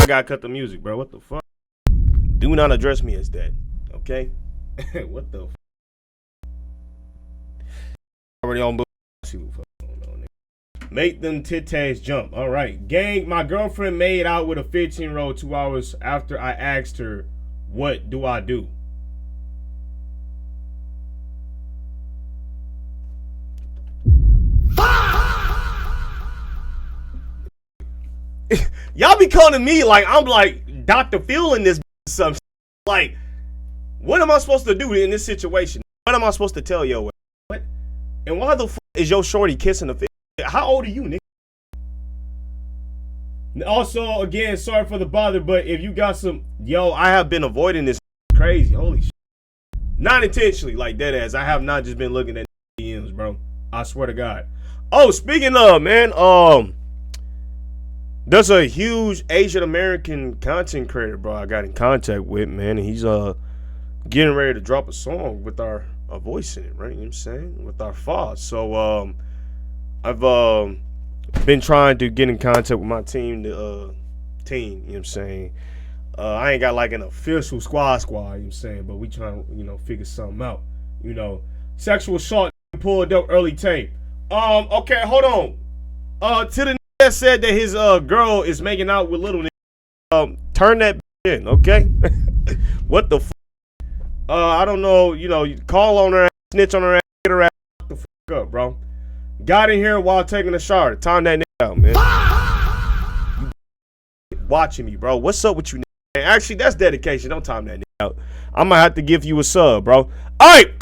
gotta cut the music, bro. What the fuck? Do not address me as that, okay? What the fuck? Already on. Make them titties jump. All right. Gang, my girlfriend made out with a 15-year-old 2 hours after I asked her, what do I do? Y'all be calling me like I'm like Dr. Phil in this some shit. Like, what am I supposed to do in this situation? What am I supposed to tell yo? What? And why the fuck is your shorty kissing the fish? How old are you, nigga? Also, again, sorry for the bother, but if you got some, yo, I have been avoiding this crazy. Holy shit. Not intentionally, like dead ass. I have not just been looking at DMs, bro. I swear to God. Oh, speaking of, man, there's a huge Asian American content creator, bro, I got in contact with, man, and he's getting ready to drop a song with our voice in it, right? You know what I'm saying? With our FOD. So I've been trying to get in contact with my team, you know what I'm saying? I ain't got like an official squad, you know what I'm saying? But we trying to, you know, figure something out. You know, sexual assault pulled up early tape. Okay, hold on. To the that said that his girl is making out with little nigga, turn that in, okay? What the f? I don't know, you know, you call on her ass, snitch on her ass, get her ass the f up, bro. Got in here while taking a shower. Time that nigga out, man. You watching me, bro. What's up with you, nigga? Actually, that's dedication. Don't time that nigga out. I'm gonna have to give you a sub, bro. Alright,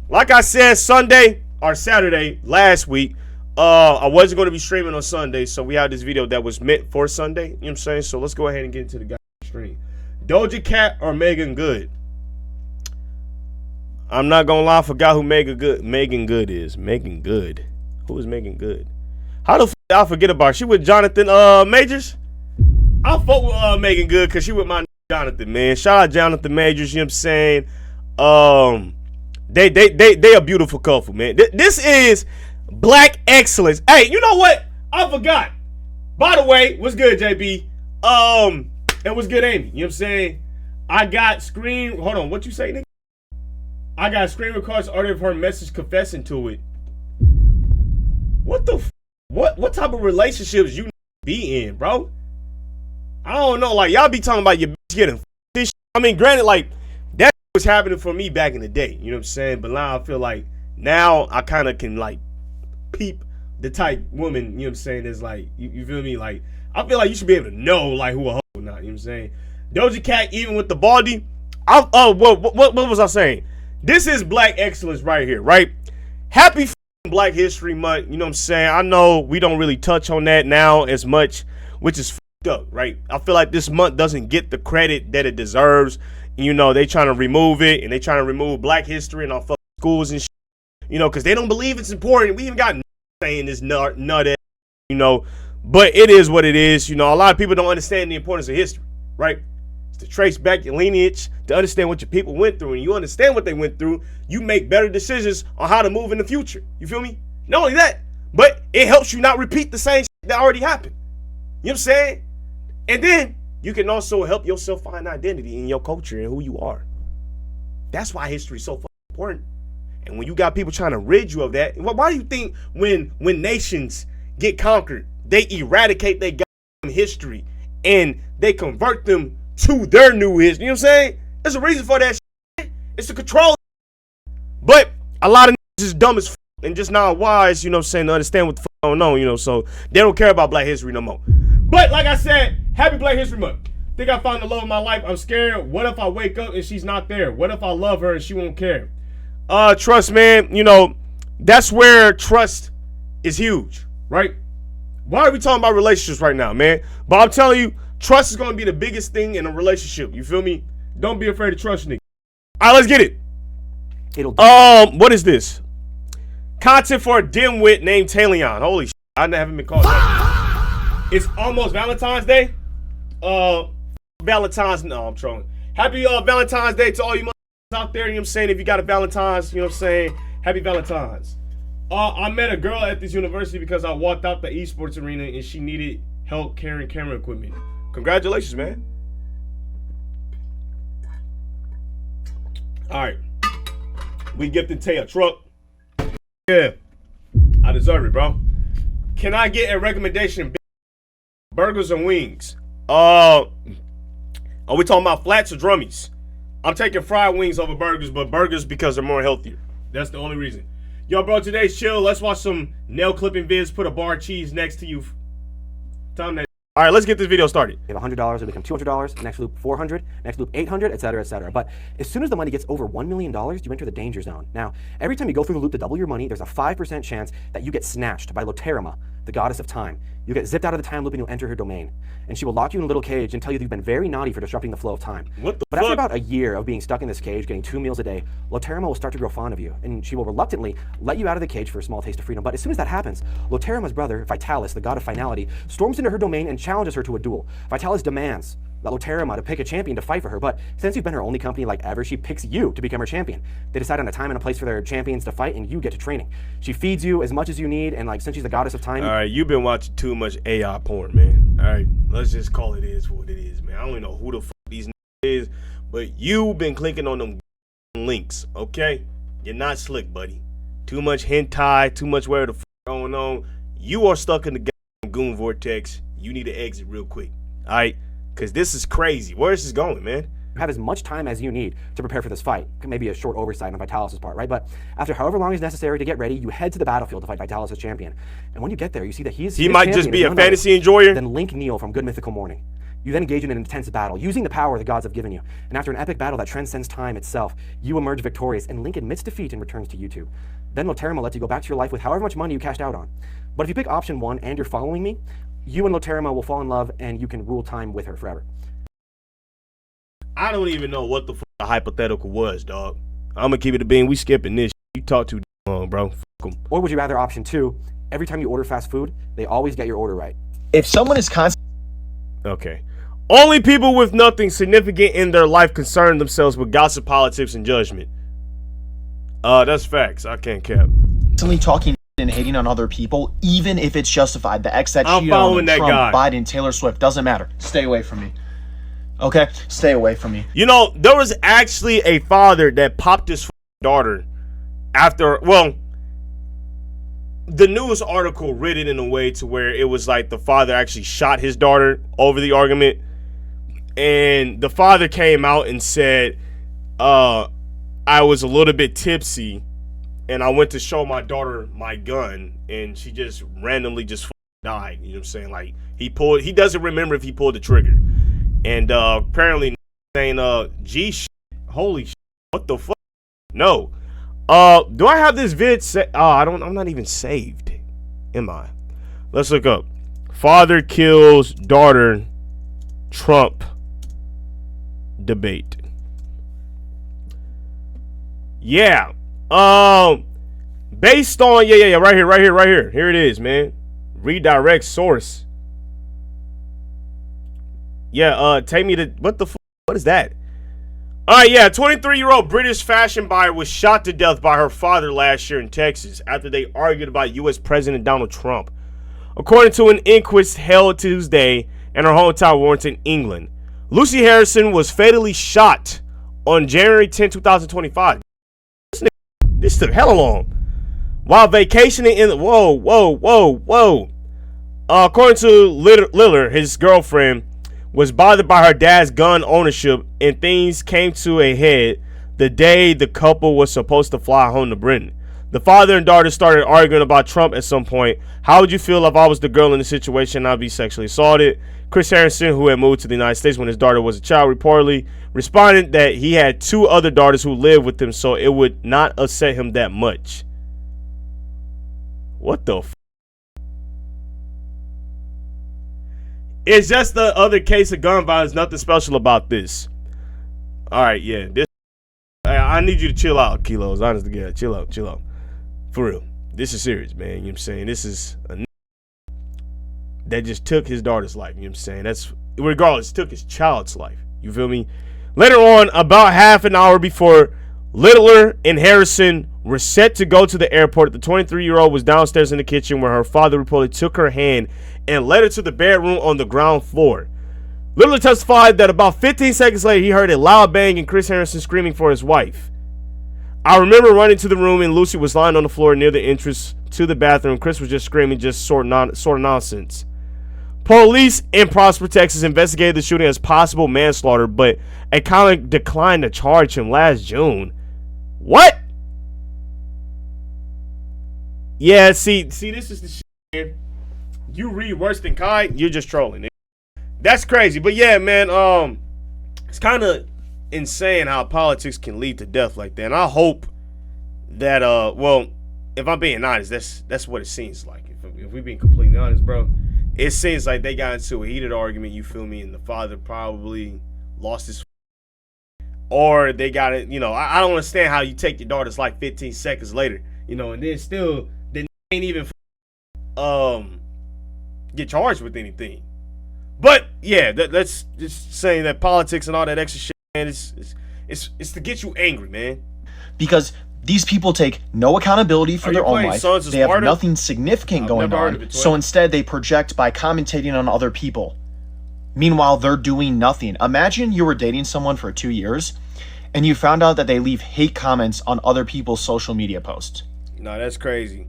like I said, Sunday or Saturday last week, I wasn't going to be streaming on Sunday, so we had this video that was meant for Sunday. You know what I'm saying? So let's go ahead and get into the goddamn stream. Doja Cat or Megan Good? I'm not gonna lie, I forgot who Megan Good is. Megan Good. Who is Megan Good? How the f I forget about her? She with Jonathan Majors? I fuck with Megan Good because she with my Jonathan, man. Shout out Jonathan Majors, you know what I'm saying? They a beautiful couple, man. This is Black excellence. Hey, you know what? I forgot. By the way, what's good, JB? And what's good, Amy? You know what I'm saying? I got screen. Hold on, what you say, nigga? I got screen records audio of her message confessing to it. What the? What type of relationships you be in, bro? I don't know. Like y'all be talking about your bitch getting this. I mean, granted, like that was happening for me back in the day. You know what I'm saying? But now I feel like now I kind of can like peep the type woman, you know what I'm saying, is like, you feel me? Like, I feel like you should be able to know, like, who a hoe or not, you know what I'm saying? Doja Cat, even with the baldy, what was I saying? This is Black excellence right here, right? Happy Black History Month, you know what I'm saying? I know we don't really touch on that now as much, which is fucked up, right? I feel like this month doesn't get the credit that it deserves. You know, they trying to remove it, and they trying to remove Black history in our fucking schools and shit. You know, because they don't believe it's important. We even got saying this nut, you know, but it is what it is. You know, a lot of people don't understand the importance of history, right? It's to trace back your lineage, to understand what your people went through. And you understand what they went through, you make better decisions on how to move in the future. You feel me? Not only that, but it helps you not repeat the same shit that already happened. You know what I'm saying? And then you can also help yourself find identity in your culture and who you are. That's why history is so fucking important. And when you got people trying to rid you of that, why do you think when nations get conquered, they eradicate their goddamn history and they convert them to their new history? You know what I'm saying? There's a reason for that shit. It's to control. But a lot of niggas is dumb as f and just not wise, you know what I'm saying, to understand what the f going on, you know, so they don't care about Black history no more. But like I said, happy Black History Month. Think I found the love of my life. I'm scared. What if I wake up and she's not there? What if I love her and she won't care? Trust, man, you know, that's where trust is huge, right? Why are we talking about relationships right now, man? But I'm telling you, trust is going to be the biggest thing in a relationship. You feel me? Don't be afraid to trust niggas. All right, let's get it. What is this? Content for a dimwit named Taileon. Holy shit, I haven't been called that. It's almost Valentine's Day. Valentine's, no, I'm trolling. Happy Valentine's Day to all you out there, you know what I'm saying? If you got a Valentine's, you know what I'm saying? Happy Valentine's. I met a girl at this university because I walked out the esports arena and she needed help carrying camera equipment. Congratulations, man. All right. We gifted Tay a truck. Yeah. I deserve it, bro. Can I get a recommendation? Burgers and wings. Are we talking about flats or drummies? I'm taking fried wings over burgers, but burgers because they're more healthier. That's the only reason. Yo, bro, today's chill. Let's watch some nail clipping vids. Put a bar of cheese next to you. Time that. All right, let's get this video started. You have $100, it'll become $200, next loop $400, next loop $800, etc., etc. But as soon as the money gets over $1 million, you enter the danger zone. Now, every time you go through the loop to double your money, there's a 5% chance that you get snatched by Loterima, the goddess of time. You get zipped out of the time loop and you'll enter her domain. And she will lock you in a little cage and tell you that you've been very naughty for disrupting the flow of time. What the But fuck? after about a year of being stuck in this cage, getting 2 meals a day, Loterima will start to grow fond of you, and she will reluctantly let you out of the cage for a small taste of freedom. But as soon as that happens, Loterima's brother, Vitalis, the god of finality, storms into her domain and challenges her to a duel. Vitalis demands that Loterima to pick a champion to fight for her, but since you've been her only company like ever, she picks you to become her champion. They decide on a time and a place for their champions to fight, and you get to training. She feeds you as much as you need, and like since she's the goddess of time. All right, you've been watching too much AI porn, man. All right, let's just call it is what it is, man. I don't even know who the fuck these is, but you've been clicking on them links, okay? You're not slick, buddy. Too much hentai, too much where the fuck going on. You are stuck in the goon vortex. You need to exit real quick, all right? Because this is crazy. Where is this going, man? Have as much time as you need to prepare for this fight. Maybe a short oversight on Vitalis' part, right? But after however long is necessary to get ready, you head to the battlefield to fight Vitalis' champion. And when you get there, you see that he might just be a fantasy enjoyer. Then Link Neal from Good Mythical Morning. You then engage in an intense battle, using the power the gods have given you. And after an epic battle that transcends time itself, you emerge victorious, and Link admits defeat and returns to YouTube. Then Loterima lets you go back to your life with however much money you cashed out on. But if you pick option 1 and you're following me, you and Loterima will fall in love, and you can rule time with her forever. I don't even know what the fuck the hypothetical was, dog. I'm gonna keep it a bean. We skipping this. You talk too long, bro. Fuck 'em. Or would you rather option 2, every time you order fast food, they always get your order right. If someone is constantly Okay. Only people with nothing significant in their life concern themselves with gossip, politics, and judgment. That's facts. I can't cap. talking and hating on other people, even if it's justified, the ex that I'm cheated on following that Trump, guy. Biden, Taylor Swift, doesn't matter. Stay away from me. Okay? Stay away from me. You know, there was actually a father that popped his daughter after, well, the news article read it in a way to where it was like the father actually shot his daughter over the argument. And the father came out and said, I was a little bit tipsy and I went to show my daughter my gun and she just randomly just died. You know what I'm saying? Like he doesn't remember if he pulled the trigger. And apparently saying G shit, holy shit, what the fuck? No. Do I have this vid I'm not even saved. Am I? Let's look up. Father kills daughter Trump debate. Yeah. Based on right here. Here it is, man. Redirect source. Yeah, take me to what is that? All right, yeah, 23-year-old British fashion buyer was shot to death by her father last year in Texas after they argued about U.S. President Donald Trump. According to an inquest held Tuesday in her hometown, Warrington, England, Lucy Harrison was fatally shot on January 10, 2025. This took hella long. While vacationing in the whoa. According to Liller, his girlfriend was bothered by her dad's gun ownership, and things came to a head the day the couple was supposed to fly home to Britain. The father and daughter started arguing about Trump at some point. How would you feel if I was the girl in the situation and I'd be sexually assaulted? Chris Harrison, who had moved to the United States when his daughter was a child, reportedly responded that he had 2 other daughters who lived with him, so it would not upset him that much. What the f***? It's just the other case of gun violence. Nothing special about this. All right, yeah. I need you to chill out, Kilos. Honest to God, chill out. For real. This is serious, man. You know what I'm saying? This is a that just took his daughter's life. You know what I'm saying? That's regardless, took his child's life. You feel me? Later on, about half an hour before Littler and Harrison were set to go to the airport, the 23-year-old was downstairs in the kitchen where her father reportedly took her hand and led her to the bedroom on the ground floor. literally testified that about 15 seconds later, he heard a loud bang and Chris Harrison screaming for his wife. I remember running to the room and Lucy was lying on the floor near the entrance to the bathroom. Chris was just screaming, just sort of nonsense. Police in Prosper, Texas investigated the shooting as possible manslaughter, but a county declined to charge him last June. What? Yeah, see, this is the shit, man. You read worse than Kai, you're just trolling. That's crazy. But yeah, man, it's kind of insane how politics can lead to death like that. And I hope that, well, if I'm being honest, that's what it seems like. If we're being completely honest, bro, it seems like they got into a heated argument, you feel me, and the father probably lost his, or they got it, you know, I don't understand how you take your daughter's life 15 seconds later, you know, and then still, they ain't even, get charged with anything. But yeah, that's just saying that politics and all that extra shit, man, it's to get you angry, man. Because these people take no accountability for their own life. They have nothing significant going on. So instead, they project by commentating on other people. Meanwhile, they're doing nothing. Imagine you were dating someone for 2 years, and you found out that they leave hate comments on other people's social media posts. No, that's crazy.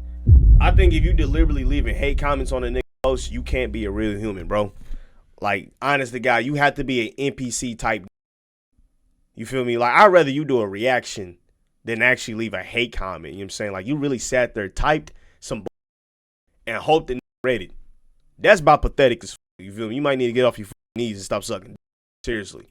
I think if you deliberately leaving hate comments on a nigga post, you can't be a real human, bro. Like, honest to God, you have to be an NPC type. You feel me? Like, I'd rather you do a reaction than actually leave a hate comment. You know what I'm saying? Like, you really sat there, typed some and hoped that read it. That's about pathetic as fuck. You feel me? You might need to get off your knees and stop sucking. Seriously.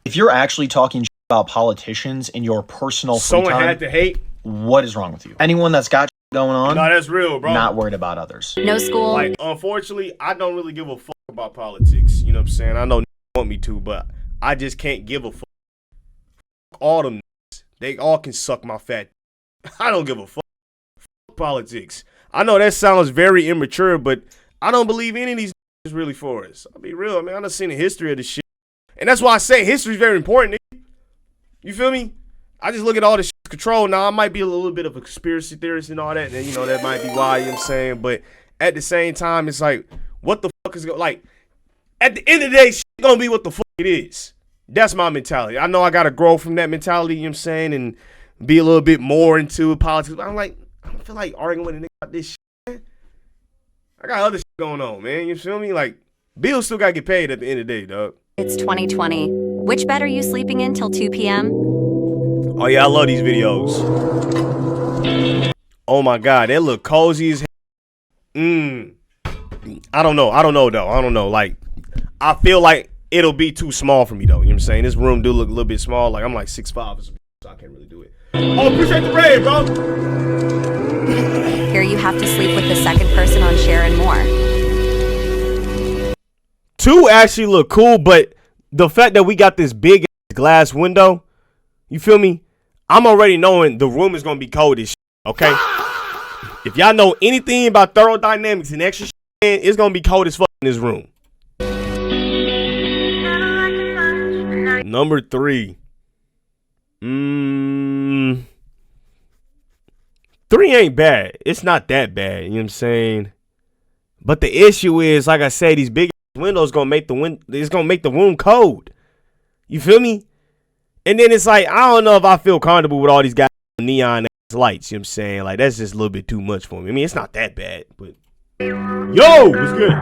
If you're actually talking about politicians in your personal free time, had to hate. What is wrong with you? Anyone that's got going on, no, that's real, bro. Not worried about others. No school. Like, unfortunately, I don't really give a fuck about politics. You know what I'm saying? I know want me to, but I just can't give a fuck. All them niggas, they all can suck my fat. I don't give a fuck. Fuck politics. I know that sounds very immature, but I don't believe any of these is really for us. I'll be real, man. I done seen the history of this shit. And that's why I say history is very important, nigga. You feel me? I just look at all this shit control. Now, I might be a little bit of a conspiracy theorist and all that, and, you know, that might be why, you know what I'm saying? But at the same time, it's like, what the fuck is going, like, at the end of the day, shit gonna be what the fuck it is. That's my mentality. I know I gotta grow from that mentality, you know what I'm saying, and be a little bit more into politics. But I'm like, I don't feel like arguing with a nigga about this shit, man. I got other shit going on, man. You feel me? Like, bills still gotta get paid at the end of the day, dog. It's 2020. Which bed are you sleeping in till 2 p.m.? Oh, yeah, I love these videos. Oh, my God. They look cozy as hell. I don't know, though. I don't know. Like, I feel like it'll be too small for me, though. You know what I'm saying? This room do look a little bit small. Like, I'm like 6'5", so I can't really do it. Oh, appreciate the raid, bro. Here you have to sleep with the second person on share and more. 2 actually look cool, but the fact that we got this big glass window, you feel me? I'm already knowing the room is going to be cold as shit, okay? If y'all know anything about thermodynamics and extra shit, it's going to be cold as fuck in this room. Number 3. 3 ain't bad. It's not that bad, you know what I'm saying? But the issue is, like I say, these big windows gonna make it's gonna make the room cold. You feel me? And then it's like, I don't know if I feel comfortable with all these guys neon lights, you know what I'm saying? Like, that's just a little bit too much for me. I mean, it's not that bad, but yo, what's good?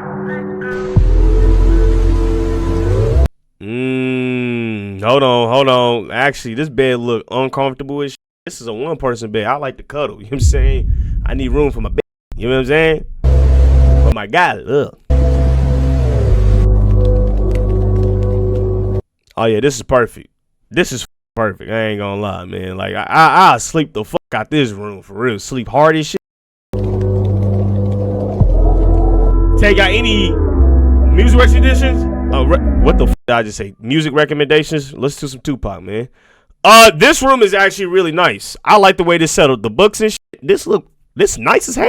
Hold on. Actually, this bed look uncomfortable as shit. This is a one-person bed. I like to cuddle, you know what I'm saying? I need room for my bed, you know what I'm saying? But my God, ugh. Oh yeah, this is perfect. This is perfect. I ain't gonna lie, man. Like, I'll sleep the fuck out this room for real. Sleep hard as shit. Take out any music recommendations? What the fuck did I just say? Music recommendations? Let's do some Tupac, man. This room is actually really nice. I like the way this settled. The books and shit. This nice as hell.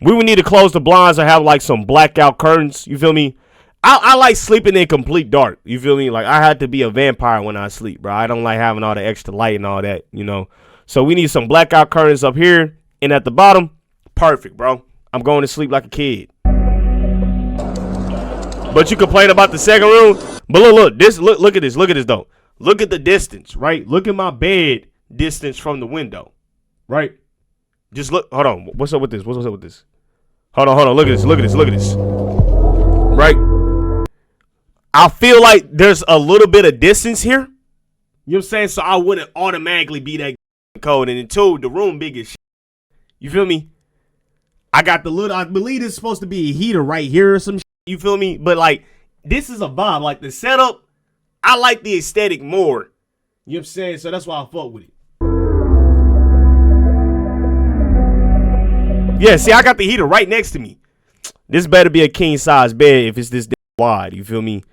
We would need to close the blinds or have like some blackout curtains. You feel me? I like sleeping in complete dark. You feel me? Like, I had to be a vampire when I sleep, bro. I don't like having all the extra light and all that, you know. So we need some blackout curtains up here and at the bottom. Perfect, bro. I'm going to sleep like a kid. But you complain about the second room. But look at this though. Look at the distance, right? Look at my bed distance from the window, right? Just look. Hold on. What's up with this? What's up with this? Hold on. Look at this. Right? I feel like there's a little bit of distance here. You know what I'm saying? So I wouldn't automatically be that cold. And then two, the room big as shit. You feel me? I got the little, I believe it's supposed to be a heater right here or some shit. You feel me? But like, this is a vibe. Like the setup, I like the aesthetic more. You know what I'm saying? So that's why I fuck with it. Yeah, see, I got the heater right next to me. This better be a king size bed if it's this wide. You feel me?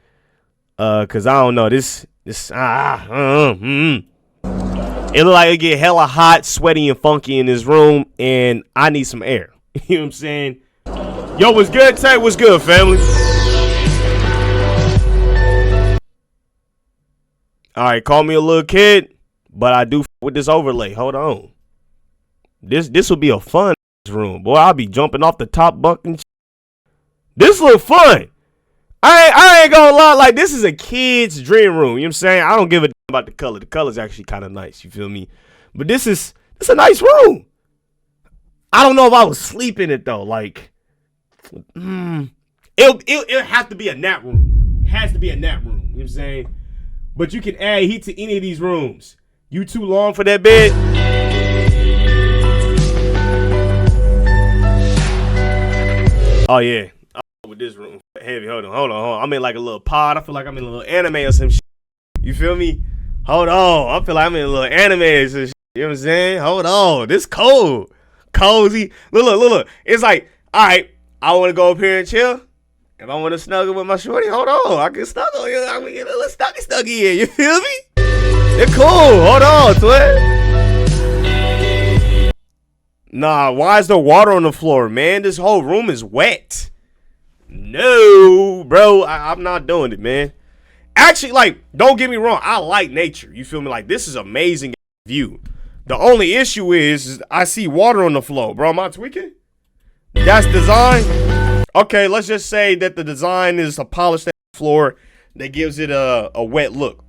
Cause I don't know. It look like it get hella hot, sweaty, and funky in this room, and I need some air. You know what I'm saying? Yo, what's good, Tay? What's good, family? All right, call me a little kid, but I do with this overlay. Hold on. This will be a fun room, boy. I'll be jumping off the top bunk and shit. This look fun. I ain't gonna lie, like this is a kid's dream room. You know what I'm saying? I don't give a damn about the color. The color's actually kind of nice. You feel me? But it's a nice room. I don't know if I would sleep in it though. Like, it'll have to be a nap room. It has to be a nap room. You know what I'm saying? But you can add heat to any of these rooms. You too long for that bed? Oh yeah. With this room heavy. Hold on. I'm in like a little pod. I feel like I'm in a little anime or some shit. You feel me? Hold on. I feel like I'm in a little anime or some shit. You know what I'm saying? Hold on. This cold. Cozy. Look. It's like, all right, I want to go up here and chill. If I want to snuggle with my shorty, hold on. I can snuggle. I can get a little snuggy here. You feel me? They're cool. Hold on, twin. Nah, why is there water on the floor, man? This whole room is wet. No, bro, I'm not doing it, man. Actually, like, don't get me wrong. I like nature. You feel me? Like, this is amazing view. The only issue is I see water on the floor. Bro, am I tweaking? That's design? Okay, let's just say that the design is a polished floor that gives it a wet look.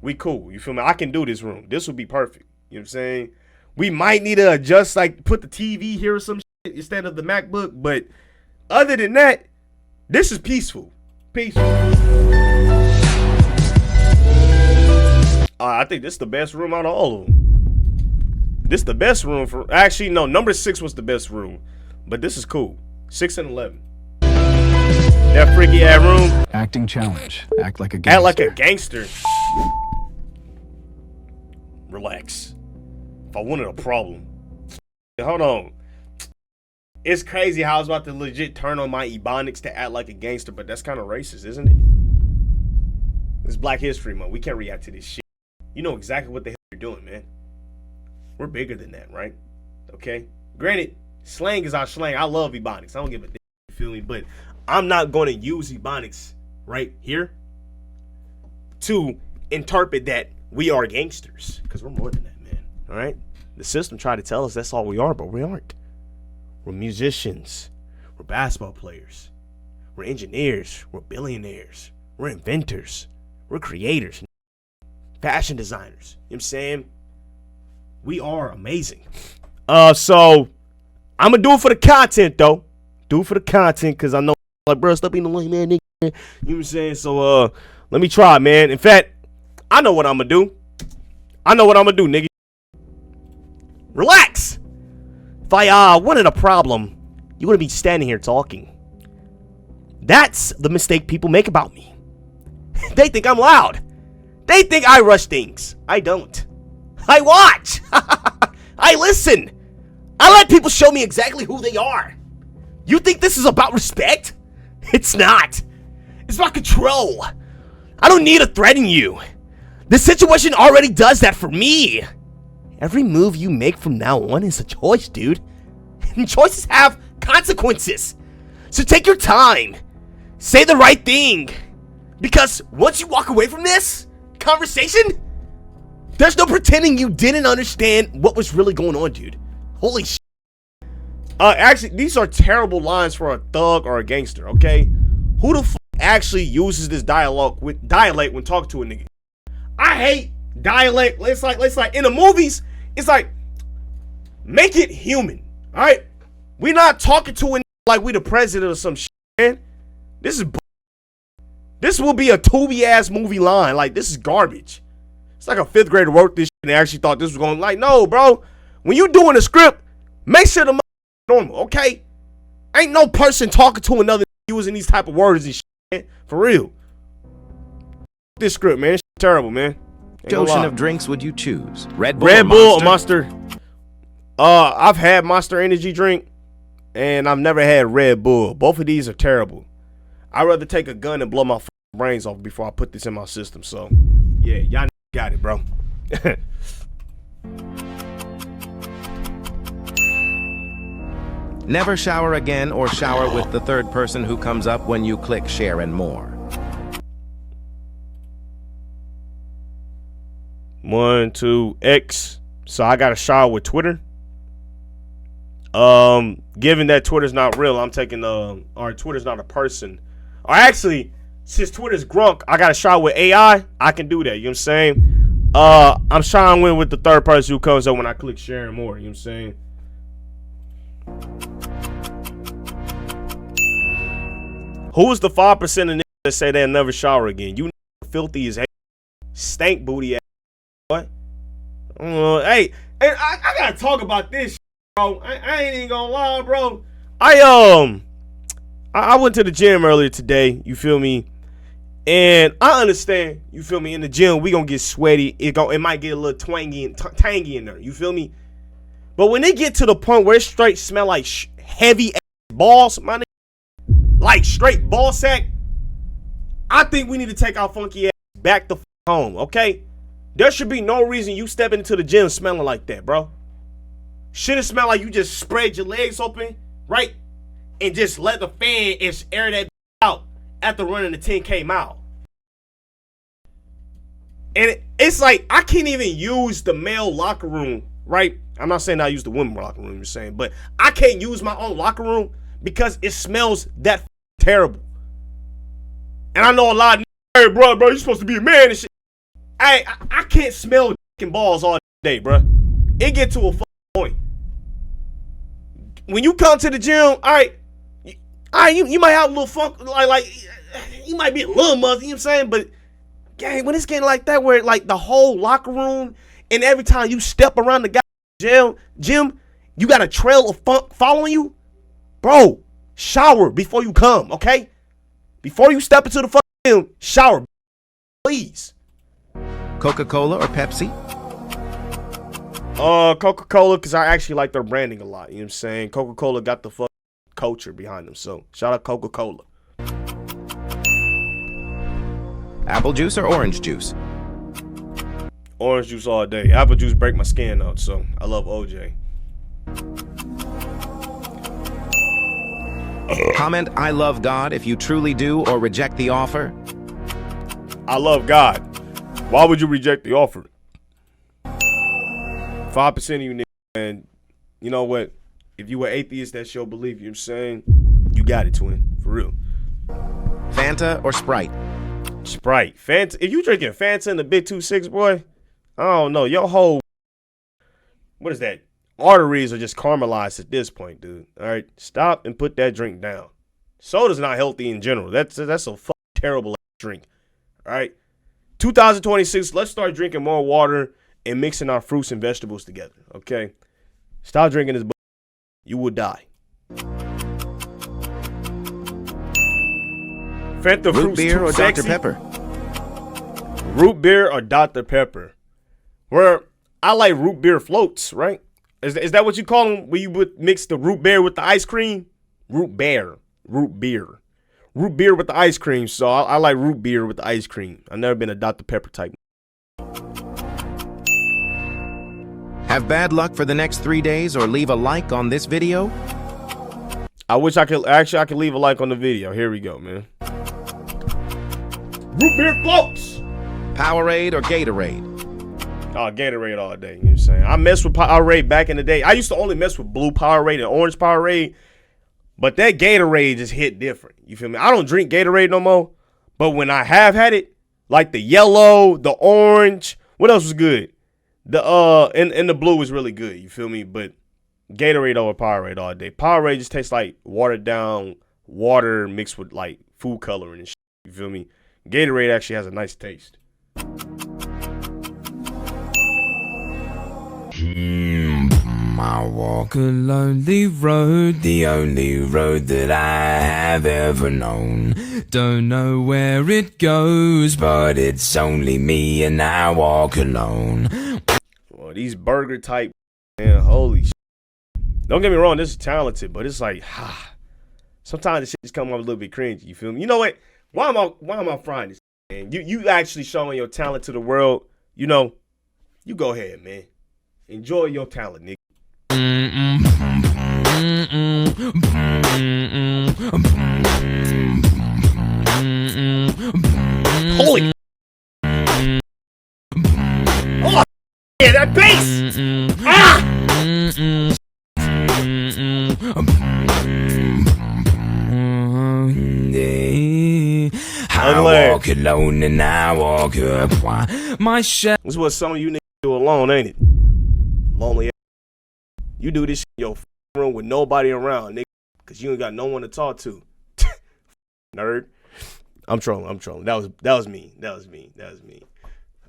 We cool. You feel me? I can do this room. This would be perfect. You know what I'm saying? We might need to adjust, like, put the TV here or some shit instead of the MacBook. But other than that, this is peaceful. I think this is the best room out of all of them. This is the best room for... Actually, no. Number 6 was the best room. But this is cool. 6 and 11. That freaky ass room. Acting challenge. Act like a gangster. Act like a gangster. Relax. If I wanted a problem. Hold on. It's crazy how I was about to legit turn on my ebonics to act like a gangster, but that's kind of racist, isn't it? It's Black History Month. We can't react to this shit. You know exactly what the hell you're doing, man. We're bigger than that, right? Okay? Granted, slang is our slang. I love ebonics. I don't give a damn, you feel me? But I'm not going to use ebonics right here to interpret that we are gangsters, because we're more than that, man. All right? The system tried to tell us that's all we are, but we aren't. We're musicians. We're basketball players. We're engineers. We're billionaires. We're inventors. We're creators. Fashion designers. You know what I'm saying? We are amazing. So I'm gonna do it for the content though. Do it for the content, cause I know like bro, stop being the lame man, nigga. You know what I'm saying? So let me try, man. In fact, I know what I'm gonna do. Nigga. Relax. If I wanted a problem, you wouldn't be standing here talking. That's the mistake people make about me. They think I'm loud. They think I rush things. I don't. I watch. I listen. I let people show me exactly who they are. You think this is about respect? It's not. It's about control. I don't need to threaten you. The situation already does that for me. Every move you make from now on is a choice, dude. And choices have consequences. So take your time. Say the right thing. Because once you walk away from this conversation, there's no pretending you didn't understand what was really going on, dude. Holy shit. Actually, these are terrible lines for a thug or a gangster, okay? Who the fuck actually uses this dialect when talking to a nigga. I hate dialect. It's like in the movies, it's like, make it human. All right, we not talking to a nigga like we the president or some shit, man. This will be a Tubi ass movie line. Like, this is garbage. It's like a 5th grader wrote this shit and they actually thought this was going, like, no, bro. When you doing a script, make sure the normal, okay? Ain't no person talking to another using these type of words and shit, man. For real. This script, man. It's terrible, man. Which ocean of drinks would you choose? Red Bull or Monster? I've had Monster Energy drink, and I've never had Red Bull. Both of these are terrible. I'd rather take a gun and blow my brains off before I put this in my system. So, yeah, y'all got it, bro. Never shower again or shower with the third person who comes up when you click share and more. 1, 2, X. So I got to shower with Twitter. Given that Twitter's not real, I'm taking or Twitter's not a person. Or actually, since Twitter's grunk, I got to shower with AI. I can do that. You know what I'm saying? I'm showering with the third person who comes up when I click share and more. You know what I'm saying? Who's the 5% of niggas that say they'll never shower again? You filthy as hell. Stank booty ass. What? Hey, I gotta talk about this shit, bro. I ain't even gonna lie, bro. I went to the gym earlier today, you feel me? And I understand, you feel me? In the gym, we gonna get sweaty. It might get a little tangy in there, you feel me? But when they get to the point where it straight smell like heavy ass balls, my nigga, like straight ball sack, I think we need to take our funky ass back the home, okay? There should be no reason you stepping into the gym smelling like that, bro. Shouldn't smell like you just spread your legs open, right? And just let the fan air that out after running the 10K mile. And it's like, I can't even use the male locker room, right? I'm not saying I use the women's locker room, I'm saying, but I can't use my own locker room because it smells that terrible. And I know a lot of hey, bro, you're supposed to be a man and shit. I can't smell balls all day, bro. It get to a point. When you come to the gym, all right, you might have a little funk, like you might be a little muzzy, you know what I'm saying? But gang, when it's getting like that, where like the whole locker room and every time you step around the gym, you got a trail of funk following you, bro. Shower before you come, okay? Before you step into the gym, shower, please. Coca-Cola or Pepsi? Coca-Cola, because I actually like their branding a lot. You know what I'm saying? Coca-Cola got the culture behind them. So, shout out Coca-Cola. Apple juice or orange juice? Orange juice all day. Apple juice break my skin out, so I love OJ. Comment I love God if you truly do, or reject the offer. I love God. Why would you reject the offer? 5% of you niggas, and you know what? If you were atheist, that's your belief. You know what I'm saying? You got it, twin. For real. Fanta or Sprite? Sprite. Fanta. If you drinking Fanta in the Big 2-6, boy, I don't know. Your whole, what is that? Arteries are just caramelized at this point, dude. All right? Stop and put that drink down. Soda's not healthy in general. That's a fucking terrible drink. All right? 2026, let's start drinking more water and mixing our fruits and vegetables together, okay? Stop drinking this. You will die. Fanta root beer or sexy. Dr. Pepper? Root beer or Dr. Pepper? Where I like root beer floats, right? Is that what you call them? Where you would mix the root beer with the ice cream? Root beer with the ice cream. So I like root beer with the ice cream. I've never been a Dr. Pepper type. Have bad luck for the next 3 days or leave a like on this video? I wish I could. Actually, I could leave a like on the video. Here we go, man. Root beer floats. Powerade or Gatorade? Oh, Gatorade all day. You know what I'm saying? I messed with Powerade back in the day. I used to only mess with blue Powerade and orange Powerade. But that Gatorade just hit different. You feel me? I don't drink Gatorade no more. But when I have had it, like the yellow, the orange, what else was good? The and the blue was really good. You feel me? But Gatorade over Powerade all day. Powerade just tastes like watered down water mixed with like food coloring and shit. You feel me? Gatorade actually has a nice taste. I walk a lonely road, the only road that I have ever known. Don't know where it goes, but it's only me and I walk alone. Well, these burger type, man, holy shit. Don't get me wrong, this is talented, but it's like, sometimes the shit just come off a little bit cringy. You feel me? You know what? Why am I frying this, man? You actually showing your talent to the world. You know, you go ahead, man. Enjoy your talent, nigga. Holy oh yeah, that bass! I walk alone and I walk up my shadow. This is what some of you niggas do alone, ain't it? Lonely ass. You do this shit in your room with nobody around, nigga, because you ain't got no one to talk to. Nerd. I'm trolling. That was me.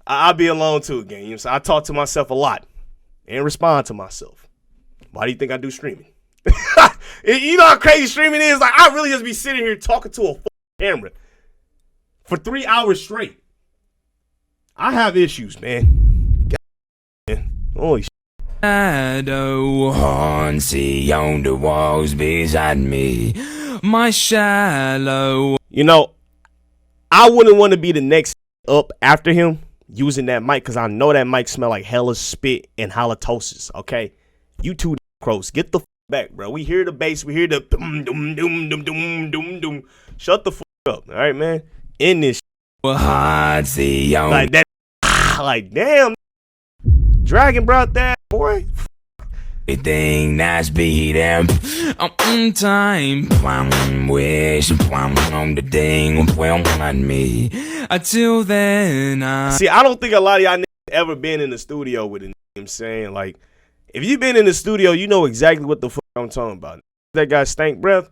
I'll be alone too, gang. You know, so I talk to myself a lot and respond to myself. Why do you think I do streaming? You know how crazy streaming is? Like, I really just be sitting here talking to a camera for 3 hours straight. I have issues, man. God, holy shit. Shadow haunts on the walls beside me. My shallow. You know, I wouldn't want to be the next up after him using that mic because I know that mic smell like hella spit and halitosis. Okay, you two crows, get the back, bro. We hear the bass, we hear the doom doom doom doom doom doom doom. Shut the up, all right, man. In this like that, like damn. Dragon brought that, boy. Everything that's beating on time. Wish on the thing on me. Until then, see, I don't think a lot of y'all niggas ever been in the studio with it. You know what I'm saying? Like, if you been in the studio, you know exactly what the fuck I'm talking about. That guy stank breath.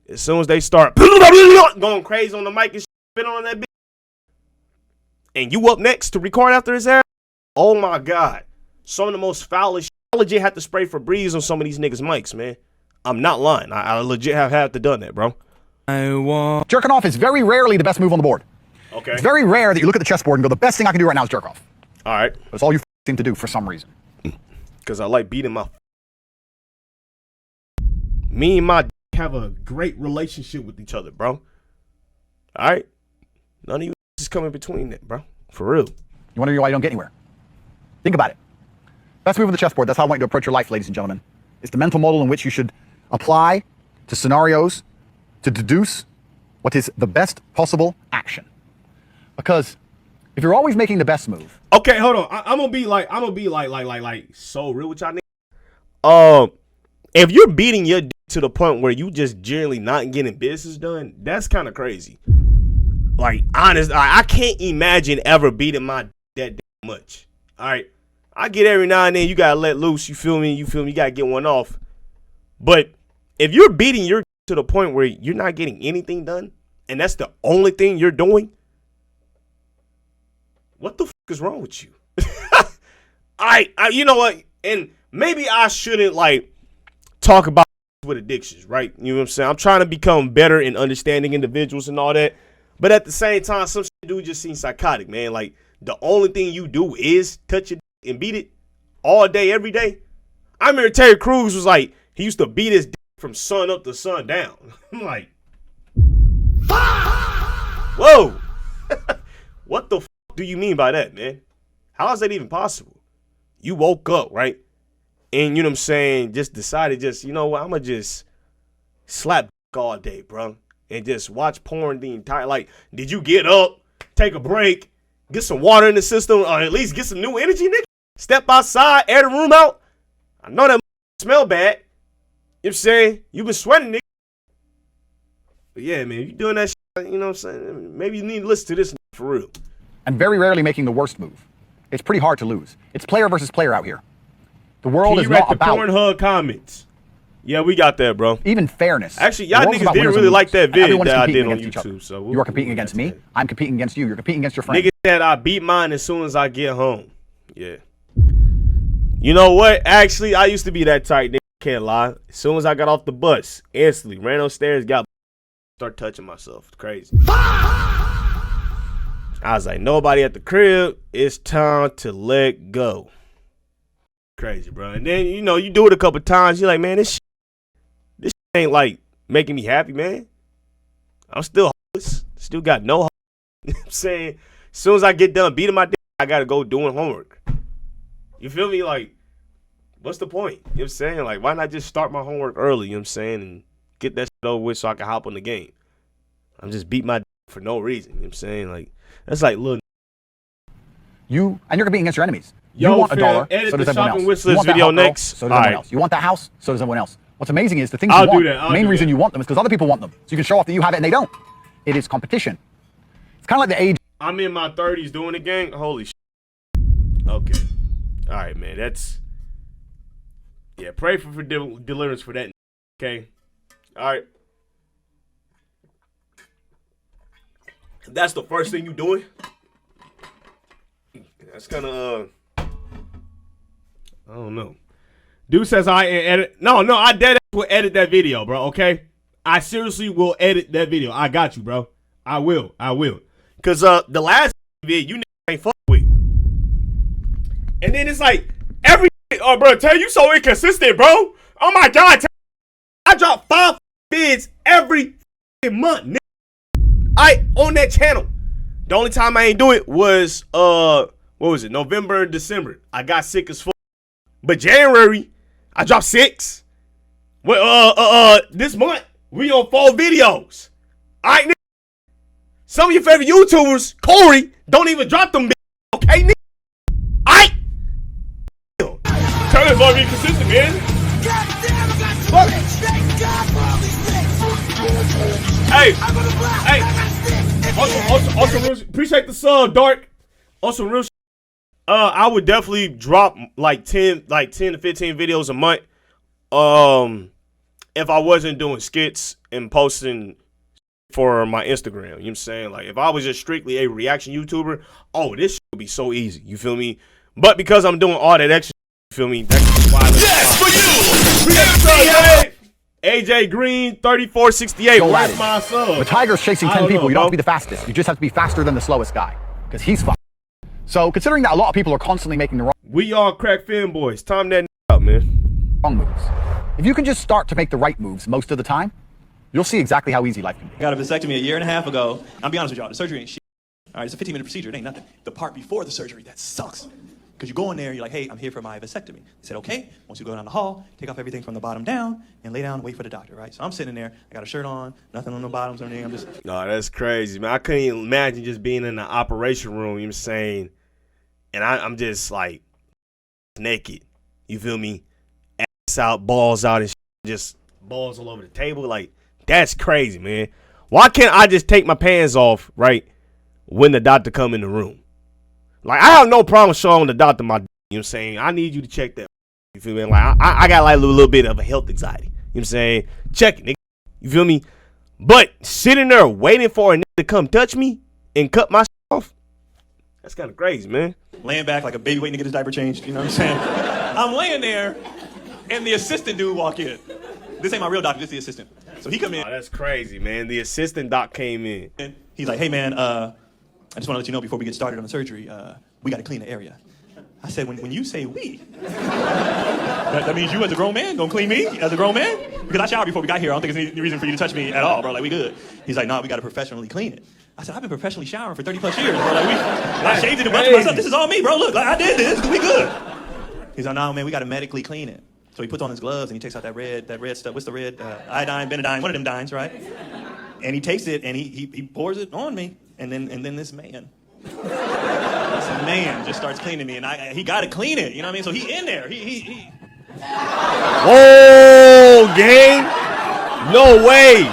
As soon as they start going crazy on the mic and spit on that bitch, and you up next to record after his ass, oh my God. Some of the most foulest shit. I legit had to spray Febreze on some of these niggas' mics, man. I'm not lying. I legit have had to done that, bro. Jerking off is very rarely the best move on the board. Okay. It's very rare that you look at the chessboard and go, the best thing I can do right now is jerk off. All right. That's all you seem to do for some reason. Because I like beating my... Me and my have a great relationship with each other, bro. All right? None of you is coming between that, bro. For real. You wonder why you don't get anywhere. Think about it. Best move on the chessboard. That's how I want you to approach your life, ladies and gentlemen. It's the mental model in which you should apply to scenarios to deduce what is the best possible action. Because if you're always making the best move. Okay, hold on. I'm gonna be like so real with y'all niggas. If you're beating your dick to the point where you just generally not getting business done, that's kind of crazy. Like, honest, I can't imagine ever beating my dick that much. All right. I get every now and then you gotta let loose. You feel me? You gotta get one off. But if you're beating your to the point where you're not getting anything done, and that's the only thing you're doing, what the fuck is wrong with you? You know what? And maybe I shouldn't like talk about with addictions, right? You know what I'm saying? I'm trying to become better in understanding individuals and all that. But at the same time, some shit dude just seems psychotic, man. Like, the only thing you do is touch it and beat it all day, every day. I remember Terry Crews was like, he used to beat his dick from sun up to sun down. I'm like, whoa. What the do you mean by that, man? How is that even possible? You woke up, right? And you know what I'm saying, just decided you know what, I'm going to just slap dick all day, bro. And just watch porn the entire, like, did you get up, take a break, get some water in the system, or at least get some new energy, nigga? Step outside, air the room out. I know that smell bad. You know what I'm saying? You been sweating, nigga. But yeah, man, you doing that shit, you know what I'm saying? Maybe you need to listen to this for real. And very rarely making the worst move. It's pretty hard to lose. It's player versus player out here. The world is not about Pornhub comments. Yeah, we got that, bro. Even fairness. Actually, y'all niggas didn't really like that video that I did on YouTube. So you are competing against me. I'm competing against you. You're competing against your friend. Niggas said I beat mine as soon as I get home. Yeah. You know what? Actually, I used to be that tight nigga. Can't lie. As soon as I got off the bus, instantly ran upstairs, start touching myself. It's crazy. I was like, nobody at the crib. It's time to let go. Crazy, bro. And then, you know, you do it a couple times. You're like, man, this shit ain't like making me happy, man. I'm still homeless. Still got no. You know what I'm saying? As soon as I get done beating my dick, I got to go doing homework. You feel me? Like, what's the point? You know what I'm saying? Like, why not just start my homework early, you know what I'm saying, and get that shit over with so I can hop on the game? I'm just beat my dick for no reason. You know what I'm saying? Like, that's like little. You're competing against your enemies. You want $1, so does everyone else. You want that video next. So does everyone else. You want that house, so does everyone else. What's amazing is the things you want, the main reason you want them is because other people want them. So you can show off that you have it and they don't. It is competition. It's kind of like the age. I'm in my 30s doing it, gang. Holy shit. Okay. All right, man. That's. Yeah, pray for deliverance for that. Okay. All right. If that's the first thing you doing, that's kind of, I don't know. Dude says I edit. No, I dead ass will edit that video, bro, okay? I seriously will edit that video. I got you, bro. I will. Because the last video, you ain't fuck with. And then it's like, bro, tell you so inconsistent, bro. Oh, my God. I drop 5 vids every month, nigga. On that channel. The only time I ain't do it was, what was it? November and December. I got sick as fuck. But January, I dropped 6. Well, this month, we on 4 videos. All right, nigga. Some of your favorite YouTubers, Corey, don't even drop them, okay, nigga? All right. Tell us about being consistent, man. Hey. Also, appreciate the sub, Dark. Also, real. I would definitely drop like 10 to 15 videos a month. If I wasn't doing skits and posting for my Instagram, you know what I'm saying? Like, if I was just strictly a reaction YouTuber, this shit would be so easy. You feel me? But because I'm doing all that extra, you feel me? That's why. Yes, for you. AJ Green 3468. Where's my sub? The Tiger's chasing 10 people. You don't have to be the fastest. You just have to be faster than the slowest guy because he's fucked. So considering that a lot of people are constantly making the we all crack fanboys. Time that out, man. Wrong moves. If you can just start to make the right moves most of the time, you'll see exactly how easy life can be. I got a vasectomy a year and a half ago. I'll be honest with y'all, the surgery ain't shit. All right, it's a 15-minute procedure. It ain't nothing. The part before the surgery, that sucks. Because you go in there, you're like, hey, I'm here for my vasectomy. They said, okay. Once you go down the hall, take off everything from the bottom down and lay down and wait for the doctor, right? So I'm sitting there. I got a shirt on, nothing on the bottoms or anything. I'm just. No, that's crazy, man. I couldn't even imagine just being in the operation room, you know what I'm saying? And I'm just like naked. You feel me? Ass out, balls out, and shit, just balls all over the table. Like, that's crazy, man. Why can't I just take my pants off, right, when the doctor come in the room? Like, I have no problem showing the doctor my, you know what I'm saying? I need you to check that. You feel me? Like, I got like a little bit of a health anxiety. You know what I'm saying? Check it, nigga. You feel me? But sitting there waiting for a nigga to come touch me and cut my off, that's kind of crazy, man. Laying back like a baby waiting to get his diaper changed. You know what I'm saying? I'm laying there, and the assistant dude walk in. This ain't my real doctor. This is the assistant. So he come in. Oh, that's crazy, man. The assistant doc came in. He's like, hey, man, I just want to let you know before we get started on the surgery, we got to clean the area. I said, when you say we, that means you as a grown man gonna clean me as a grown man? Because I showered before we got here. I don't think there's any reason for you to touch me at all, bro. Like, we good. He's like, no, we got to professionally clean it. I said, I've been professionally showering for 30 plus years, bro. Like, I shaved it a bunch of myself. This is all me, bro. Look, like, I did this. We good. He's like, no, man, we got to medically clean it. So he puts on his gloves and he takes out that red stuff. What's the red? Iodine, Benadine, one of them dines, right? And he takes it and he pours it on me. And then this man just starts cleaning me, and he got to clean it. You know what I mean? So he in there. He. Whoa, gang! No way!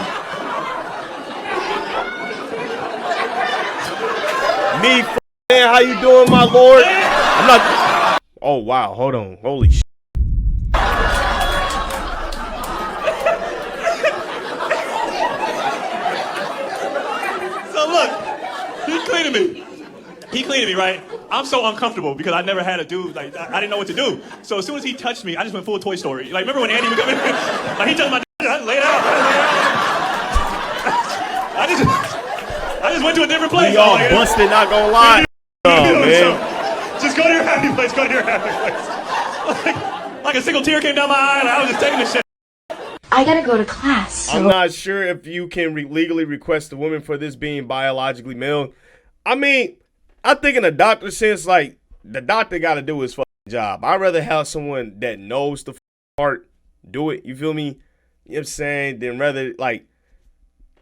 Me, man, how you doing, my lord? I'm not. Oh wow, hold on, holy shit. So look, he cleaning me. He cleaning me, right? I'm so uncomfortable because I never had a dude, like, I didn't know what to do. So as soon as he touched me, I just went full Toy Story. Like, remember when Andy would come in? Like, he touched my I just laid out. I just went to a different place. We all busted, not gonna lie. Oh, man. So, just go to your happy place, go to your happy place. Like a single tear came down my eye and I was just taking this shit. I gotta go to class. So. I'm not sure if you can legally request a woman for this being biologically male. I mean, I think in a doctor sense, like, the doctor got to do his fucking job. I'd rather have someone that knows the part do it, you feel me? You know what I'm saying? Than rather, like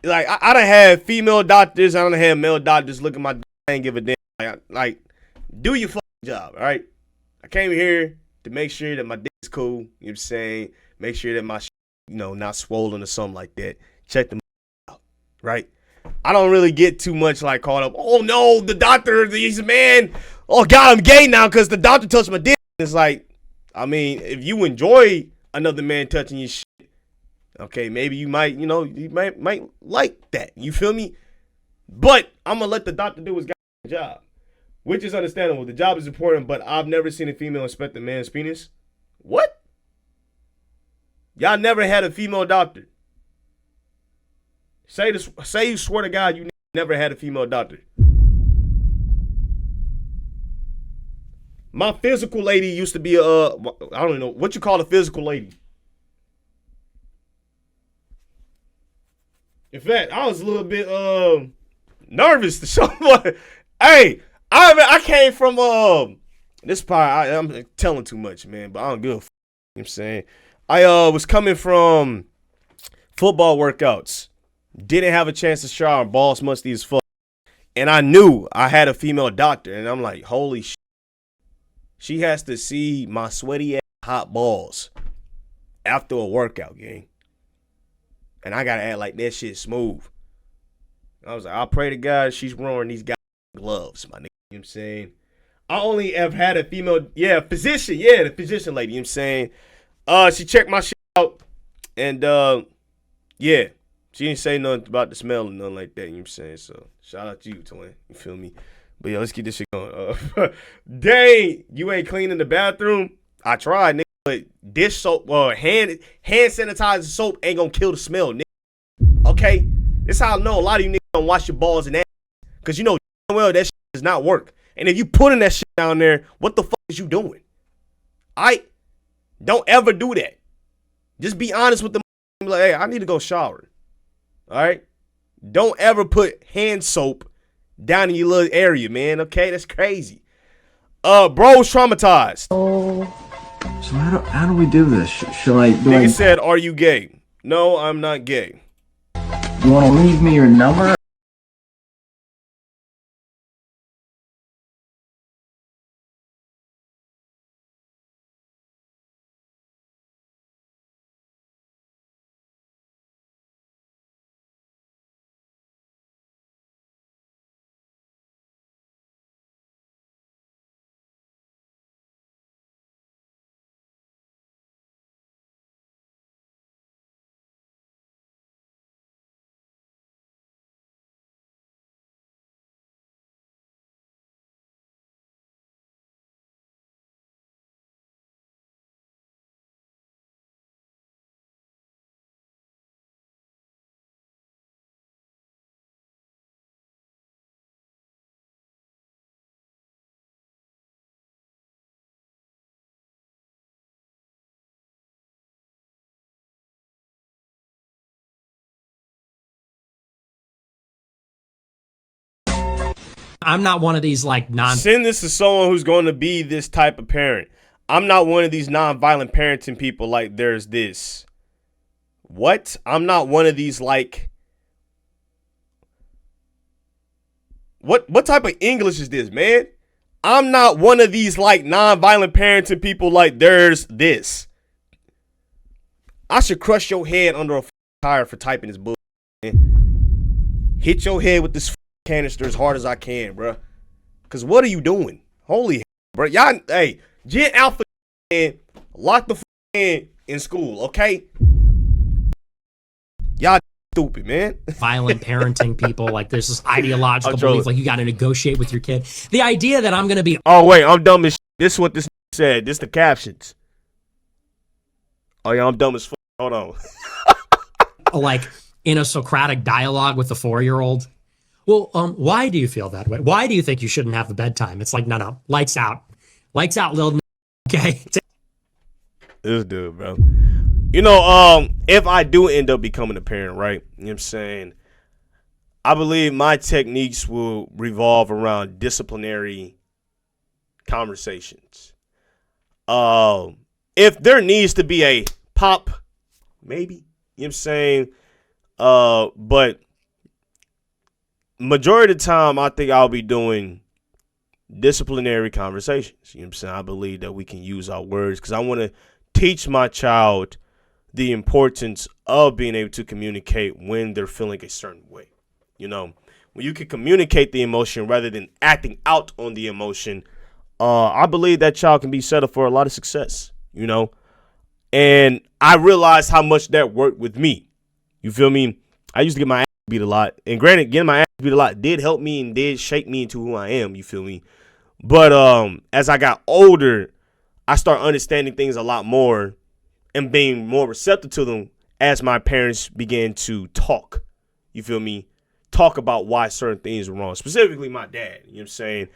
I done had female doctors, I done had male doctors look at my I ain't give a damn. Like, do your fucking job, all right? I came here to make sure that my dick is cool, you know what I'm saying? Make sure that my shit, not swollen or something like that. Check them out, right? I don't really get too much like caught up. Oh no, the doctor, he's a man. Oh God, I'm gay now because the doctor touched my dick. It's like, I mean, if you enjoy another man touching your shit, okay, maybe you might, you might like that. You feel me? But I'm gonna let the doctor do his job, which is understandable. The job is important, but I've never seen a female inspect a man's penis. What? Y'all never had a female doctor? Say you swear to God you never had a female doctor. My physical lady used to be I don't know what you call a physical lady. In fact, I was a little bit nervous to show what. Hey, I came from this part. I'm telling too much, man, but I don't give a f. You know what I'm saying? I was coming from football workouts. Didn't have a chance to shower, balls musty as fuck. And I knew I had a female doctor, and I'm like, holy shit. She has to see my sweaty ass hot balls after a workout, gang. And I gotta act like that shit smooth. I was like, I pray to God she's wearing these gloves, my nigga. You know what I'm saying? I only have had a female, the physician lady, you know what I'm saying? She checked my shit out, and yeah. She didn't say nothing about the smell or nothing like that, you know what I'm saying? So, shout out to you, twin. You feel me? But, yeah, let's get this shit going. Dang, you ain't cleaning the bathroom? I tried, nigga, but dish soap, hand sanitizer soap ain't gonna kill the smell, nigga. Okay? This how I know a lot of you niggas don't wash your balls and ass. Because you know well that shit does not work. And if you putting that shit down there, what the fuck is you doing? Don't ever do that. Just be honest with them. Like, hey, I need to go shower. All right? Don't ever put hand soap down in your little area, man. Okay? That's crazy. Bro's traumatized. So how do we do this? Nigga said, are you gay? No, I'm not gay. You want to leave me your number? I'm not one of these Send this to someone who's going to be this type of parent. I'm not one of these non-violent parenting people like there's this. What? I'm not one of these like. What type of English is this, man? I'm not one of these like non-violent parenting people like there's this. I should crush your head under a tire for typing this bull. Hit your head with this canister as hard as I can, bro. Because what are you doing? Holy bro. Y'all, hey, Gen Alpha and lock the in school, okay? Y'all stupid, man. Violent parenting people. Like, there's this ideological belief, like, you got to negotiate with your kid. The idea that I'm going to be... Oh, wait, I'm dumb as shit. This is what this said. This the captions. Oh, yeah, I'm dumb as fuck. Hold on. Like, in a Socratic dialogue with a 4-year-old. Well, why do you feel that way? Why do you think you shouldn't have a bedtime? It's like, no, lights out. Lights out, little okay? This dude, bro. You know, if I do end up becoming a parent, right? You know what I'm saying? I believe my techniques will revolve around disciplinary conversations. If there needs to be a pop, maybe. You know what I'm saying? But majority of the time, I think I'll be doing disciplinary conversations. You know what I'm saying? I believe that we can use our words because I want to teach my child the importance of being able to communicate when they're feeling a certain way. You know, when you can communicate the emotion rather than acting out on the emotion, I believe that child can be set up for a lot of success, you know. And I realized how much that worked with me. You feel me? I used to get my ass beat a lot. And granted, getting my ass beat a lot did help me and did shape me into who I am. You feel me? But as I got older, I started understanding things a lot more and being more receptive to them as my parents began to talk. You feel me? Talk about why certain things are wrong. Specifically, my dad. You know what I'm saying?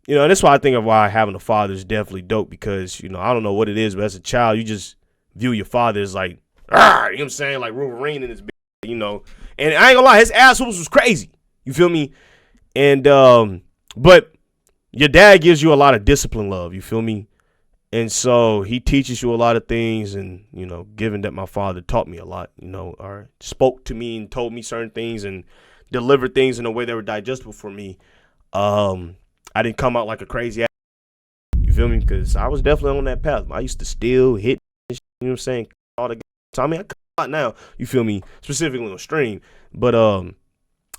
You know, that's why I think of why having a father is definitely dope because, you know, I don't know what it is, but as a child, you just view your father as like, you know what I'm saying? Like Wolverine in his big, you know. And I ain't gonna lie, his ass whoops was crazy. You feel me? And, but your dad gives you a lot of discipline love. You feel me? And so he teaches you a lot of things. And, you know, given that my father taught me a lot, you know, or spoke to me and told me certain things and delivered things in a way that were digestible for me. I didn't come out like a crazy ass. You feel me? Because I was definitely on that path. I used to steal, hit, you know what I'm saying? All the so I mean, I come out now. You feel me? Specifically on stream. But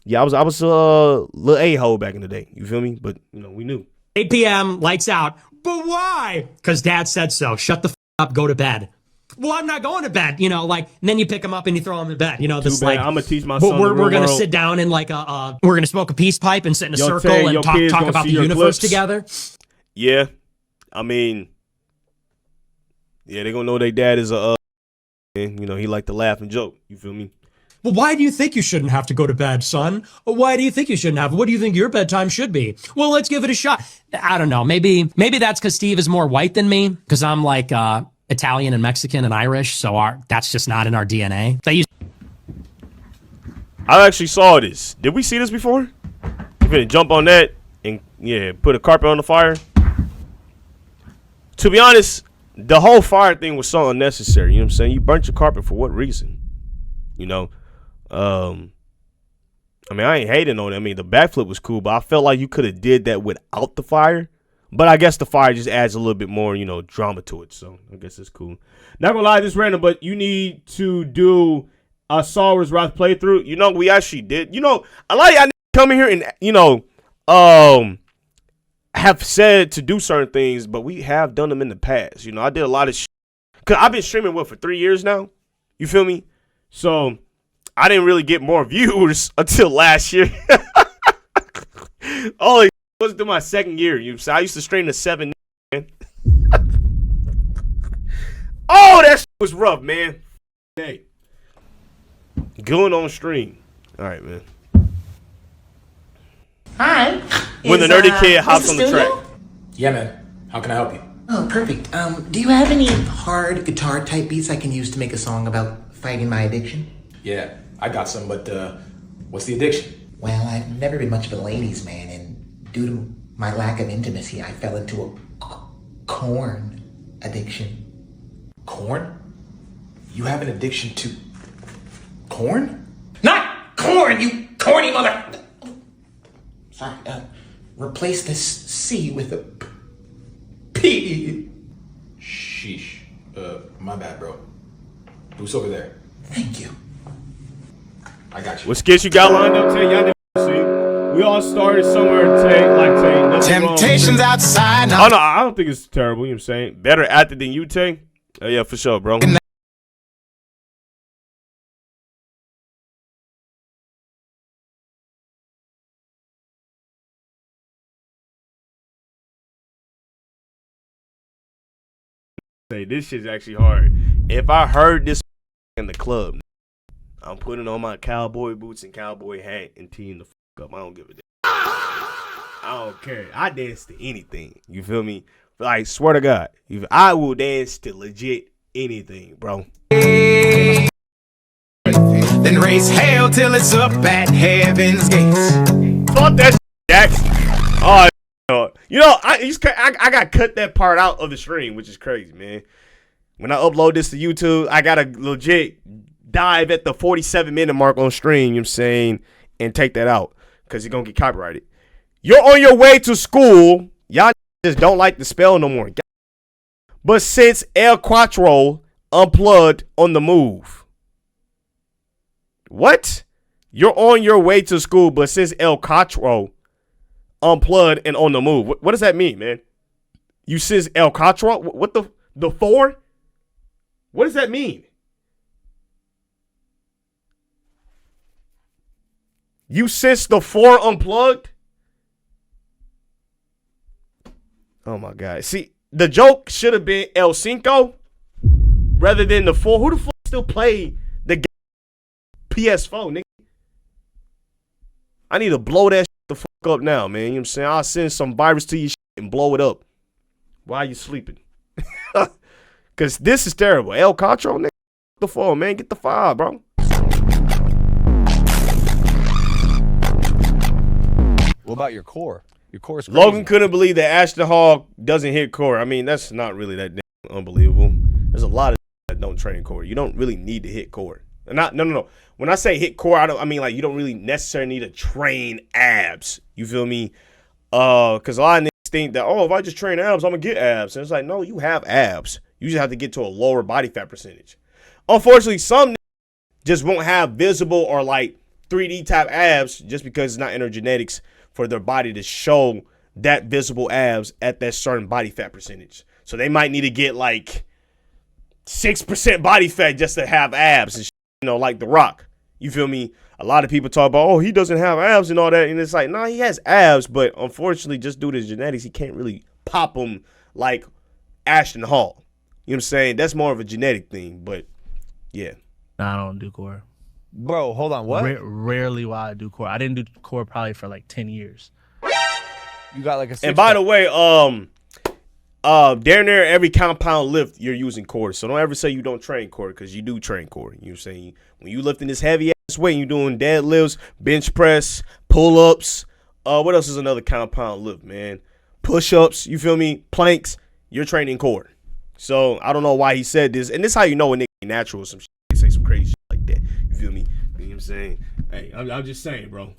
yeah, I was a little a-hole back in the day. You feel me? But you know, we knew. 8 p.m. lights out. But why? Because dad said so. Shut the up. Go to bed. Well, I'm not going to bed. You know, like, and then you pick him up and you throw him in bed. You know, this like I'm gonna teach my son. We're gonna sit down and like we're gonna smoke a peace pipe and sit in a circle and talk about the universe together. Yeah, I mean, yeah, they're gonna know their dad is a and, you know, he like to laugh and joke. You feel me? Well, why do you think you shouldn't have to go to bed, son? Why do you think you shouldn't have? What do you think your bedtime should be? Well, let's give it a shot. I don't know. Maybe that's because Steve is more white than me because I'm like Italian and Mexican and Irish, so that's just not in our DNA. I actually saw this. Did we see this before? You're gonna jump on that and yeah, put a carpet on the fire. To be honest, the whole fire thing was so unnecessary. You know what I'm saying? You burnt your carpet for what reason? You know, I mean, I ain't hating on it. I mean, the backflip was cool, but I felt like you could have did that without the fire. But I guess the fire just adds a little bit more, you know, drama to it. So I guess it's cool. Not gonna lie, this random, but you need to do a Saurus Wrath playthrough. You know, we actually did. You know, a lot of y'all come in here and, you know, have said to do certain things, but we have done them in the past. You know, I did a lot of shit. Because I've been streaming, for 3 years now? You feel me? So I didn't really get more viewers until last year. Only it was through my second year. So I used to stream to 7. Man. Oh, that shit was rough, man. Hey, going on stream. All right, man. Hi. When the nerdy kid hops on the track. Yeah, man. How can I help you? Oh, perfect. Do you have any hard guitar type beats I can use to make a song about fighting my addiction? Yeah, I got some, but what's the addiction? Well, I've never been much of a ladies' man, and due to my lack of intimacy, I fell into a corn addiction. Corn? You have an addiction to corn? Not corn, you corny mother... Sorry, replace this C with a P. Sheesh. My bad, bro. Who's over there? Thank you. I got you. What skits you got lined up? Tell y'all see. We all all started somewhere today. Temptations outside. Oh no, I don't think it's terrible. You know what I'm saying? Better actor than you, Tay? Oh yeah, for sure, bro. Say this shit's actually hard. If I heard this in the club, I'm putting on my cowboy boots and cowboy hat and teeing the fuck up. I don't give a damn. I don't care. I dance to anything. You feel me? Like, swear to God, I will dance to legit anything, bro. Then raise hell till it's up at heaven's gates. Fuck that shit, Jax. Oh, you know, I got cut that part out of the stream, which is crazy, man. When I upload this to YouTube, I gotta legit dive at the 47-minute mark on stream, you know what I'm saying, and take that out because it's gonna get copyrighted. You're on your way to school. Y'all just don't like the spell no more. But since El Quattro unplugged on the move. What? You're on your way to school, but since El Quattro unplugged and on the move. What does that mean, man? You since El Quattro? What the four? What does that mean? You since the four unplugged? Oh my God. See, the joke should have been El Cinco rather than the four. Who the fuck still play the game PS4, nigga? I need to blow that shit the fuck up now, man. You know what I'm saying? I'll send some virus to your shit and blow it up while you sleeping. Because this is terrible. El Quattro, nigga. The four, man. Get the five, bro. What about your core? Your core is crazy. Logan couldn't believe that Ashton Hall doesn't hit core. I mean, that's not really that damn unbelievable. There's a lot of that don't train core. You don't really need to hit core. No. When I say hit core, I mean like you don't really necessarily need to train abs. You feel me? Because a lot of niggas think that, oh, if I just train abs, I'm gonna get abs. And it's like, no, you have abs. You just have to get to a lower body fat percentage. Unfortunately, some just won't have visible or like 3D type abs just because it's not in their genetics for their body to show that visible abs at that certain body fat percentage. So they might need to get like 6% body fat just to have abs and shit, you know, like The Rock. You feel me? A lot of people talk about, oh, he doesn't have abs and all that. And it's like, nah, he has abs, but unfortunately, just due to his genetics, he can't really pop them like Ashton Hall. You know what I'm saying? That's more of a genetic thing, but yeah. Nah, I don't do core. Bro, hold on, what? Rarely while I do core. I didn't do core probably for like 10 years. You got like a And by the way, damn near every compound lift you're using core. So don't ever say you don't train core because you do train core. You know what I'm saying? When you lifting this heavy ass weight, you doing deadlifts, bench press, pull-ups. What else is another compound lift, man? Push-ups, you feel me? Planks, you're training core. So I don't know why he said this. And this is how you know a nigga ain't natural or some shit. They say some crazy shit like that. You feel me? You know what I'm saying? Hey, I'm just saying, bro.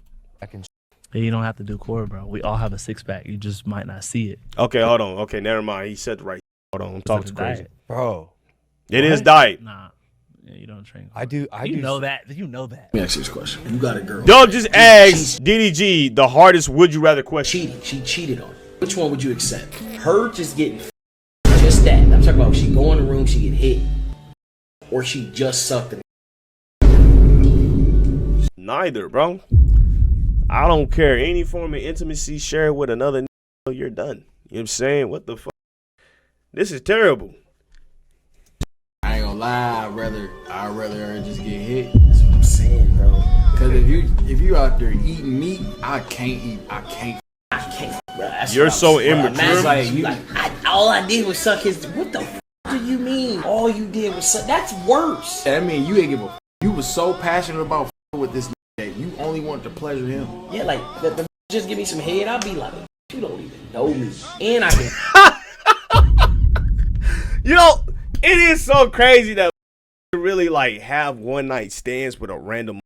You don't have to do core, bro. We all have a six-pack. You just might not see it. Okay, hold on. Okay, never mind. He said the right. Hold on. I'm talking too crazy. Bro. It is diet. Nah. Yeah, you don't train. I do. You know that. You know that. Let me ask you this question. You got a girl. Dog just asked DDG the hardest would you rather question. Cheating. She cheated on you. Which one would you accept? Her just getting just that. I'm talking about she go in the room, she get hit, or she just sucked it. Neither, bro. I don't care. Any form of intimacy shared with another nigga, you're done. You know what I'm saying? What the fuck? This is terrible. I ain't gonna lie, I'd rather her just get hit. That's what I'm saying, bro. Cause if you out there eating meat, I can't, bro. You're so immature. All I did was suck his. What the f do you mean? All you did was suck. That's worse. I mean, you ain't give a f. You was so passionate about with this that you only wanted to pleasure him. Yeah, like the just give me some head. I'll be like, you don't even know me, and I can. You know, it is so crazy that really like have one night stands with a random.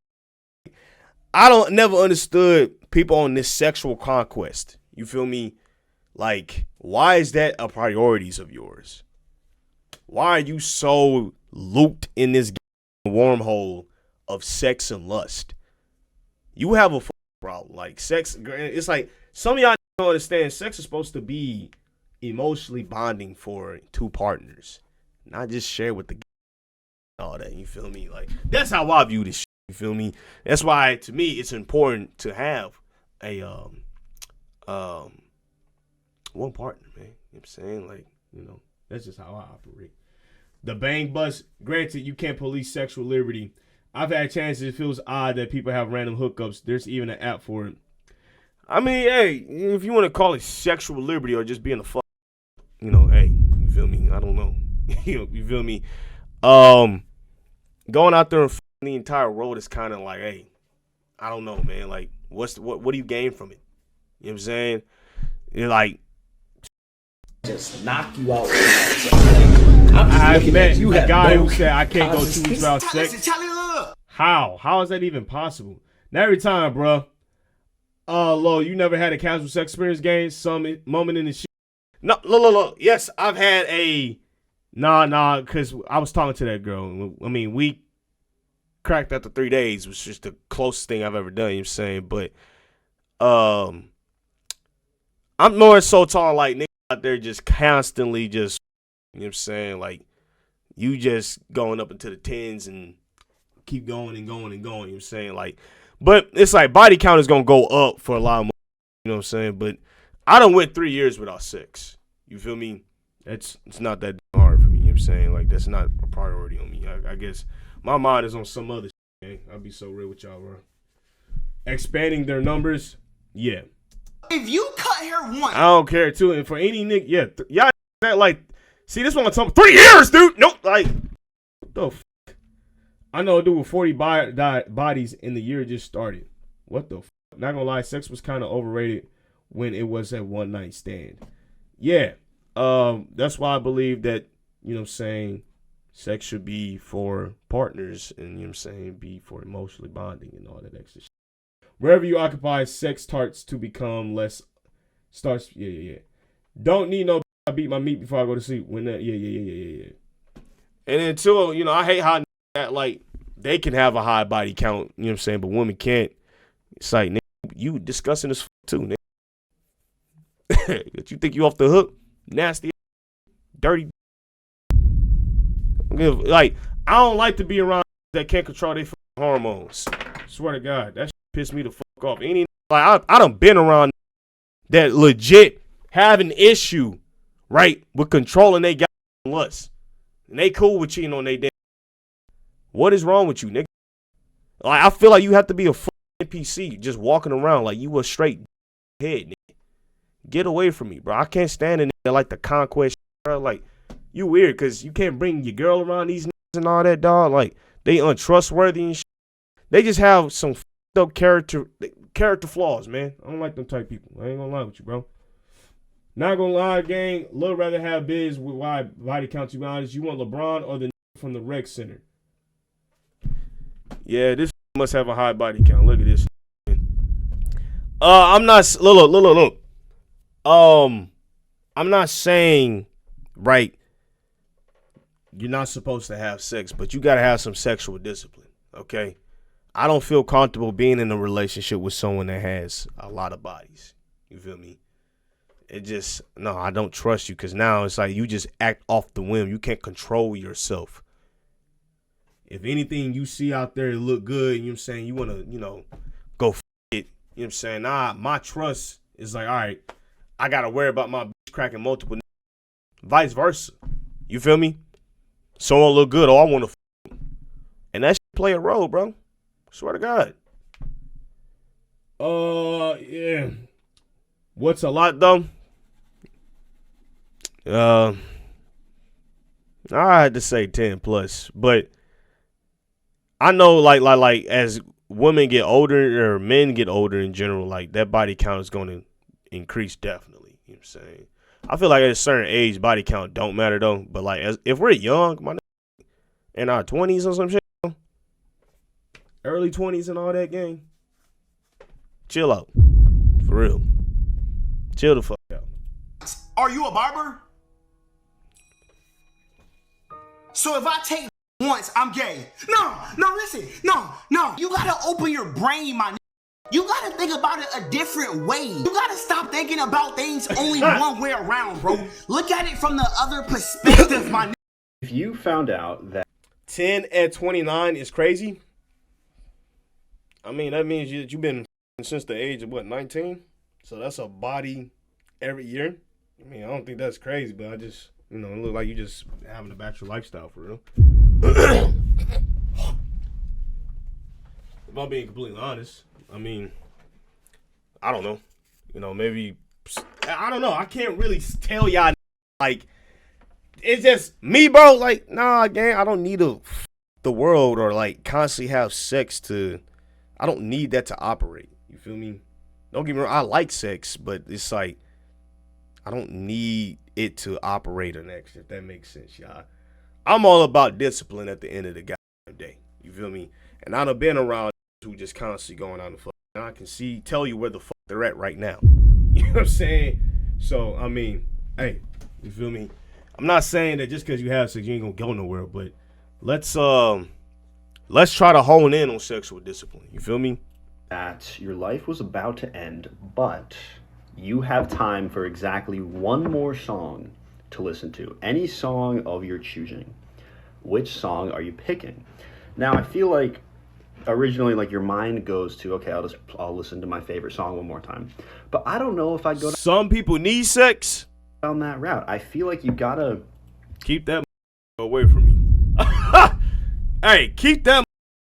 I don't never understood people on this sexual conquest. You feel me? Like, why is that a priorities of yours? Why are you so looped in this wormhole of sex and lust? You have a problem. Like sex, it's like some of y'all don't understand. Sex is supposed to be emotionally bonding for two partners, not just share with the all that. You feel me? Like that's how I view this shit. You feel me? That's why to me it's important to have a one partner, man. You know what I'm saying? Like, you know, that's just how I operate. The bang bus, granted, you can't police sexual liberty. I've had chances. It feels odd that people have random hookups. There's even an app for it. I mean, hey, if you want to call it sexual liberty or just being a fuck, you know, hey, you feel me? I don't know. You feel me? Going out there and fucking the entire road is kind of like, hey, I don't know, man. Like, what do you gain from it? You know what I'm saying? You're like, just knock you out. I met a guy who said I can't go 2 weeks without sex. How? How is that even possible? Now every time, bro. Lo, you never had a casual sex experience game? Some moment in the shit? No, look. Yes, I've had a nah, because I was talking to that girl. I mean, we cracked after 3 days. It was just the closest thing I've ever done, you know what I'm saying? But I'm more so talking like niggas out there just constantly just, you know what I'm saying? Like, you just going up into the tens and keep going and going and going, you know what I'm saying? Like, but it's like body count is going to go up for a lot more, you know what I'm saying? But I done went 3 years without sex. You feel me? It's not that hard for me, you know what I'm saying? Like, that's not a priority on me. I guess my mind is on some other shit, man. I'll be so real with y'all, bro. Expanding their numbers, yeah. If you cut hair once, I don't care too. And for any nigga, yeah, y'all that like, see this one I'm talking 3 years, dude. Nope, like, what the fuck? I know a dude with 40 bodies in the year just started. What the fuck? Not gonna lie, sex was kind of overrated when it was a one night stand. Yeah, that's why I believe that, you know what I'm saying, sex should be for partners and, you know what I'm saying, be for emotionally bonding and all that extra shit. Wherever you occupy, sex starts to become less. Yeah. Don't need no. I beat my meat before I go to sleep. When that, yeah. And then too, you know, I hate how that like they can have a high body count. You know what I'm saying, but women can't. It's like you discussing this too, nigga. You think you off the hook? Nasty, dirty. Like I don't like to be around that can't control their hormones. Swear to God, that piss me the fuck off. Any like I done been around that legit have an issue, right, with controlling they got lust. And they cool with cheating on they damn. What is wrong with you, nigga? Like I feel like you have to be a fucking NPC just walking around like you a straight head, nigga. Get away from me, bro. I can't stand a nigga like the conquest, bro. Like you weird because you can't bring your girl around these niggas and all that, dog. Like they untrustworthy and shit. They just have some up character flaws, man. I don't like them type people. I ain't gonna lie with you, bro. Not gonna lie, gang. Lil rather have biz with wide body count. To be honest, you want LeBron or the from the rec center? Yeah, this must have a high body count. Look at this. I'm not. Look. I'm not saying right. You're not supposed to have sex, but you gotta have some sexual discipline. Okay. I don't feel comfortable being in a relationship with someone that has a lot of bodies. You feel me? It just, no, I don't trust you because now it's like you just act off the whim. You can't control yourself. If anything you see out there look good, you know what I'm saying, you want to, you know, go f it. You know what I'm saying? Nah, my trust is like, all right, I got to worry about my bitch cracking multiple. Vice versa. You feel me? Someone look good, oh, I want to f. And that shit play a role, bro. Swear to God. Yeah. What's a lot though? I had to say 10 plus, but I know like as women get older or men get older in general, like that body count is going to increase definitely. You know what I'm saying? I feel like at a certain age, body count don't matter though. But like if we're young, in our 20s or some shit. Early 20s and all that, gang. Chill out. For real. Chill the fuck out. Are you a barber? So if I take once, I'm gay. No, listen. No. You gotta open your brain, my nigga. You gotta think about it a different way. You gotta stop thinking about things only one way around, bro. Look at it from the other perspective, my nigga. If you found out that 10 at 29 is crazy, I mean, that means you've been since the age of, what, 19? So that's a body every year. I mean, I don't think that's crazy, but I just, you know, it look like you just having a bachelor lifestyle for real. If I'm being completely honest, I mean, I don't know. You know, maybe, I don't know. I can't really tell y'all, like, it's just me, bro. Like, nah, gang, I don't need the world or, like, constantly have sex to, I don't need that to operate. You feel me? Don't get me wrong, I like sex, but it's like, I don't need it to operate an X, if that makes sense, y'all. I'm all about discipline at the end of the goddamn day. You feel me? And I done been around who just constantly going on the fuck. And I can tell you where the fuck they're at right now. You know what I'm saying? So, I mean, hey, you feel me? I'm not saying that just because you have sex, you ain't gonna go nowhere, but let's try to hone in on sexual discipline. You feel me? that your life was about to end, but you have time for exactly one more song to listen to. Any song of your choosing. Which song are you picking? Now, I feel like originally, like, your mind goes to, okay, I'll listen to my favorite song one more time. But I don't know if I go. Some people need sex down that route. I feel like you gotta keep that away from me. Hey, keep that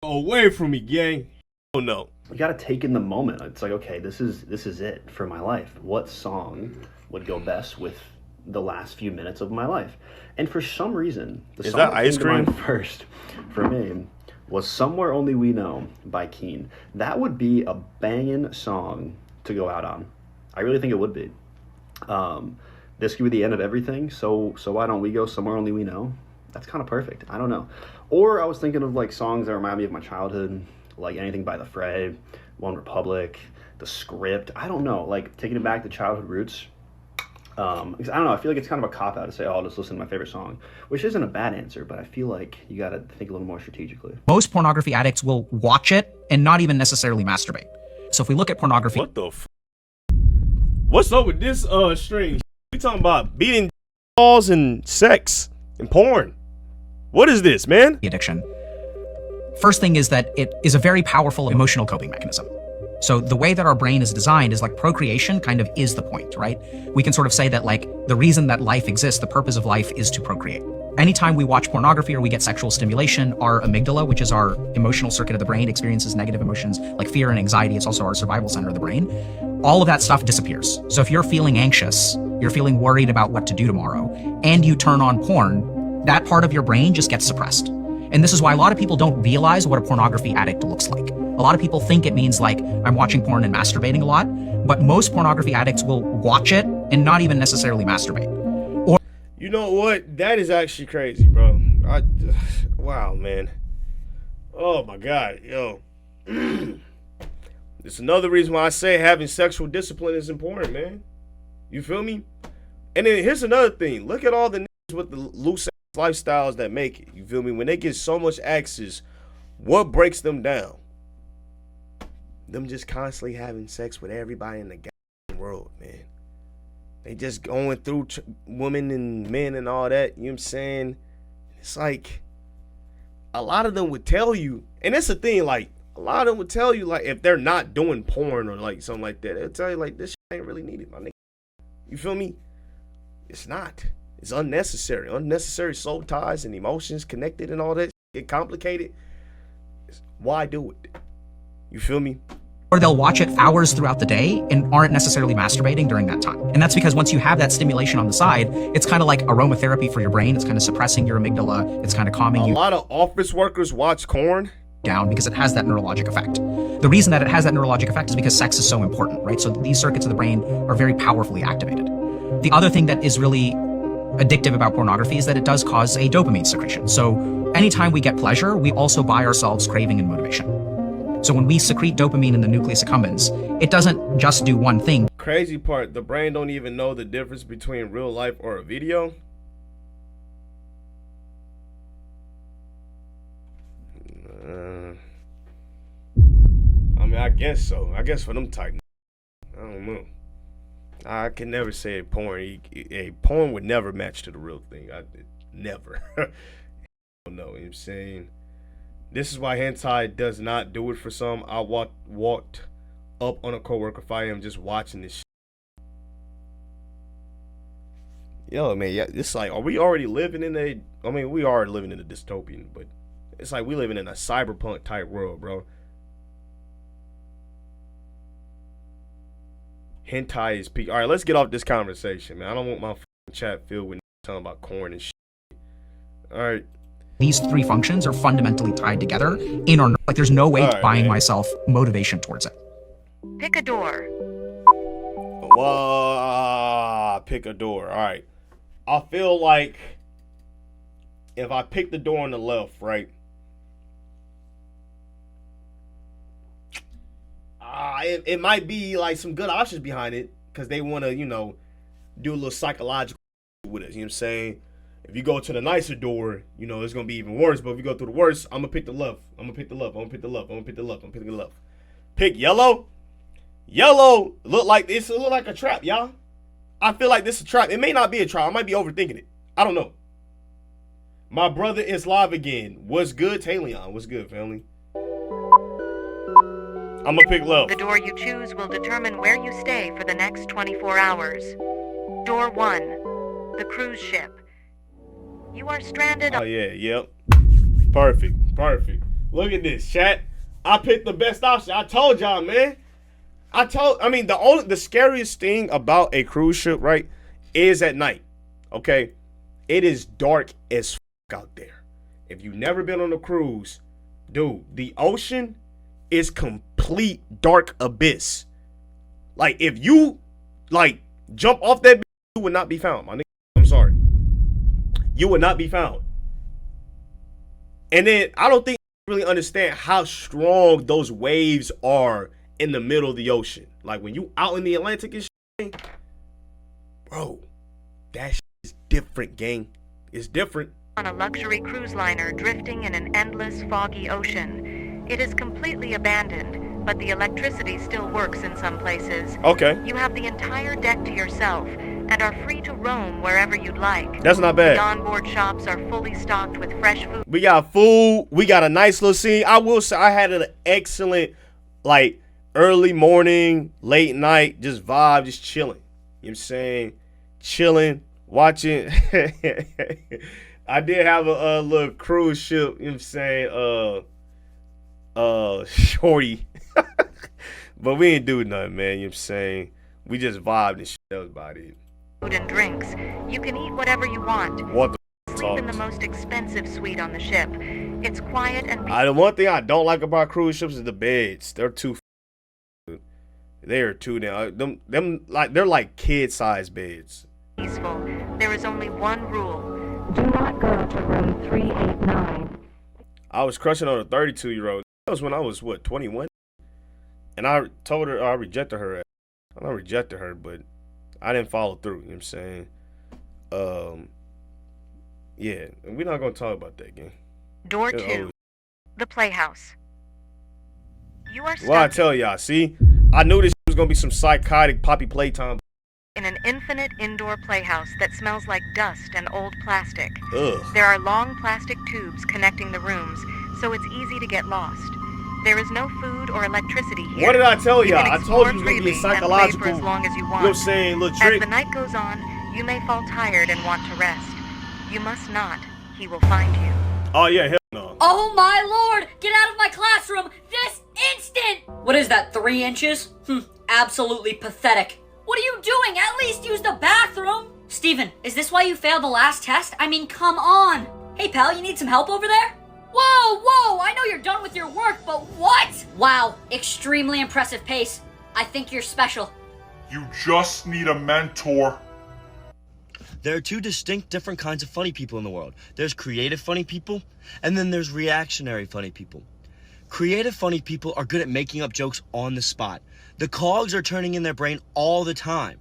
away from me, gang. Oh no. You gotta take in the moment. It's like, okay, this is it for my life. What song would go best with the last few minutes of my life? And for some reason, the song that came to mind first for me was Somewhere Only We Know by Keen. That would be a banging song to go out on. I really think it would be. This could be the end of everything, so why don't we go Somewhere Only We Know? That's kind of perfect. I don't know. Or I was thinking of like songs that remind me of my childhood, like anything by The Fray, One Republic, The Script. I don't know, like taking it back to childhood roots. Because I don't know, I feel like it's kind of a cop-out to say, oh, I'll just listen to my favorite song, which isn't a bad answer, but I feel like you got to think a little more strategically. Most pornography addicts will watch it and not even necessarily masturbate. So if we look at pornography... What the What's up with this string? We talking about beating balls and sex and porn. What is this, man? Addiction. First thing is that it is a very powerful emotional coping mechanism. So the way that our brain is designed is like procreation kind of is the point, right? We can sort of say that like the reason that life exists, the purpose of life is to procreate. Anytime we watch pornography or we get sexual stimulation, our amygdala, which is our emotional circuit of the brain, experiences negative emotions like fear and anxiety. It's also our survival center of the brain. All of that stuff disappears. So if you're feeling anxious, you're feeling worried about what to do tomorrow, and you turn on porn, that part of your brain just gets suppressed. And this is why a lot of people don't realize what a pornography addict looks like. A lot of people think it means like I'm watching porn and masturbating a lot, but most pornography addicts will watch it and not even necessarily masturbate. Or you know what? That is actually crazy, bro. Wow, man. Oh my God, yo. It's another reason why I say having sexual discipline is important, man. You feel me? And then here's another thing. Look at all the niggas with the loose lifestyles that make it. You feel me? When they get so much access, what breaks them down? Them just constantly having sex with everybody in the goddamn world, man. They just going through women and men and all that. You know what I'm saying? It's like a lot of them would tell you, and it's a thing, like a lot of them would tell you, like if they're not doing porn or like something like that, they'll tell you like this shit ain't really needed, my nigga. You feel me? It's not. It's unnecessary. Unnecessary soul ties and emotions connected and all that get complicated. Why do it? You feel me? Or they'll watch it hours throughout the day and aren't necessarily masturbating during that time. And that's because once you have that stimulation on the side, it's kind of like aromatherapy for your brain. It's kind of suppressing your amygdala. It's kind of calming you. A lot of office workers watch porn down because it has that neurologic effect. The reason that it has that neurologic effect is because sex is so important, right? So these circuits of the brain are very powerfully activated. The other thing that is really addictive about pornography is that it does cause a dopamine secretion. So anytime we get pleasure, we also buy ourselves craving and motivation. So when we secrete dopamine in the nucleus accumbens, it doesn't just do one thing. Crazy part, the brain don't even know the difference between real life or a video. I mean, I guess so. I guess for them type, I don't know. I can never say porn. A porn would never match to the real thing. Never. I don't know what I'm saying. This is why hentai does not do it for some. I walked up on a coworker if I am just watching this shit. Yo, man, yeah, it's like, are we already living in a, I mean, we are living in a dystopian, but it's like we living in a cyberpunk type world, bro. Hentai is peak. All right, let's get off this conversation, man. I don't want my chat filled with talking about corn and shit. All right. These three functions are fundamentally tied together in our, like, there's no way buying myself motivation towards it. Pick a door. Pick a door. All right. I feel like if I pick the door on the left, right? It might be like some good options behind it because they want to, you know, do a little psychological with it. You know what I'm saying? If you go to the nicer door, you know, it's going to be even worse. But if you go through the worst, I'm going to pick the left. I'm going to pick the left. I'm going to pick the left. I'm going to pick the left. I'm picking the left. Pick yellow. Yellow look like this. It look like a trap, y'all. I feel like this is a trap. It may not be a trap. I might be overthinking it. I don't know. My brother is live again. What's good, Taileon? What's good, family? I'm going to pick left. The door you choose will determine where you stay for the next 24 hours. Door 1. The cruise ship. You are stranded. Oh, yeah, yep. Perfect. Look at this, chat. I picked the best option. I told y'all, man. I mean, the scariest thing about a cruise ship, right, is at night. Okay? It is dark as fuck out there. If you've never been on a cruise, dude, the ocean is complete dark abyss. Like, if you, like, jump off that, you would not be found, my nigga. I'm sorry. You would not be found. And then I don't think you really understand how strong those waves are in the middle of the ocean. Like when you out in the Atlantic and shit, bro, that shit is different, gang. It's different. On a luxury cruise liner drifting in an endless foggy ocean. It is completely abandoned, but the electricity still works in some places. Okay. You have the entire deck to yourself and are free to roam wherever you'd like. That's not bad. The onboard shops are fully stocked with fresh food. We got food. We got a nice little scene. I will say I had an excellent, like, early morning, late night, just vibe, just chilling. You know what I'm saying? Chilling, watching. I did have a little cruise ship, you know what I'm saying? Shorty. But we ain't do nothing, man, you know what I'm saying? We just vibed and shit. That was about it. Food and drinks. You can eat whatever you want. What the Sleep in the most expensive suite on the ship. It's quiet and the one thing I don't like about cruise ships is the beds. They're too. They are too damn. Them like they're like kid-sized beds. Peaceful. There is only one rule. Do not go to room 389. I was crushing on a 32-year-old. That was when I was what, 21, and I told her I rejected her. I don't rejected her, but I didn't follow through. You know what I'm saying? Yeah, and we're not gonna talk about that game. Door 2, the playhouse. You are stuck well, I tell y'all, see, I knew this was gonna be some psychotic poppy playtime. In an infinite indoor playhouse that smells like dust and old plastic. Ugh. There are long plastic tubes connecting the rooms, so it's easy to get lost. There is no food or electricity here. What did I tell y'all? I told you it was going gonna be a psychological. For as long as you want. You know what I'm saying, little trick. As the night goes on, you may fall tired and want to rest. You must not. He will find you. Oh yeah, hell no. Oh my lord! Get out of my classroom this instant! What is that, 3 inches? Absolutely pathetic. What are you doing? At least use the bathroom! Steven, is this why you failed the last test? I mean, come on! Hey pal, you need some help over there? Whoa! I know you're done with your work, but what? Wow, extremely impressive pace. I think you're special. You just need a mentor. There are two distinct different kinds of funny people in the world. There's creative funny people, and then there's reactionary funny people. Creative funny people are good at making up jokes on the spot. The cogs are turning in their brain all the time,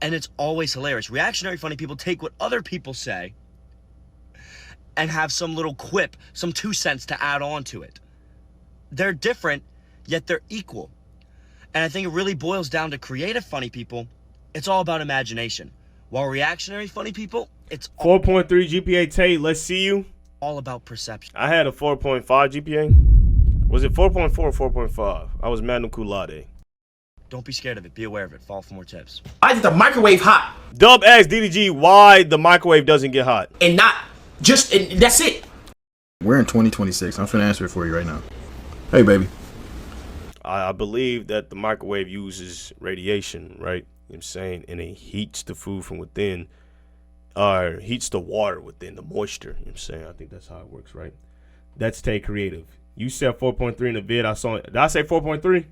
and it's always hilarious. Reactionary funny people take what other people say and have some little quip, some 2 cents to add on to it. They're different, yet they're equal. And I think it really boils down to creative funny people. It's all about imagination. While reactionary funny people, it's 4.3 GPA. Tate, let's see you. all about perception. I had a 4.5 GPA. Was it 4.4 or 4.5? I was magna cum laude. Don't be scared of it. Be aware of it. Follow for more tips. Why is the microwave hot? Dub asked DDG why the microwave doesn't get hot. And not just, and that's it. We're in 2026. I'm finna answer it for you right now. Hey, baby. I believe that the microwave uses radiation, right? You know what I'm saying? And it heats the food from within, or heats the water within, the moisture. You know what I'm saying? I think that's how it works, right? That's Tay Creative. You said 4.3 in the vid. I saw it. Did I say 4.3?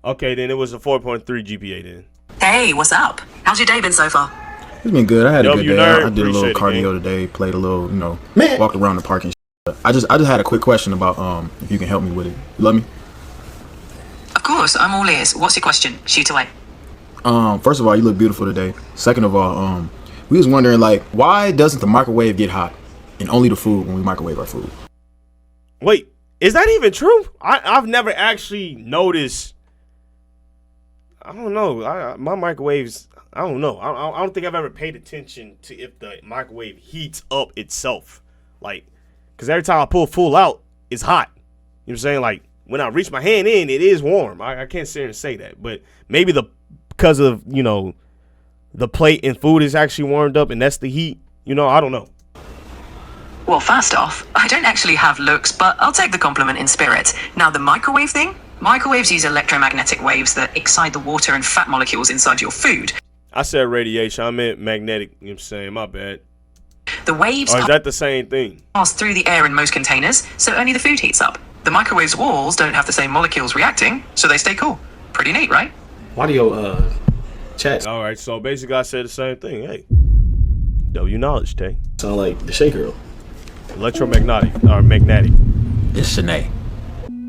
Okay, then it was a 4.3 GPA then. Hey, what's up? How's your day been so far? It's been good. I had a good day. Nerd. I did a little cardio today. Played a little, walked around the park and shit. I just had a quick question about if you can help me with it. You love me? Of course, I'm all ears. What's your question? Shoot away. First of all, you look beautiful today. Second of all, we was wondering why doesn't the microwave get hot and only the food when we microwave our food? Wait, is that even true? I've never actually noticed. I don't know. My microwaves, I don't know. I don't think I've ever paid attention to if the microwave heats up itself. Because every time I pull full out, it's hot. You know what I'm saying? Like, when I reach my hand in, it is warm. I can't sit here and say that. But maybe because of, the plate and food is actually warmed up and that's the heat. I don't know. Well, first off, I don't actually have looks, but I'll take the compliment in spirit. Now, the microwave thing? Microwaves use electromagnetic waves that excite the water and fat molecules inside your food. I said radiation. I meant magnetic. You know what I'm saying? My bad. The waves Or is that the same thing? pass through the air in most containers, so only the food heats up. The microwave's walls don't have the same molecules reacting, so they stay cool. Pretty neat, right? Why do your chat All right, so basically I said the same thing. Hey, W knowledge, Tay. sound like the Shake Girl? Electromagnetic or magnetic. It's Shanae.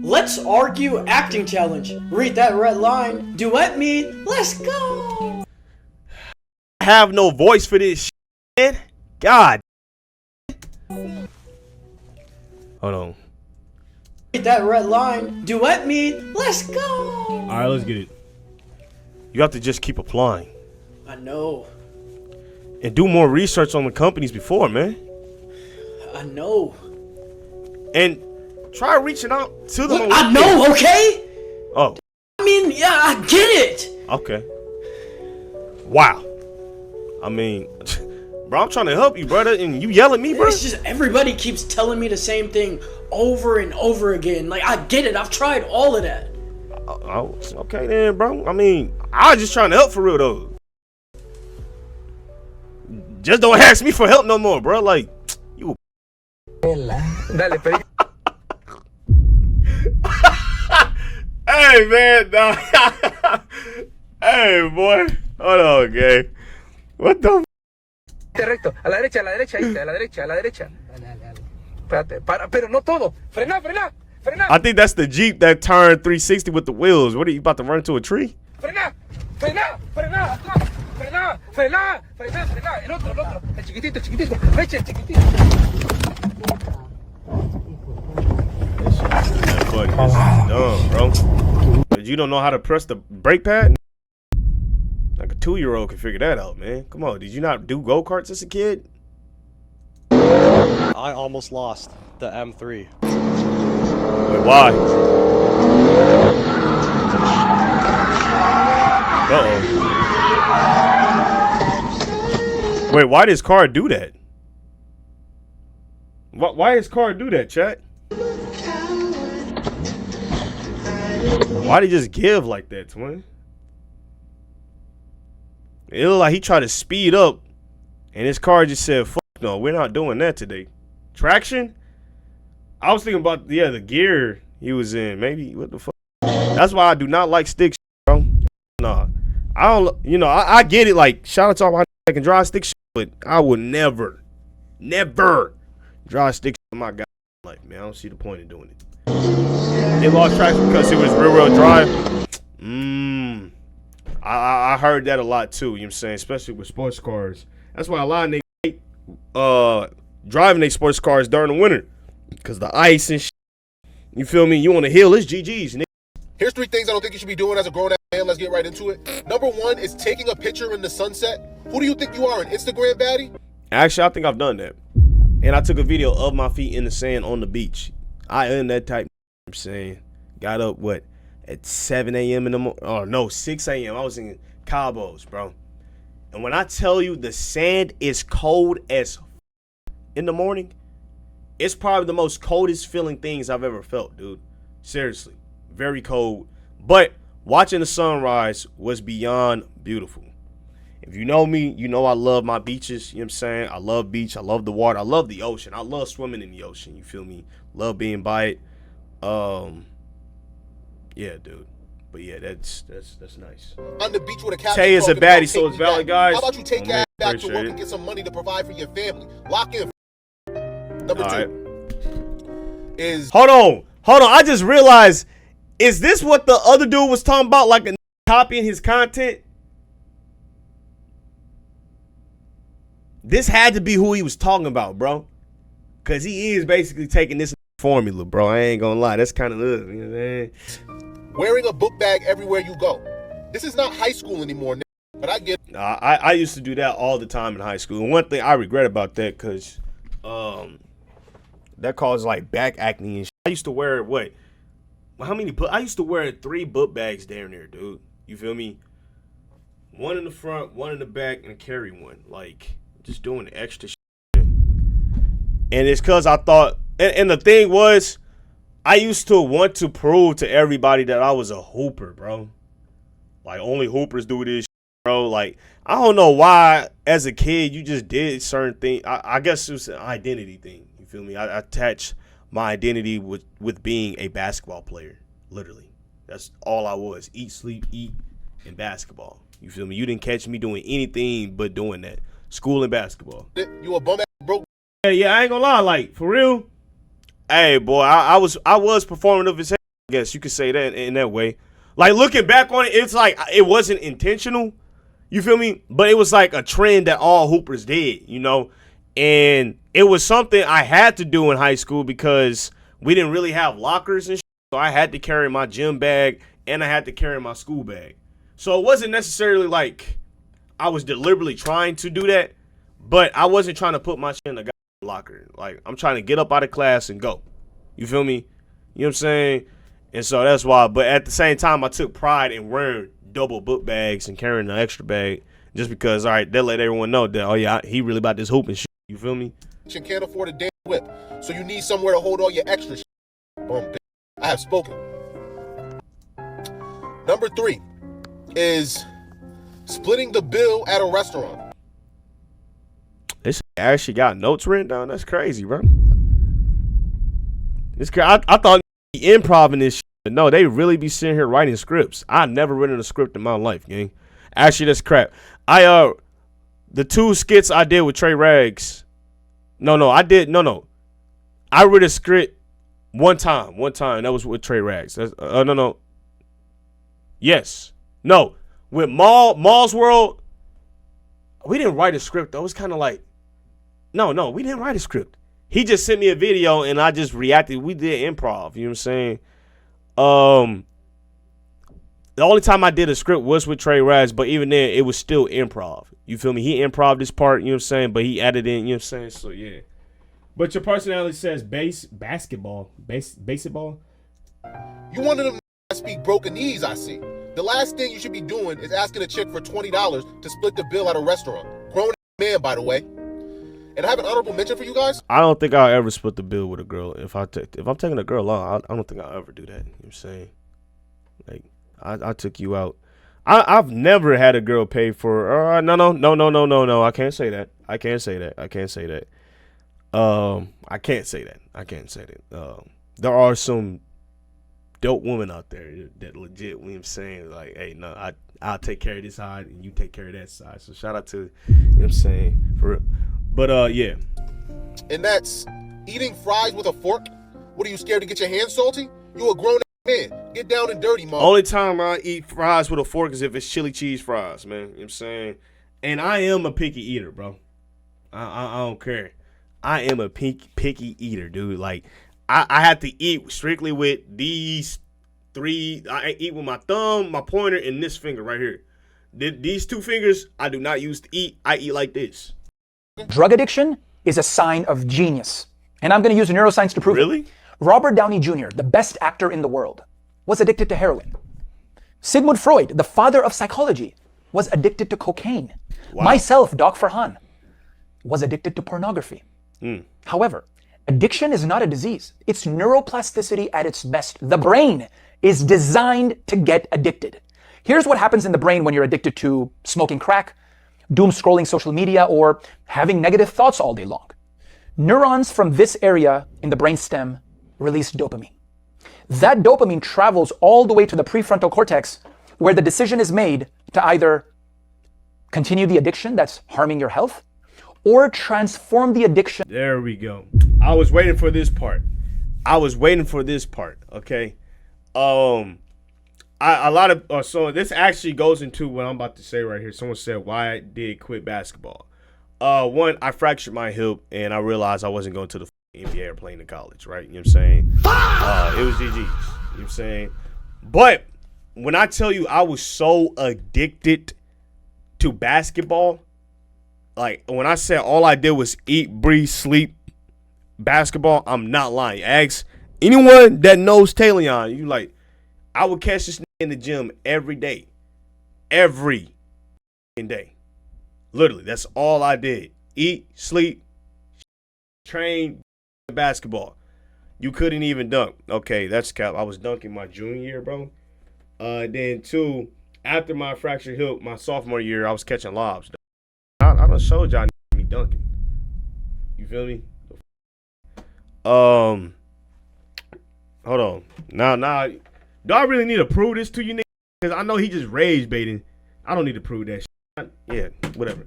Let's argue acting challenge. Read that red line. Duet me. Let's go. I have no voice for this shit. God. Hold on. Read that red line. Duet me. Let's go. All right, let's get it. You have to just keep applying. I know. And do more research on the companies before, man. I know. And try reaching out to them. Look, I know, okay? Oh. I mean, yeah, I get it. Okay. Wow. I mean, bro, I'm trying to help you, brother, and you yell at me, bro. It's just everybody keeps telling me the same thing over and over again. Like, I get it. I've tried all of that. Oh, okay then, bro. I mean, I was just trying to help for real, though. Just don't ask me for help no more, bro. Like, you. Hey, man. Nah. Hey, boy. Hold on, okay. What the Recto, a la derecha, ahí, a la derecha, a la derecha. Espérate, para, pero no todo. Frena, frena, frena. I think that's the Jeep that turned 360 with the wheels. What are you about to run into a tree? Frena, frena, frena, atrás. Frena, frena, frena, frena. El otro, el chiquitito, el chiquitito. Leche, el chiquitito. That fuck is dumb, bro. But you don't know how to press the brake pad? Like a 2-year-old can figure that out, man. Come on, did you not do go-karts as a kid? I almost lost the M3. Wait, why? Uh-oh. Wait, why does car do that? Why does car do that, chat? Why'd he just give like that, twin? It looked like he tried to speed up, and his car just said, fuck no, we're not doing that today. Traction? I was thinking about, yeah, the gear he was in. Maybe, what the fuck? That's why I do not like stick shit, bro. Nah. I don't, I get it, like, shout out to all my that can drive stick shit, but I would never drive stick shit in my goddamn life, man. I don't see the point in doing it. They lost traction because it was rear-wheel drive. I heard that a lot too, you know what I'm saying, especially with sports cars. That's why a lot of niggas hate driving their sports cars during the winter, because the ice and shit. You feel me? You on the hill, it's GG's. Niggas Here's 3 things I don't think you should be doing as a grown-ass man. Let's get right into it. Number 1 is taking a picture in the sunset. Who do you think you are, an Instagram baddie? Actually, I think I've done that. And I took a video of my feet in the sand on the beach. I am that type. I'm saying, got up at 7 a.m. in the morning. Oh no, 6 a.m. I was in Cabos, bro. And when I tell you the sand is cold as in the morning, it's probably the most coldest feeling things I've ever felt, dude. Seriously, very cold. But watching the sunrise was beyond beautiful. If you know me, you know I love my beaches. You know what I'm saying? I love beach. I love the water. I love the ocean. I love swimming in the ocean. You feel me? Love being by it. Yeah, dude. But yeah, that's nice. On the beach with a captain. Tay is a baddie, so it's valid, guys. How about you take your ass back to work it. and get some money to provide for your family? Lock in. Number 2 is... Hold on. I just realized, is this what the other dude was talking about? Like a copying his content? This had to be who he was talking about, bro. Because he is basically taking this formula, bro. I ain't gonna lie. That's kind of, you know what I'm saying? Wearing a book bag everywhere you go. This is not high school anymore, but I get it. I used to do that all the time in high school. And one thing I regret about that, because that caused like back acne and shit. I used to wear, I used to wear 3 book bags down there, dude. You feel me? 1 in the front, 1 in the back, and a carry one. Like, just doing the extra shit. And it's because I thought, and the thing was, I used to want to prove to everybody that I was a hooper, bro. Like, only hoopers do this shit, bro. Like, I don't know why, as a kid, you just did certain things. I guess it was an identity thing. You feel me? I attached my identity with being a basketball player, literally. That's all I was. Eat, sleep, eat, and basketball. You feel me? You didn't catch me doing anything but doing that. School and basketball. You a bum ass broke. Yeah, I ain't gonna lie. Like, for real. Hey, boy, I was performative as hell. I guess you could say that in that way. Like, looking back on it, it's like it wasn't intentional. You feel me? But it was like a trend that all hoopers did, you know? And it was something I had to do in high school because we didn't really have lockers and shit. So I had to carry my gym bag and I had to carry my school bag. So it wasn't necessarily like I was deliberately trying to do that, but I wasn't trying to put my shit in the locker. Like, I'm trying to get up out of class and go. You feel me? You know what I'm saying? And so that's why. But at the same time, I took pride in wearing double book bags and carrying an extra bag just because, all right, they'll let everyone know that, oh, yeah, he really about this hooping shit. You feel me? You can't afford a damn whip, so you need somewhere to hold all your extra shit. Boom, I have spoken. Number 3 is splitting the bill at a restaurant. This actually got notes written down. That's crazy, bro. I thought improv in this shit, but no, they really be sitting here writing scripts. I never written a script in my life, gang. Actually, that's crap. The 2 skits I did with Trey Rags. No. I read a script one time. That was with Trey Rags. No. Yes. No. With Mall's World, we didn't write a script, though. It was kind of like, no, we didn't write a script. He just sent me a video, and I just reacted. We did improv, you know what I'm saying? The only time I did a script was with Trey Rags, but even then, it was still improv. You feel me? He improv this part, you know what I'm saying? But he added in, you know what I'm saying? So, yeah. But your personality says basketball. Baseball? You one of them that speak brokenese, I see. The last thing you should be doing is asking a chick for $20 to split the bill at a restaurant. Grown man, by the way. And I have an honorable mention for you guys. I don't think I'll ever split the bill with a girl. If I'm taking a girl out, I don't think I'll ever do that. You know what I'm saying? Like, I took you out. I've never had a girl pay for. No. I can't say that. I can't say that. There are some dope women out there that legit, you know what I'm saying, like, hey, no, I'll take care of this side and you take care of that side. So shout out to, you know what I'm saying, for real. But yeah. And that's eating fries with a fork. What, are you scared to get your hands salty? You a grown man. Get down and dirty, mom. Only time I eat fries with a fork is if it's chili cheese fries, man. You know what I'm saying? And I am a picky eater, bro. I don't care. I am a picky eater, dude. Like, I have to eat strictly with these I eat with my thumb, my pointer, and this finger right here. These 2 fingers, I do not use to eat. I eat like this. Drug addiction is a sign of genius. And I'm going to use neuroscience to prove it. Really? Robert Downey Jr., the best actor in the world, was addicted to heroin. Sigmund Freud, the father of psychology, was addicted to cocaine. Wow. Myself, Doc Farhan, was addicted to pornography. However, addiction is not a disease. It's neuroplasticity at its best. The brain is designed to get addicted. Here's what happens in the brain when you're addicted to smoking crack, doom scrolling social media, or having negative thoughts all day long. Neurons from this area in the brainstem release dopamine. That dopamine travels all the way to the prefrontal cortex, where the decision is made to either continue the addiction that's harming your health or transform the addiction. There we go. I was waiting for this part. Okay. So this actually goes into what I'm about to say right here. Someone said why I did quit basketball. One, I fractured my hip and I realized I wasn't going to the NBA or playing in college, right? You know what I'm saying? It was GG's. You know what I'm saying? But when I tell you I was so addicted to basketball, like when I said all I did was eat, breathe, sleep, basketball, I'm not lying. Ask anyone that knows Taileon, you like, I would catch this in the gym every day. Every day. Literally, that's all I did. Eat, sleep, train, basketball. You couldn't even dunk. Okay, that's cap. I was dunking my junior year, bro. Then 2, after my fractured hip, my sophomore year, I was catching lobs. I done showed y'all me dunking. You feel me? Hold on. Now, do I really need to prove this to you, nigga? Because I know he just rage baiting. I don't need to prove that shit. Yeah, whatever.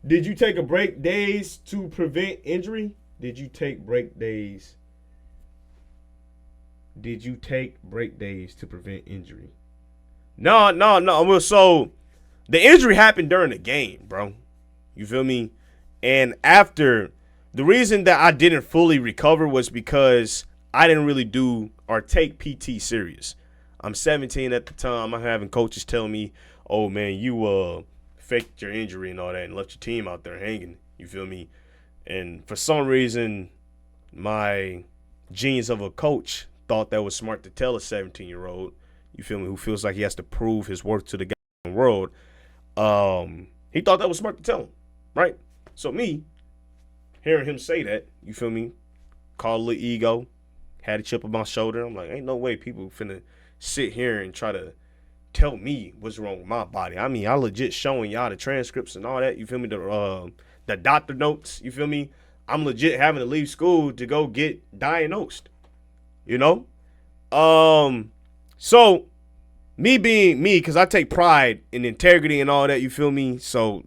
Did you take a break days to prevent injury? Did you take break days to prevent injury? No. Well, so the injury happened during the game, bro. You feel me? And after, the reason that I didn't fully recover was because I didn't really do or take PT serious. I'm 17 at the time. I'm having coaches tell me, oh, man, you faked your injury and all that and left your team out there hanging. You feel me? And for some reason, my genius of a coach thought that was smart to tell a 17-year-old, you feel me, who feels like he has to prove his worth to the goddamn world. He thought that was smart to tell him, right? So me, hearing him say that, you feel me, called a little ego, had a chip on my shoulder. I'm like, ain't no way people finna sit here and try to tell me what's wrong with my body. I mean, I legit showing y'all the transcripts and all that, you feel me, the doctor notes, you feel me? I'm legit having to leave school to go get diagnosed, you know? So me being me, because I take pride in integrity and all that, you feel me? So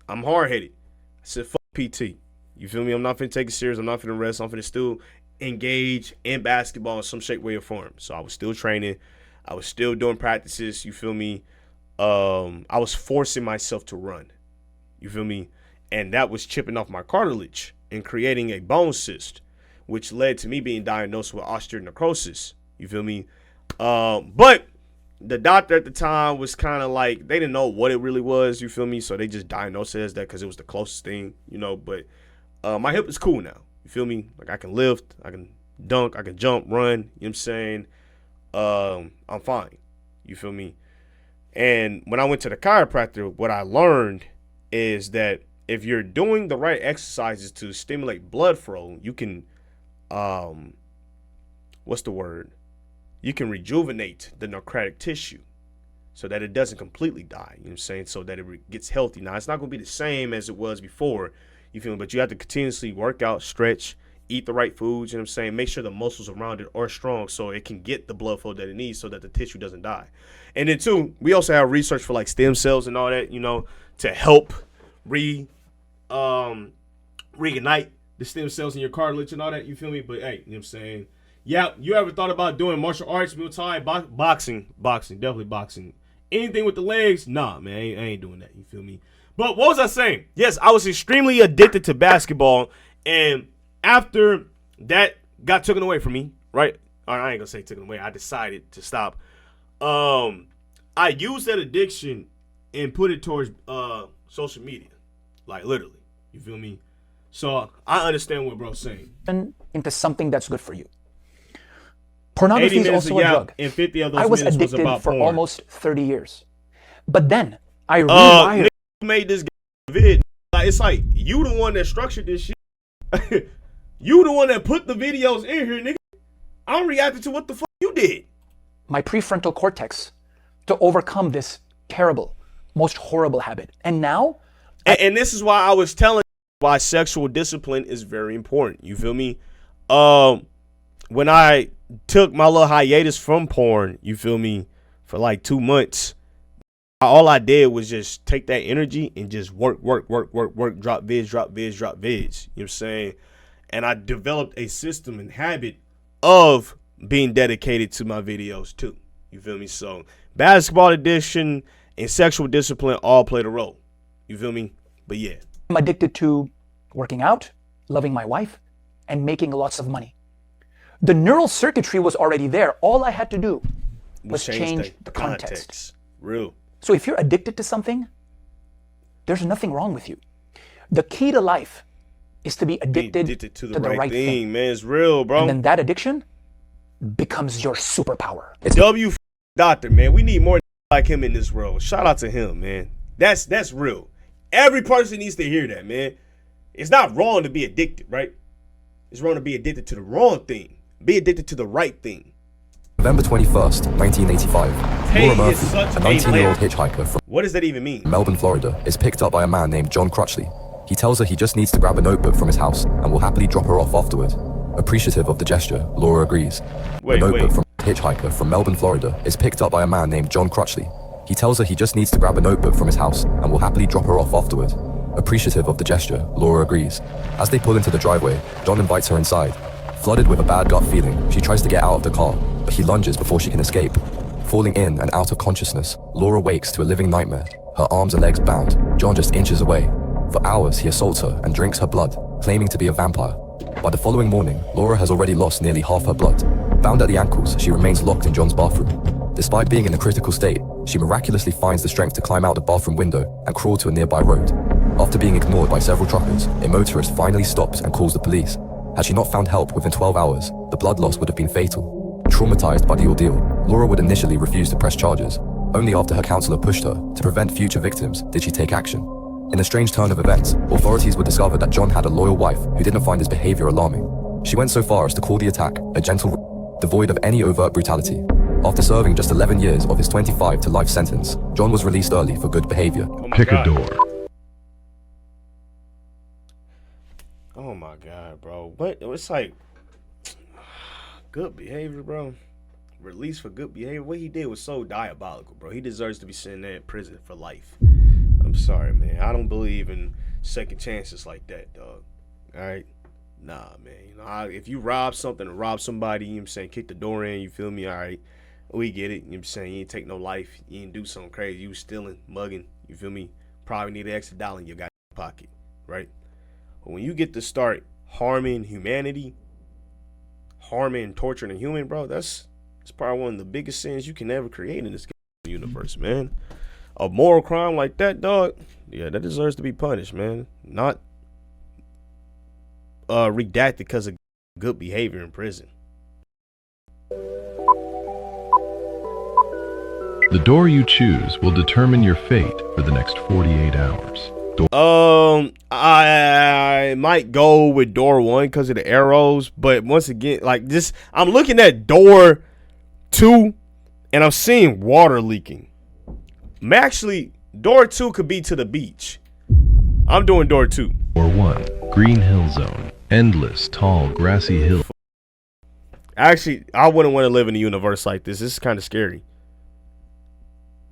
I'm hard-headed. I said, fuck PT. You feel me? I'm not finna take it serious. I'm not finna rest. I'm finna still engage in basketball in some shape, way, or form. So I was still training. I was still doing practices. You feel me? I was forcing myself to run. You feel me? And that was chipping off my cartilage and creating a bone cyst, which led to me being diagnosed with osteonecrosis. You feel me? But the doctor at the time was kind of like, they didn't know what it really was, you feel me? So they just diagnosed it as that because it was the closest thing, you know. But my hip is cool now, you feel me? Like I can lift, I can dunk, I can jump, run, you know what I'm saying? I'm fine, you feel me? And when I went to the chiropractor, what I learned is that if you're doing the right exercises to stimulate blood flow, you can, what's the word? You can rejuvenate the necrotic tissue so that it doesn't completely die, you know what I'm saying? So that it gets healthy. Now, it's not going to be the same as it was before, you feel me? But you have to continuously work out, stretch, eat the right foods, you know what I'm saying? Make sure the muscles around it are strong so it can get the blood flow that it needs so that the tissue doesn't die. And then, too, we also have research for, like, stem cells and all that, you know, to help reignite the stem cells in your cartilage and all that, you feel me? But, hey, you know what I'm saying? Yeah, you ever thought about doing martial arts, Muay Thai, boxing, definitely boxing. Anything with the legs? Nah, man, I ain't doing that, you feel me? But what was I saying? Yes, I was extremely addicted to basketball, and after that got taken away from me, right? or I ain't gonna say took it away. I decided to stop. I used that addiction and put it towards social media, like literally. You feel me? So I understand what bro's saying. Into something that's good for you. Pornography is also a drug. And 50 of those I was minutes addicted about for porn. almost 30 years. But then I rewired. Nigga made this vid. Like, it's like you the one that structured this shit. You the one that put the videos in here, nigga. I'm reacting to what the fuck you did. My prefrontal cortex to overcome this terrible, most horrible habit. And now, and this is why I was telling you why sexual discipline is very important. You feel me? When I took my little hiatus from porn, you feel me, for like 2 months, all I did was just take that energy and just work, drop vids. You know what I'm saying? And I developed a system and habit of being dedicated to my videos too. You feel me? So basketball addiction and sexual discipline all played a role. You feel me? But yeah. I'm addicted to working out, loving my wife, and making lots of money. The neural circuitry was already there. All I had to do was change the context. Real. So if you're addicted to something, there's nothing wrong with you. The key to life is to be addicted to the right thing, man. It's real, bro. And then that addiction becomes your superpower. W doctor, man. We need more like him in this world. Shout out to him, man. That's real. Every person needs to hear that, man. It's not wrong to be addicted, right? It's wrong to be addicted to the wrong thing. Be addicted to the right thing. November 21st, 1985. Laura Murphy, a 19-year-old hitchhiker from what does that even mean? Melbourne, Florida, is picked up by a man named John Crutchley. He tells her he just needs to grab a notebook from his house and will happily drop her off afterward. Appreciative of the gesture, Laura agrees. The notebook from a hitchhiker from Melbourne, Florida, is picked up by a man named John Crutchley. He tells her he just needs to grab a notebook from his house and will happily drop her off afterward. Appreciative of the gesture, Laura agrees. As they pull into the driveway, John invites her inside. Flooded with a bad gut feeling, she tries to get out of the car, but he lunges before she can escape. Falling in and out of consciousness, Laura wakes to a living nightmare. Her arms and legs bound, John just inches away. For hours, he assaults her and drinks her blood, claiming to be a vampire. By the following morning, Laura has already lost nearly half her blood. Bound at the ankles, she remains locked in John's bathroom. Despite being in a critical state, she miraculously finds the strength to climb out the bathroom window and crawl to a nearby road. After being ignored by several truckers, a motorist finally stops and calls the police. Had she not found help within 12 hours, the blood loss would have been fatal. Traumatized by the ordeal, Laura would initially refuse to press charges. Only after her counselor pushed her to prevent future victims did she take action. In a strange turn of events, authorities would discover that John had a loyal wife who didn't find his behavior alarming. She went so far as to call the attack a gentle, devoid of any overt brutality. After serving just 11 years of his 25 to life sentence, John was released early for good behavior. Pick a door. Oh my God, bro. What? It's like good behavior, bro. Released for good behavior. What he did was so diabolical, bro. He deserves to be sitting there in prison for life. I'm sorry, man. I don't believe in second chances like that, dog. All right? Nah, man. You know, if you rob something or rob somebody, you know what I'm saying, kick the door in, you feel me? All right. We get it. You know what I'm saying? You ain't take no life. You ain't do something crazy. You was stealing, mugging, you feel me? Probably need an extra dollar in your goddamn pocket, right? But when you get to start harming humanity, harming and torturing a human, bro, that's probably one of the biggest sins you can ever create in this universe, man. A moral crime like that, dog, yeah, that deserves to be punished, man. Not redacted because of good behavior in prison. The door you choose will determine your fate for the next 48 hours. I might go with door 1 because of the arrows, but once again, like this, I'm looking at door 2 and I'm seeing water leaking. Actually, door 2 could be to the beach. I'm doing door 2. Door 1, Green Hill Zone. Endless, tall, grassy hills. Actually, I wouldn't want to live in a universe like this. This is kind of scary.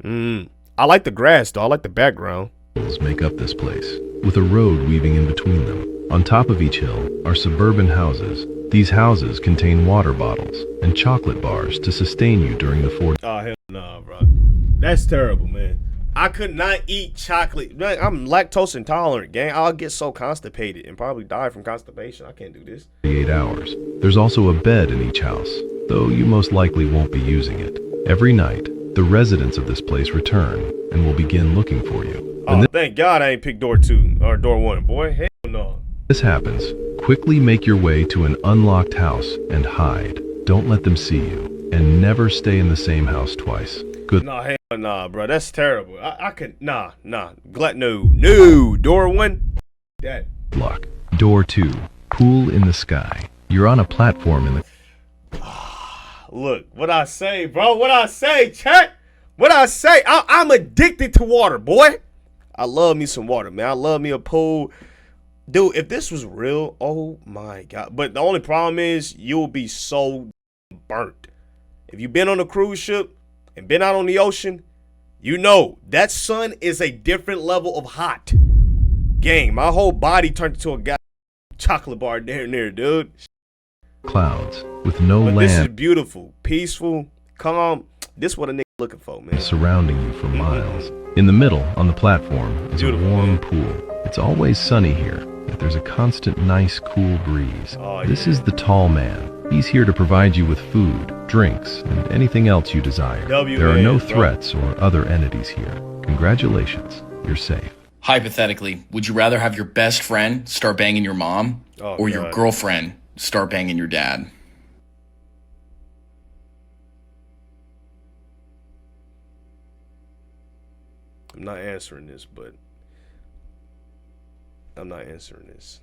I like the grass, though. I like the background. Make up this place, with a road weaving in between them. On top of each hill are suburban houses. These houses contain water bottles and chocolate bars to sustain you during the 4 days. Oh, hell no, bro. That's terrible, man. I could not eat chocolate. I'm lactose intolerant, gang. I'll get so constipated and probably die from constipation. I can't do this. 8 hours. There's also a bed in each house. though you most likely won't be using it. Every night, the residents of this place return and will begin looking for you. Oh, thank God I ain't picked door 2 or door 1, boy. Hell no. This happens, quickly make your way to an unlocked house and hide. Don't let them see you, and never stay in the same house twice. Good. Nah, hell nah, bro. That's terrible. I could, nah. No. Door 1, that. luck. Door 2, pool in the sky. You're on a platform in the... Look, what I say, bro. What I say, chat. What I say. I'm addicted to water, boy. I love me some water, man. I love me a pool. Dude, if this was real, oh my God. But the only problem is you'll be so burnt. If you've been on a cruise ship and been out on the ocean, you know that sun is a different level of hot. Gang, my whole body turned into a goddamn chocolate bar down there, dude. Clouds with no land. This is beautiful, peaceful, calm. This is what a nigga looking for, man. Surrounding you for miles. In the middle, on the platform, is Beautiful, a warm man. pool. It's always sunny here, yet there's a constant nice cool breeze. Oh, This is the tall man. He's here to provide you with food, drinks, and anything else you desire. There are no threats or other entities here. Congratulations, you're safe. Hypothetically, would you rather have your best friend start banging your mom or your God. girlfriend start banging your dad? I'm not answering this, but I'm not answering this.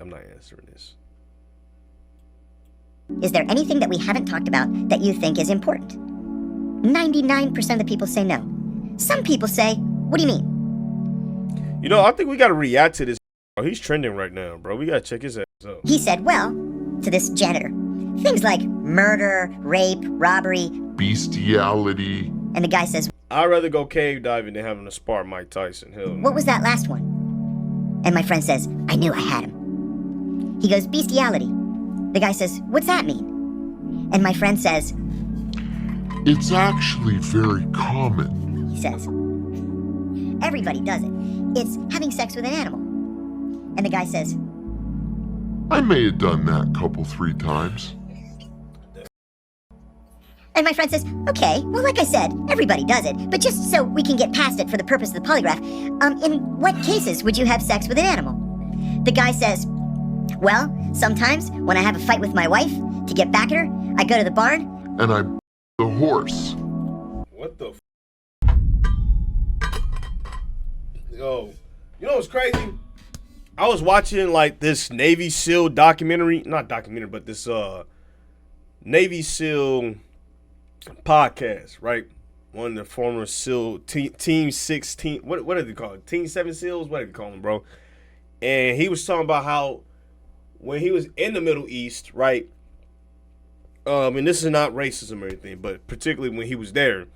I'm not answering this. Is there anything that we haven't talked about that you think is important? 99% of the people say no. Some people say, what do you mean? You know, I think we got to react to this. Bro. He's trending right now, bro. We got to check his ass out. He said, well, to this janitor, things like murder, rape, robbery, bestiality. And the guy says, I'd rather go cave diving than having to spar Mike Tyson. Hell no. what was that last one? And my friend says, I knew I had him. He goes, bestiality. The guy says, what's that mean? And my friend says, It's actually very common. he says, everybody does it. It's having sex with an animal. And the guy says, I may have done that couple, 3 times. and my friend says, okay, well, like I said, everybody does it, but just so we can get past it for the purpose of the polygraph, in what cases would you have sex with an animal? The guy says, well, sometimes when I have a fight with my wife, to get back at her, I go to the barn. And I the horse. What the Yo, you know what's crazy? I was watching like this Navy SEAL documentary, not documentary, but this Navy SEAL podcast, right? One of the former SEAL Team 16, what did they call it? Team 7 SEALs? What did they call them, bro? And he was talking about how when he was in the Middle East, right? And this is not racism or anything, but particularly when he was there,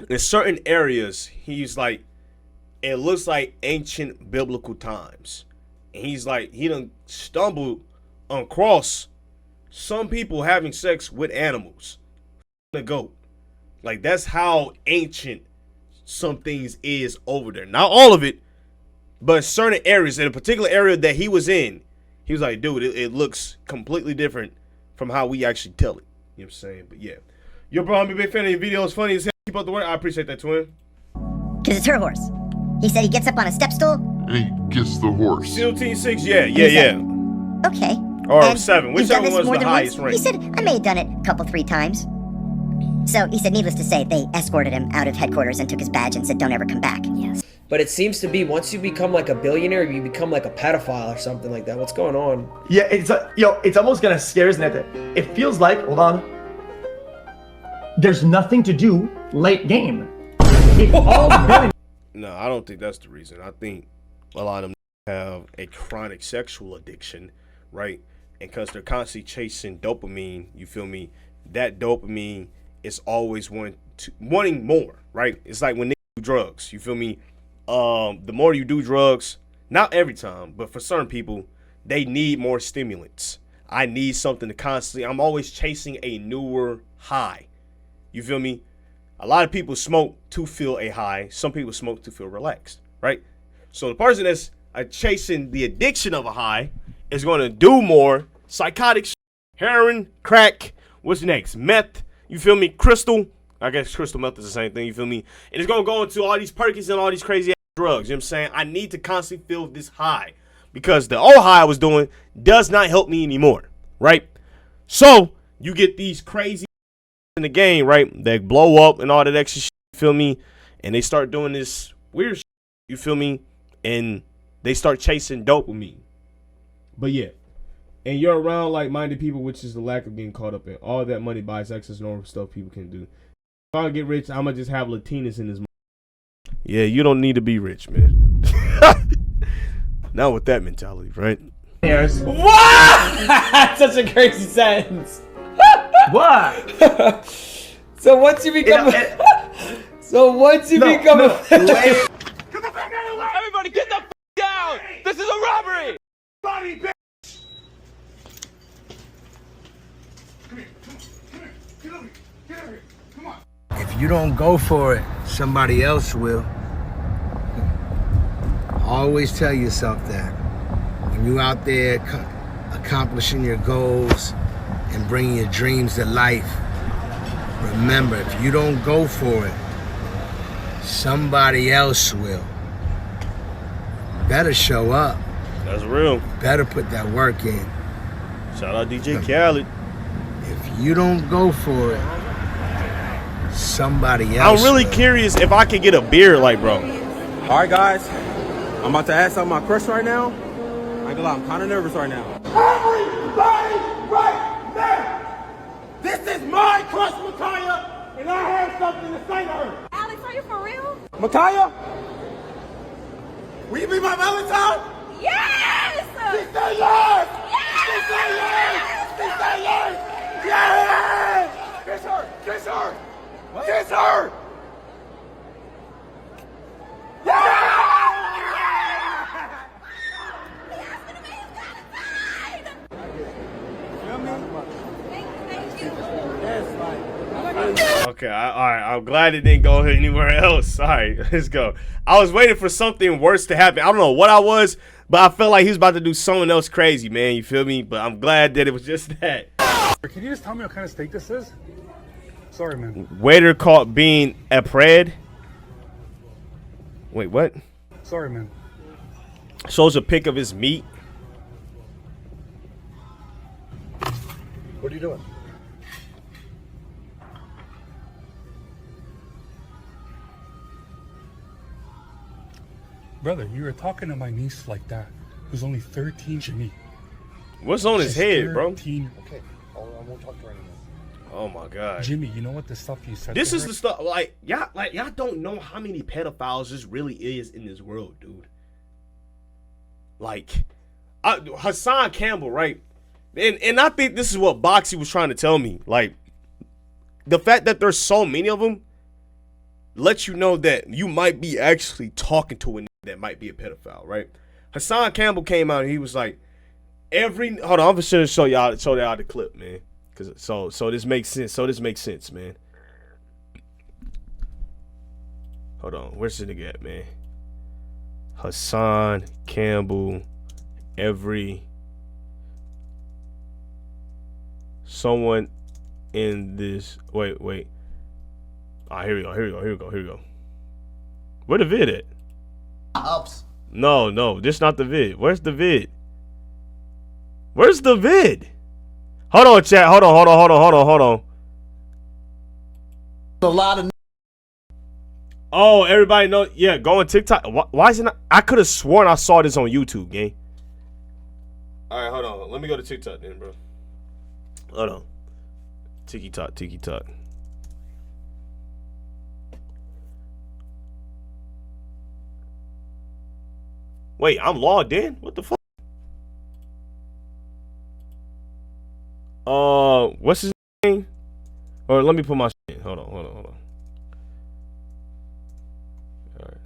in certain areas, he's like, it looks like ancient biblical times. And he's like, he done stumbled across some people having sex with animals. The goat. Like, that's how ancient some things is over there. Not all of it, but certain areas. In a particular area that he was in, he was like, dude, it looks completely different from how we actually tell it. You know what I'm saying? But yeah. Yo, bro, I'm a big fan of your videos. Funny as hell. Keep up the work. I appreciate that, twin. Because it's her horse. He said he gets up on a step stool. And he gets the horse. SEAL Team 6, yeah. Okay. Or And 7. you've done Whichever this was more the than highest once? rank. He said, I may have done it a couple, 3 times. So he said, needless to say, they escorted him out of headquarters and took his badge and said, don't ever come back. Yes. But it seems to be once you become like a billionaire, you become like a pedophile or something like that. What's going on? Yeah, it's almost kind of scary, isn't it? It feels like, hold on, there's nothing to do late game. If all the billionaires... No, I don't think that's the reason. I think a lot of them have a chronic sexual addiction, right? And because they're constantly chasing dopamine, you feel me? That dopamine is always wanting more, right? It's like when they do drugs, you feel me? The more you do drugs, not every time, but for certain people, they need more stimulants. I need something to constantly, I'm always chasing a newer high. You feel me? A lot of people smoke to feel a high. Some people smoke to feel relaxed, right? So the person that's chasing the addiction of a high is going to do more psychotic shit. Heroin, crack, what's next? Meth, you feel me? Crystal, I guess crystal meth is the same thing, you feel me? And it's going to go into all these Perkins and all these crazy ass drugs, you know what I'm saying? I need to constantly feel this high because the old high I was doing does not help me anymore, right? So you get these crazy in the game, right? That blow up and all that extra shit, you feel me? And they start doing this weird shit, you feel me? And they start chasing dopamine. But yeah. And you're around like-minded people, which is the lack of getting caught up in. All that money buys excess normal stuff people can do. If I get rich, I'm going to just have Latinas in this. Yeah, you don't need to be rich, man. Not with that mentality, right? What? That's such a crazy sentence. What? So once you become Everybody get the down! This is a robbery! Body, bitch! If you don't go for it, somebody else will. Always tell yourself that. When you're out there accomplishing your goals and bringing your dreams to life, remember, if you don't go for it, somebody else will. Better show up. That's real. Better put that work in. Shout out DJ Khaled. If you don't go for it, somebody else I'm really curious if I could get a beard like bro. All right, guys. I'm about to ask out my crush right now. I ain't gonna lie, I'm kind of nervous right now. Everybody right there! This is my crush, Micaiah, and I have something to say to her. Alex, are you for real? Micaiah? Will you be my Valentine? Yes! She said yes! Yes! She said yes! She said yes! Yes! Kiss her! Kiss her! What? Kiss her! Okay, all right. I'm glad it didn't go anywhere else. All right, let's go. I was waiting for something worse to happen. I don't know what I was, but I felt like he was about to do something else crazy, man. You feel me? But I'm glad that it was just that. Can you just tell me what kind of steak this is? Sorry, man. Waiter caught being a pred. Wait, what? Sorry, man. Shows a pic of his meat. What are you doing? Brother, you were talking to my niece like that, who's only 13, Jimmy. What's on his head, bro? 13. Okay, I won't talk to her anymore. Oh my God, Jimmy, you know what the stuff you said? This is the stuff y'all don't know how many pedophiles this really is in this world, dude. Like, Hassan Campbell, right? And I think this is what Boxy was trying to tell me. Like, the fact that there's so many of them lets you know that you might be actually talking to a nigga that might be a pedophile, right? Hassan Campbell came out and he was like, hold on, I'm just gonna show y'all the clip, man. Cause so this makes sense. So this makes sense, man. Hold on, where's the nigga at, man? Hassan Campbell, someone in this. Wait. Ah, here we go. Where the vid at? Ups. No, this not the vid. Where's the vid? Where's the vid? Hold on, chat. Hold on. A lot of. Oh, everybody know. Yeah, go on TikTok. Why is it not? I could have sworn I saw this on YouTube, gang. All right, hold on. Let me go to TikTok then, bro. Hold on. Tiki talk. Wait, I'm logged in? What the fuck? What's his name? Or let me put my shit in. Hold on. All right.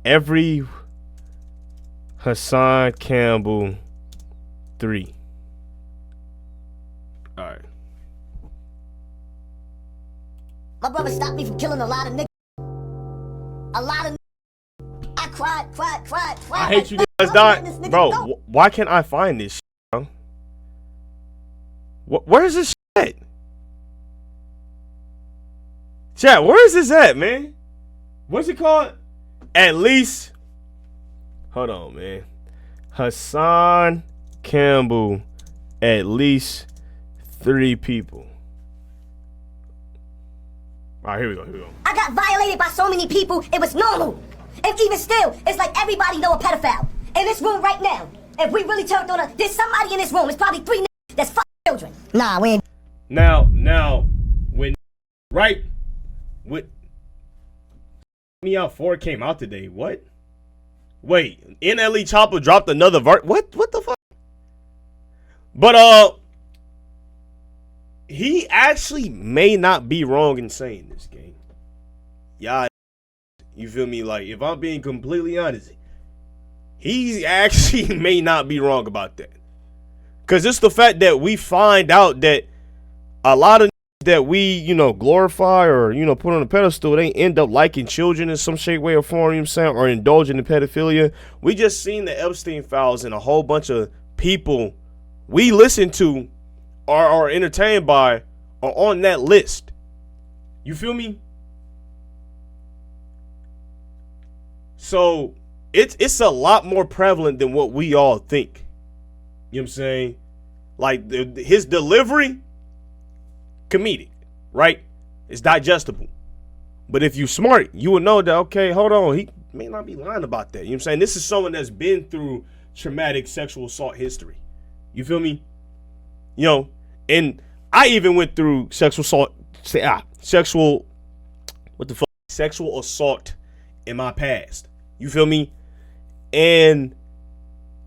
Every Hassan Campbell 3. All right. My brother stopped me from killing a lot of niggas. A lot of I hate you guys, Dot. Bro, why can't I find this shit, bro? Where is this shit at? Chat, where is this at, man? What's it called? At least, hold on, man. Hassan Campbell, at least 3 people. All right, here we go. I got violated by so many people, it was normal. And even still, it's like everybody know a pedophile. In this room right now, if we really turned on there's somebody in this room, it's probably 3 niggas that's fucking children. Nah, we ain't. Now, when, right, with Me Out 4 came out today, what? Wait, NLE Chopper dropped another verse. What the fuck? But, he actually may not be wrong in saying this, gang. Yeah, you feel me? Like, if I'm being completely honest, he actually may not be wrong about that. Because it's the fact that we find out that a lot of that we, glorify or, put on a pedestal, they end up liking children in some shape, way, or form, you know what I'm saying, or indulging in pedophilia. We just seen the Epstein files, and a whole bunch of people we listen to or are entertained by are on that list. You feel me? So it's a lot more prevalent than what we all think. You know what I'm saying? Like his delivery, comedic, right? It's digestible. But if you smart, you will know that, okay, hold on, he may not be lying about that. You know what I'm saying? This is someone that's been through traumatic sexual assault history. You feel me? And I even went through sexual assault in my past. You feel me? And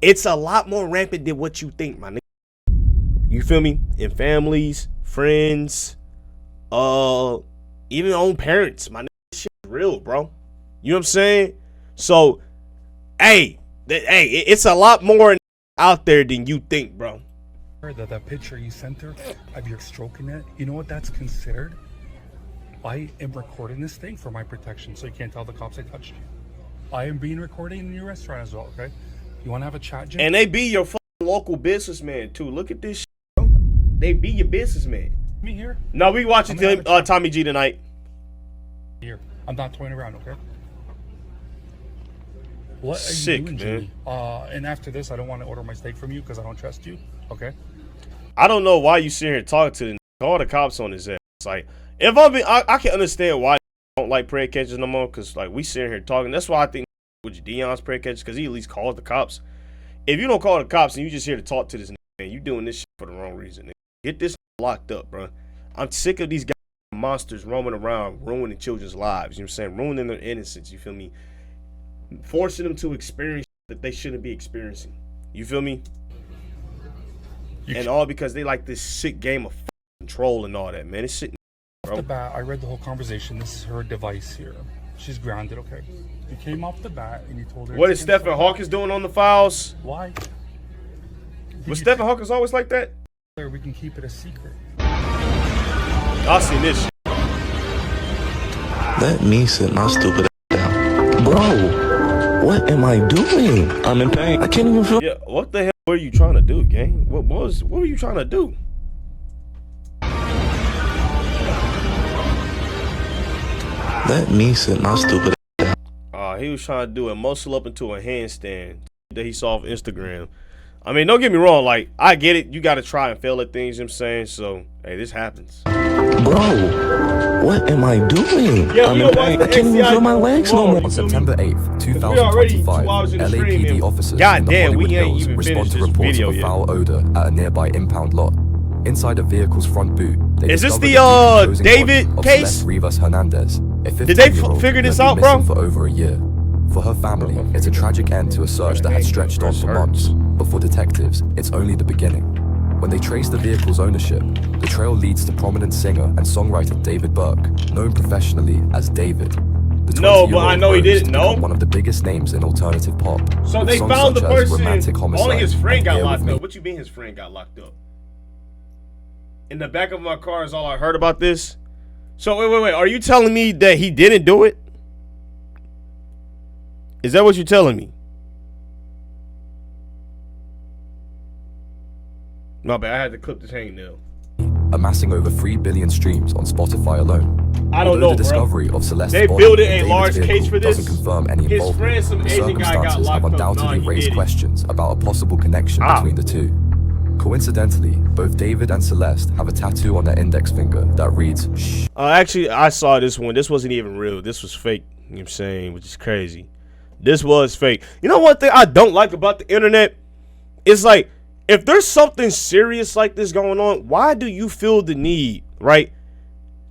it's a lot more rampant than what you think, my nigga. You feel me? In families, friends, even own parents, my nigga. This shit is real, bro. You know what I'm saying? So, it's a lot more out there than you think, bro. That picture you sent her of your stroking it, you know what that's considered? I am recording this thing for my protection, so you can't tell the cops I touched you. I am being recorded in your restaurant as well, okay? You want to have a chat, Jim? And they be your fucking local businessman, too. Look at this shit, bro. They be your businessman. Me here? No, we watching Tommy G tonight. Here. I'm not toying around, okay? What are Sick, you doing, man. Jimmy? And after this, I don't want to order my steak from you because I don't trust you, okay? I don't know why you sitting here talking to the call the cops on his ass. Like, if I can understand why you don't like prayer catchers no more, because like we sitting here talking. That's why I think with Dion's prayer catchers, because he at least calls the cops. If you don't call the cops and you just here to talk to this man, you doing this shit for the wrong reason. Nigga. Get this locked up, bro. I'm sick of these guys monsters roaming around ruining children's lives. You know what I'm saying? Ruining their innocence. You feel me? Forcing them to experience that they shouldn't be experiencing. You feel me? And all because they like this sick game of control and all that, man. It's shit. Off the bat, I read the whole conversation. This is her device here. She's grounded, okay? You came off the bat and you told her. What is Stephen Hawkins doing on the files? Why? Was Stephen Hawkins always like that? We can keep it a secret. I seen this shit. Let me sit my stupid ass down. Bro, what am I doing? I'm in pain. I can't even feel. Yeah, what the hell were you trying to do, gang? What were you trying to do? Let me sit my stupid ass down. He was trying to do a muscle up into a handstand that he saw off Instagram. I mean, don't get me wrong, like, I get it. You got to try and fail at things, you know what I'm saying? So, hey, this happens. Bro, what am I doing? Yeah, I'm in pain. I can't even feel my legs no more. On September 8th, 2025, LAPD officers from the Hollywood Hills respond to reports of a foul odor at a nearby impound lot. Inside a vehicle's front boot, they is this discovered the David case? Celeste Rivas Hernandez, a 15-year-old Did they figure this out, bro? For over a year. For her family, it's a tragic end to a search that had stretched on for months. But for detectives, it's only the beginning. When they trace the vehicle's ownership, the trail leads to prominent singer and songwriter David Burke, known professionally as David. No, but I know he didn't know. One of the biggest names in alternative pop. So they found the person. Only his friend got locked up. What you mean his friend got locked up? In the back of my car is all I heard about this. So wait. Are you telling me that he didn't do it? Is that what you're telling me? My bad, I had to clip the hangnail. Amassing over 3 billion streams on Spotify alone. I don't Although know, the discovery of Celeste's they body built in a David's large vehicle case for this. doesn't confirm any His involvement. friend, some The Asian guy, got circumstances have locked up. undoubtedly Nah, he raised did it. questions about a possible connection between the two. Coincidentally, both David and Celeste have a tattoo on their index finger that reads "Shh." Actually, I saw this one. This wasn't even real. This was fake. You know what I'm saying? Which is crazy. This was fake. You know one thing I don't like about the internet? It's like, if there's something serious like this going on, why do you feel the need, right,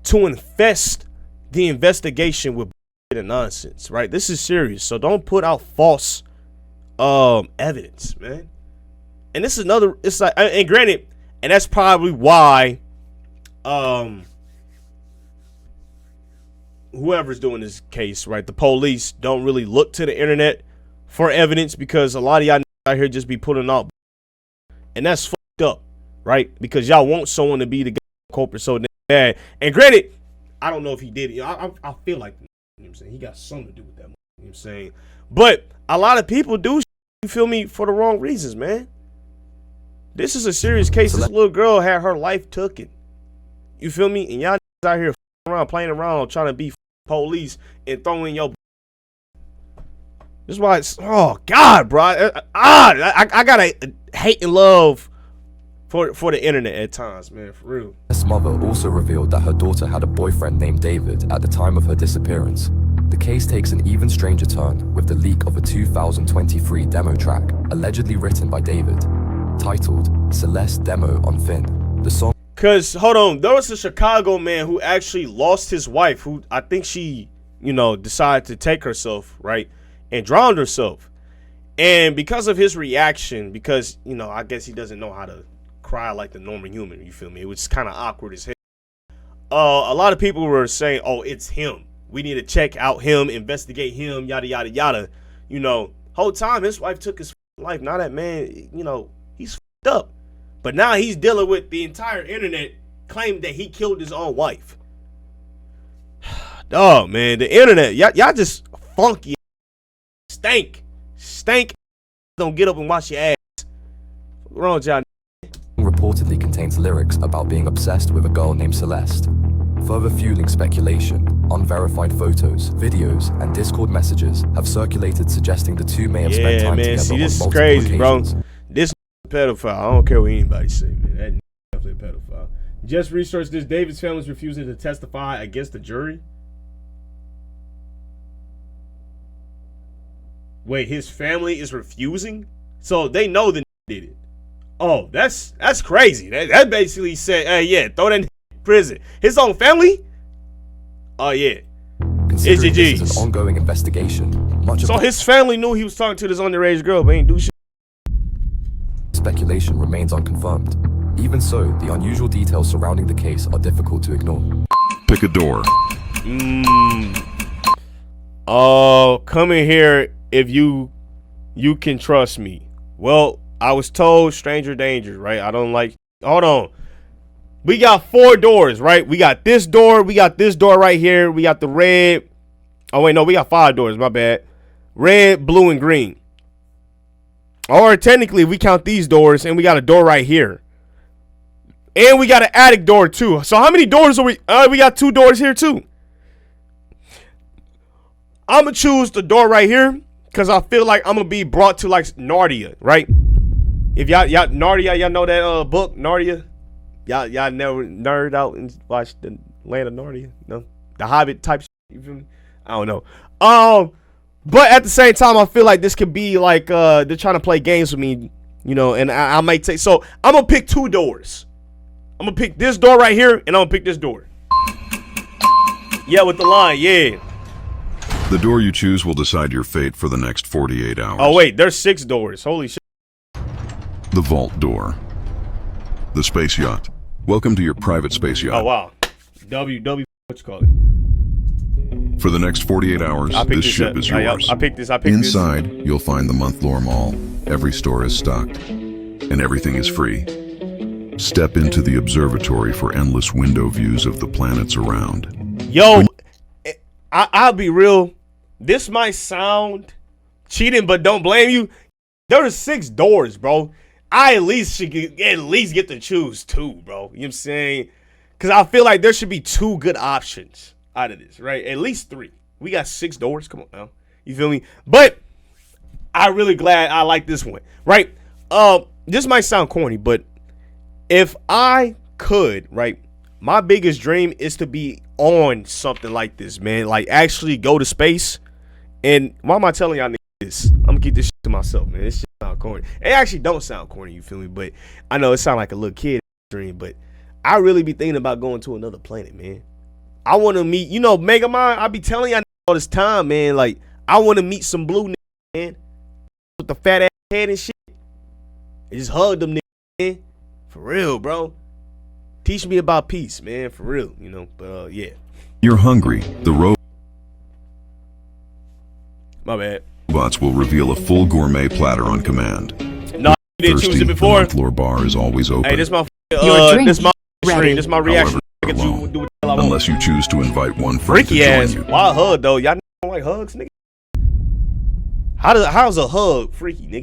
to infest the investigation with and nonsense, right? This is serious. So don't put out false evidence, man. And this is another, it's like, and granted, and that's probably why whoever's doing this case, right, the police don't really look to the internet for evidence, because a lot of y'all out here just be putting out, and that's fucked up, right? Because y'all want someone to be the culprit so bad. And granted, I don't know if he did it. I feel like, you know what I'm saying, he got something to do with that. You know what I'm saying? But a lot of people do, you feel me, for the wrong reasons, man. This is a serious case. This little girl had her life taken. You feel me? And y'all out here around, playing around, trying to be police and throwing your. This is why it's, oh God, bro. I got a hate and love for the internet at times, man, for real. Celeste's mother also revealed that her daughter had a boyfriend named David at the time of her disappearance. The case takes an even stranger turn with the leak of a 2023 demo track allegedly written by David, titled Celeste Demo on Finn. The song. Cause hold on, there was a Chicago man who actually lost his wife, who I think she, you know, decided to take herself, right, and drowned herself. And because of his reaction, because, you know, I guess he doesn't know how to cry like the normal human, you feel me? It was kind of awkward as hell. A lot of people were saying, oh, it's him. We need to check out him, investigate him, yada, yada, yada. You know, whole time his wife took his life. Now that man, you know, he's fucked up. But now he's dealing with the entire internet claiming that he killed his own wife. Dog, man, the internet, y'all just funky. Stank. Don't get up and wash your ass. What's wrong with y'all? Reportedly contains lyrics about being obsessed with a girl named Celeste, further fueling speculation. Unverified photos, videos, and Discord messages have circulated suggesting the two may have spent time together see, this on is crazy, occasions. bro. This pedophile. I don't care what anybody say, man. That definitely a pedophile. Just researched this. David's family is refusing to testify against the jury. Wait, his family is refusing? So they know the did it. Oh, that's crazy. That basically said, hey, yeah, throw that in prison. His own family? Oh, yeah. Considering this is an ongoing investigation, so his family knew he was talking to this underage girl, but ain't do shit. Speculation remains unconfirmed. Even so, the unusual details surrounding the case are difficult to ignore. Pick a door. Oh, come in here if you can trust me. Well, I was told stranger danger, right? I don't like. Hold on. We got 4 doors, right? We got this door. We got this door right here. We got the red. Oh, wait, no, we got 5 doors. My bad. Red, blue, and green. Or technically, we count these doors, and we got a door right here. And we got an attic door, too. So how many doors are we? We got 2 doors here, too. I'm going to choose the door right here because I feel like I'm going to be brought to, like, Narnia, right? If y'all Narnia, y'all know that book, Narnia? Y'all never nerd out and watch the Land of Narnia? No? The Hobbit type shit, you feel me? I don't know. But at the same time, I feel like this could be like they're trying to play games with me, you know, and I might take. So I'm gonna pick 2 doors. I'm gonna pick this door right here, and I'm gonna pick this door. Yeah, with the line, yeah. The door you choose will decide your fate for the next 48 hours. Oh wait, there's 6 doors. Holy shit. The vault door. The space yacht. Welcome to your private space yacht. Oh wow. What you call it? For the next 48 hours, this ship is yours. I picked this. Inside, you'll find the Monthlore Mall. Every store is stocked, and everything is free. Step into the observatory for endless window views of the planets around. Yo, I'll be real. This might sound cheating but don't blame you. There are 6 doors, bro. I at least should get to choose 2, bro. You know what I'm saying? Because I feel like there should be 2 good options out of this, right? At least 3. We got 6 doors. Come on now. You feel me? But I really glad I like this one, right? This might sound corny, but if I could, right, my biggest dream is to be on something like this, man. Like actually go to space. And why am I telling y'all this? I'm gonna keep this shit to myself, man. This shit sound corny. It actually don't sound corny, you feel me? But I know it sound like a little kid dream, but I really be thinking about going to another planet, man. I want to meet, Mega Mind. I be telling y'all all this time, man. Like I want to meet some blue niggas, man, with the fat ass head and shit. And just hug them niggas, man. For real, bro. Teach me about peace, man. For real, But yeah. You're hungry. The My bad. robots will reveal a full gourmet platter on command. No, you didn't choose it before. The floor bar is always open. Hey, this my stream. This my reaction. I can do what the hell I want. Unless you choose to invite one friend to Freaky join ass. you. Why a hug though? Y'all don't like hugs, nigga? How's a hug freaky, nigga?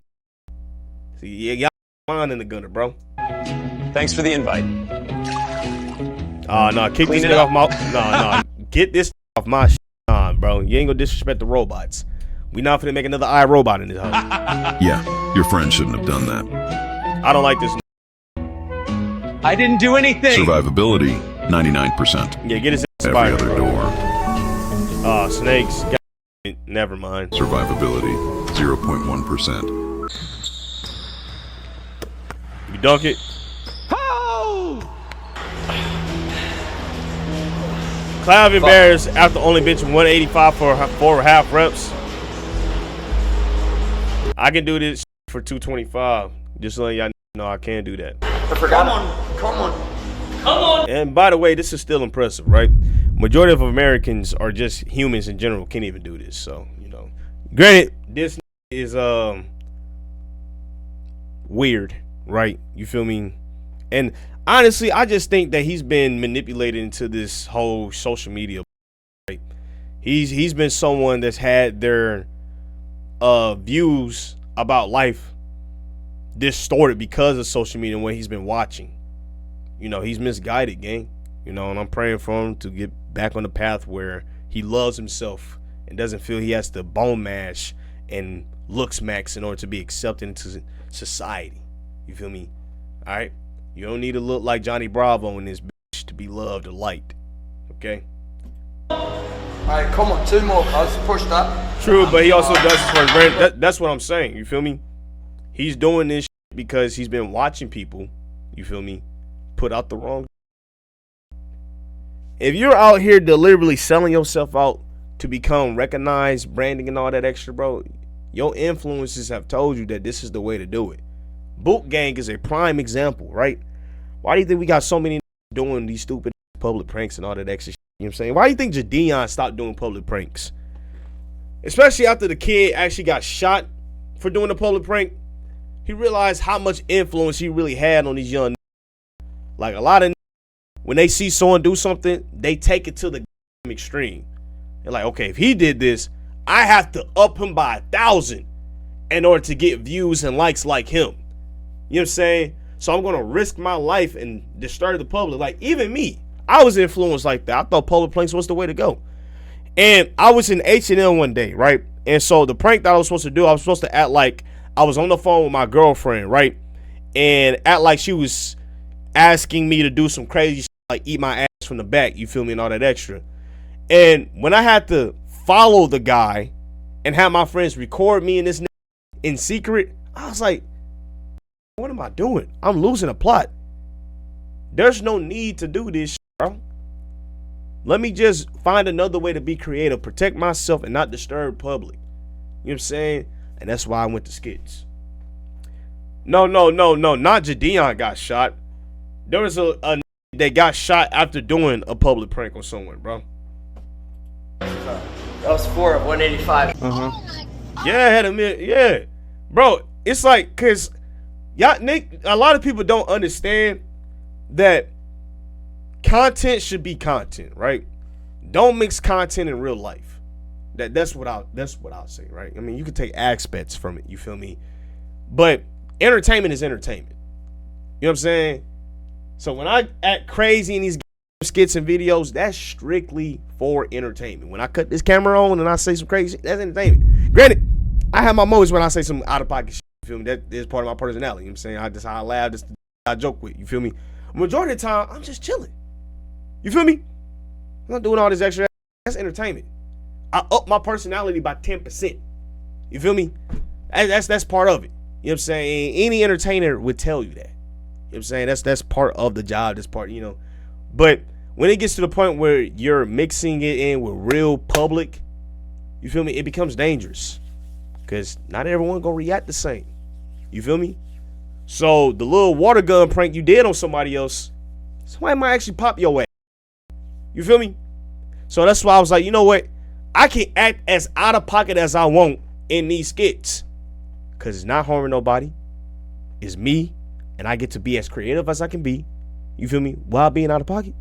See, yeah, y'all fine in the gunner, bro. Thanks for the invite. No, kick this nigga off my. No, get this off my shit on, bro. You ain't gonna disrespect the robots. We not finna make another iRobot in this house. Yeah, your friend shouldn't have done that. I don't like this. I didn't do anything. Survivability, 99%. Yeah, get his Every spider, other bro. door. Snakes. Never mind. Survivability, 0.1%. You dunk it. Cloud Bears after only benching 185 for 4.5 reps. I can do this for 225. Just letting y'all know I can do that. Come on. And by the way, this is still impressive, right? Majority of Americans are just humans in general, can't even do this. So, granted, this is weird, right? You feel me? And honestly, I just think that he's been manipulated into this whole social media. Right? He's been someone that's had their views about life distorted because of social media and what he's been watching. He's misguided, gang. And I'm praying for him to get back on the path where he loves himself and doesn't feel he has to bone mash and looks max in order to be accepted into society. You feel me? All right. You don't need to look like Johnny Bravo in this bitch to be loved or liked. Okay? Alright, come on, 2 more, cuz. Push that. True, but he also does this for his brand. That's what I'm saying. You feel me? He's doing this because he's been watching people, you feel me, put out the wrong. If you're out here deliberately selling yourself out to become recognized, branding and all that extra, bro, your influences have told you that this is the way to do it. Boot Gang is a prime example, right? Why do you think we got so many doing these stupid public pranks and all that extra shit? You know what I'm saying? Why do you think Jadion stopped doing public pranks? Especially after the kid actually got shot for doing a public prank. He realized how much influence he really had on these young. Like a lot of when they see someone do something, they take it to the extreme. They're like, okay, if he did this, I have to up him by 1,000 in order to get views and likes like him. You know what I'm saying? So I'm going to risk my life and disturb the public. Like, even me, I was influenced like that. I thought public pranks was the way to go. And I was in H&M one day, right? And so the prank that I was supposed to do, I was supposed to act like I was on the phone with my girlfriend, right? And act like she was asking me to do some crazy shit, like eat my ass from the back, you feel me, and all that extra. And when I had to follow the guy and have my friends record me and this in secret, I was like, what am I doing? I'm losing a plot. There's no need to do this shit, bro. Let me just find another way to be creative, protect myself, and not disturb public. You know what I'm saying? And that's why I went to skits. No, not Jadion got shot. There was a that got shot after doing a public prank on someone, bro. That was 4 of 185. Yeah, I had a minute. Yeah, bro. It's like, cause y'all, Nick, a lot of people don't understand that content should be content, right? Don't mix content in real life. That's what I'll say, right? I mean, you can take aspects from it, you feel me? But entertainment is entertainment. You know what I'm saying? So when I act crazy in these skits and videos, that's strictly for entertainment. When I cut this camera on and I say some crazy shit, that's entertainment. Granted, I have my moments when I say some out of pocket shit, you feel me? That is part of my personality. You know what I'm saying? That's how I laugh, that's I joke with, you feel me? Majority of the time, I'm just chilling. You feel me? I'm not doing all this extra. That's entertainment. I up my personality by 10%. You feel me? That's part of it. You know what I'm saying? Any entertainer would tell you that. You know what I'm saying? That's part of the job. That's part, you know. But when it gets to the point where you're mixing it in with real public, you feel me? It becomes dangerous. Because not everyone gonna react the same. You feel me? So the little water gun prank you did on somebody else, somebody might actually pop your ass. You feel me? So that's why I was like, you know what? I can act as out of pocket as I want in these skits. Because it's not harming nobody. It's me. And I get to be as creative as I can be. You feel me? While being out of pocket.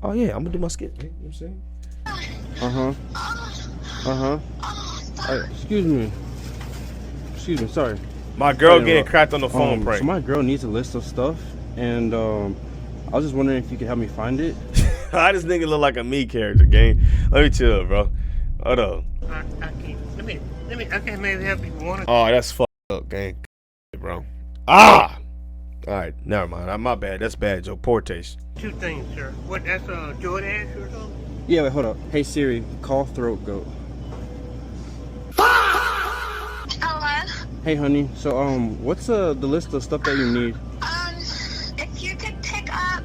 Oh yeah, I'm going to do my skit, man. You know what I'm saying? Excuse me. Excuse me, sorry. My girl getting cracked on the phone prank. So my girl needs a list of stuff. And I was just wondering if you could help me find it. How this nigga look like a me character, gang? Let me chill, bro. Hold on. I can't. I can't maybe help you. Oh, that's fucked up, gang. Bro. All right, never mind. My bad. That's bad, Joe. Poor taste. Two things, sir. What? That's DoorDash or something? Yeah, wait, hold up. Hey Siri, call Throat Goat. Hello? Hey honey, so what's the list of stuff that you need? If you could pick up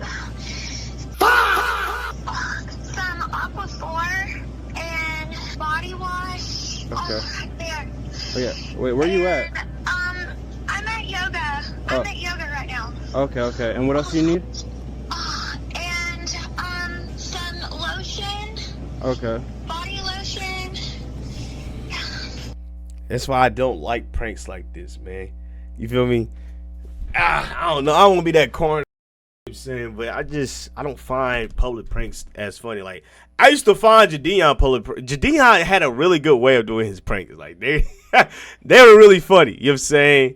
some Aquaphor and body wash. Okay. There. Oh yeah. Wait, where are you at? I'm at yoga. I'm at yoga right now. Okay. And what else do you need? And some lotion. Okay. Body lotion. That's why I don't like pranks like this, man. You feel me? I don't know. I don't want to be that corny, you know what I'm saying, but I don't find public pranks as funny. Like, I used to find Jadion Jadion had a really good way of doing his pranks. Like, they were really funny. You know what I'm saying?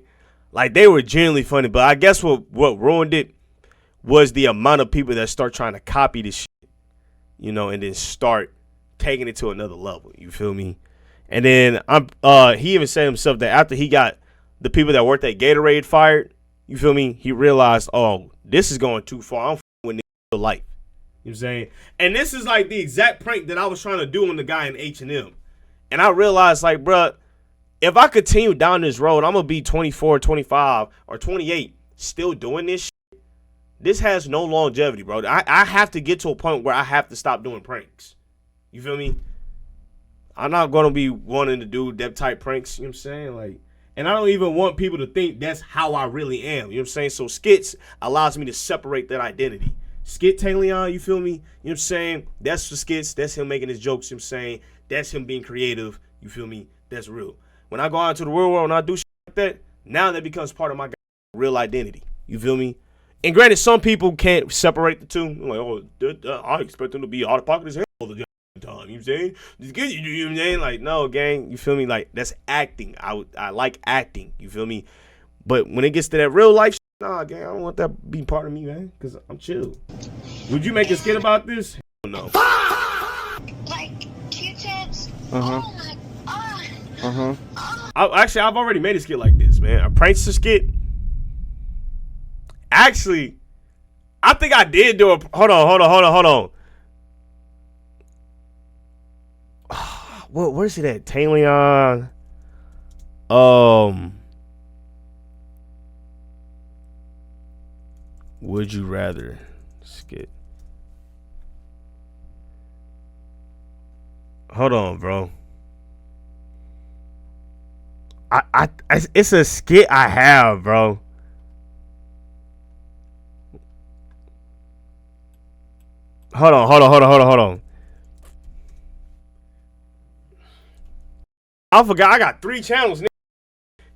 Like, they were genuinely funny. But I guess what ruined it was the amount of people that start trying to copy this shit, you know, and then start taking it to another level. You feel me? And then he even said himself that after he got the people that worked at Gatorade fired, you feel me? He realized, oh, this is going too far. I'm with niggas life. You know what I'm saying? And this is like the exact prank that I was trying to do on the guy in H&M. And I realized, like, bruh, if I continue down this road, I'm going to be 24, 25, or 28 still doing this shit. This has no longevity, bro. I have to get to a point where I have to stop doing pranks. You feel me? I'm not going to be wanting to do that type pranks. You know what I'm saying? Like, and I don't even want people to think that's how I really am. You know what I'm saying? So skits allows me to separate that identity. Skit Taileon, you feel me? You know what I'm saying? That's the skits. That's him making his jokes. You know what I'm saying? That's him being creative. You feel me? That's real. When I go out into the real world and I do shit like that, now that becomes part of my real identity. You feel me? And granted, some people can't separate the two. I'm like, oh, I expect them to be out of pocket as hell all the time. You know what I'm saying? Just get you know what I'm saying? Like, no, gang, you feel me? Like, that's acting. I like acting. You feel me? But when it gets to that real life shit, nah, gang, I don't want that be part of me, man. Because I'm chill. Would you make a skit about this? Hell no. Like Q-tips. Actually, I've already made a skit like this, man. A prankster skit. Actually, I think I did do a. Hold on. Where's it at? Taileon. Would you rather skit? Hold on, bro. It's a skit I have, bro. Hold on. I forgot I got 3 channels.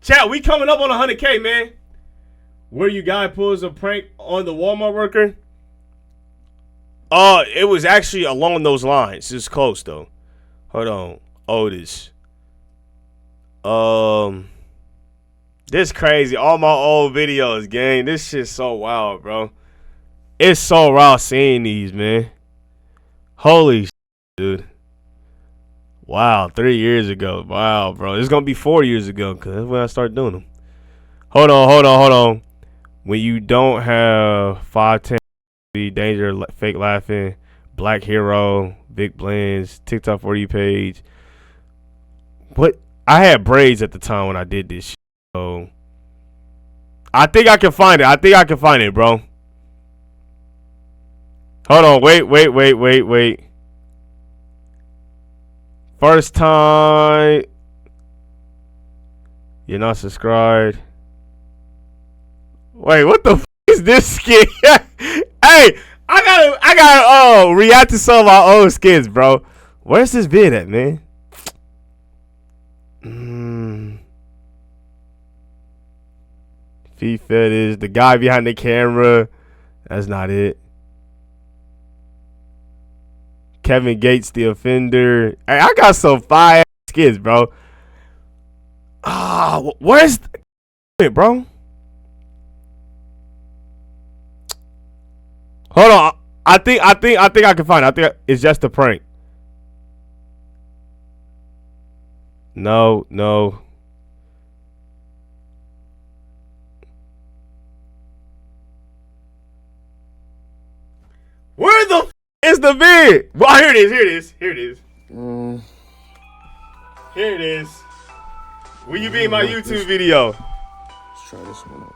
Chat, we coming up on 100K, man. Where you guy pulls a prank on the Walmart worker? It was actually along those lines. It's close though. Hold on. oldest. This crazy. All my old videos, gang. This shit's so wild, bro. It's so raw seeing these, man. Holy shit, dude. Wow, 3 years ago. Wow, bro. It's gonna be 4 years ago, cause that's when I started doing them. Hold on. When you don't have 510, danger, fake laughing, black hero, big blends, TikTok 40 page. What? I had braids at the time when I did this shit, so I think I can find it. Bro. Hold on. Wait. First time. You're not subscribed. Wait, what the f is this skin? Hey, I gotta react to some of my old skins, bro. Where's this vid at, man? Feet fetish, the guy behind the camera. That's not it. Kevin Gates, the offender. Hey, I got some fire skins, bro. Where's it, bro? Hold on. I think I can find it. I think it's just a prank. No. Where the f is the vid? Well, here it is. Here it is. Will you be in my YouTube video? Let's try this one out.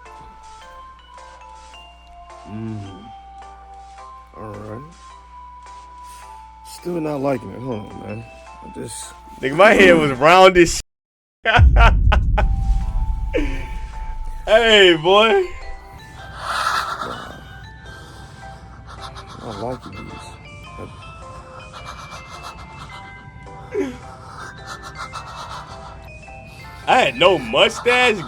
Alright. Still not liking it. Hold on, man. Nigga, my head was round as shit. Hey, boy. I like these. I had no mustache. Damn.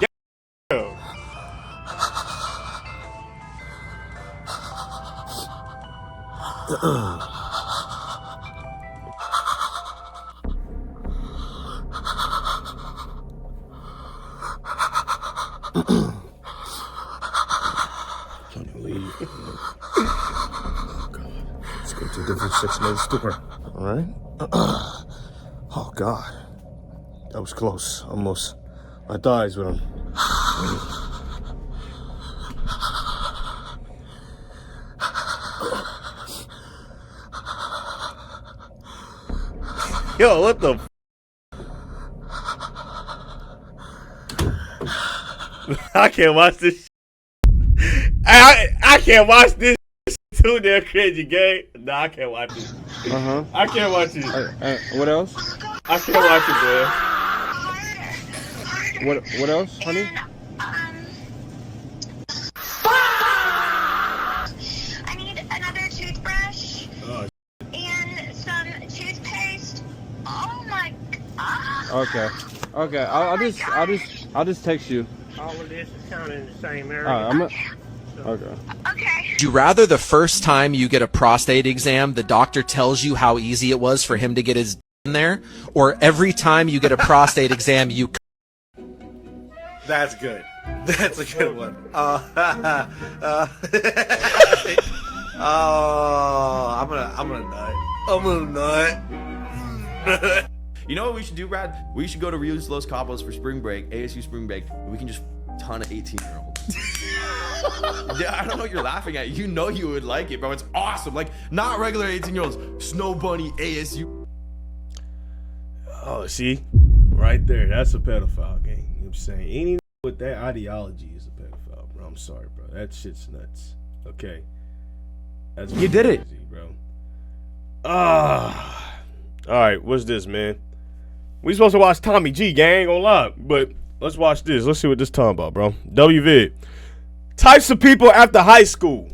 Let's go to a different section of the store. Alright? Oh god. That was close. Almost. My thighs with him. Yo, what the I can't watch this. I can't watch this. Too damn crazy, gang. Nah, I can't watch it. I can't watch it. What else? I can't watch it, man. What else, honey? I need another toothbrush and some toothpaste. Oh my god. Okay. I'll just text you. All of this is kind of in the same area. Okay. Would you rather the first time you get a prostate exam, the doctor tells you how easy it was for him to get his in there, or every time you get a prostate exam, you? That's good. That's a good one. I'm gonna nut. You know what we should do, Brad? We should go to Rios Los Cabos for spring break, ASU spring break, and we can just ton of 18-year-olds. Yeah, I don't know what you're laughing at. You know you would like it, bro. It's awesome. Like, not regular 18-year-olds. Snow Bunny, ASU. Oh, see? Right there. That's a pedophile, gang. You know what I'm saying? Any with that ideology is a pedophile, bro. I'm sorry, bro. That shit's nuts. Okay. That's You did it. Crazy, bro. Alright, what's this, man? We supposed to watch Tommy G, gang, on live. But let's watch this. Let's see what this talking about, bro. WVid. Types of people after high school.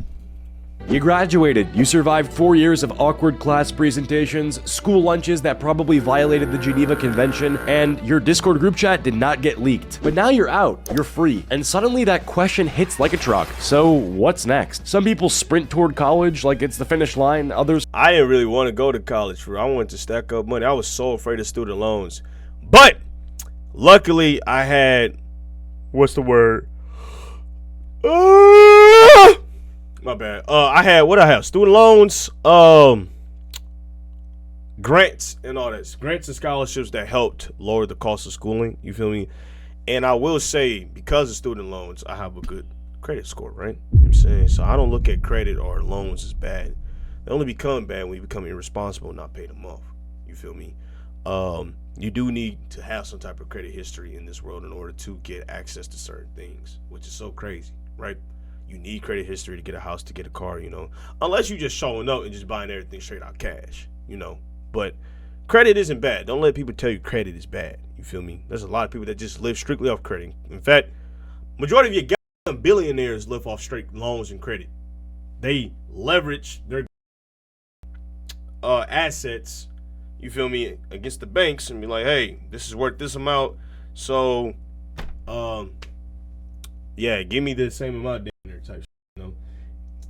You graduated. You survived 4 years of awkward class presentations, school lunches that probably violated the Geneva Convention, and your Discord group chat did not get leaked. But now you're out, you're free, and suddenly that question hits like a truck. So what's next? Some people sprint toward college like it's the finish line, others... I didn't really want to go to college, bro. I wanted to stack up money. I was so afraid of student loans. But luckily I had, what's the word? My bad. I had student loans, grants and all that. Grants and scholarships that helped lower the cost of schooling. You feel me? And I will say, because of student loans, I have a good credit score, right? You know what I'm saying? So I don't look at credit or loans as bad. They only become bad when you become irresponsible and not pay them off. You feel me? You do need to have some type of credit history in this world in order to get access to certain things, which is so crazy, right? You need credit history to get a house, to get a car, you know, unless you just showing up and just buying everything straight out cash, you know. But credit isn't bad. Don't let people tell you credit is bad. You feel me? There's a lot of people that just live strictly off credit. In fact, majority of your billionaires live off straight loans and credit. They leverage their assets, you feel me, against the banks and be like, hey, this is worth this amount. So, yeah, give me the same amount type, you know.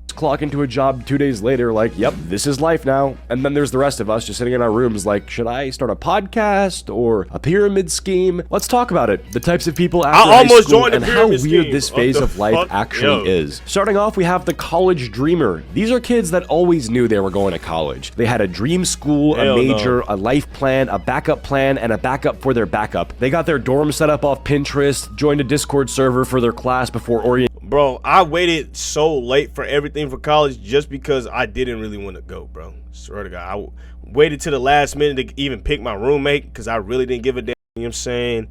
Clock into a job 2 days later like, yep, this is life now. And then there's the rest of us just sitting in our rooms like, should I start a podcast or a pyramid scheme? Let's talk about it. The types of people after high school and how weird this phase of life actually is. Starting off, we have the college dreamer. These are kids that always knew they were going to college. They had a dream school, a major, a life plan, a backup plan, and a backup for their backup. They got their dorm set up off Pinterest, joined a Discord server for their class before orientation. Bro, I waited so late for everything for college just because I didn't really want to go, bro. Swear to God. I waited to the last minute to even pick my roommate because I really didn't give a damn, you know what I'm saying?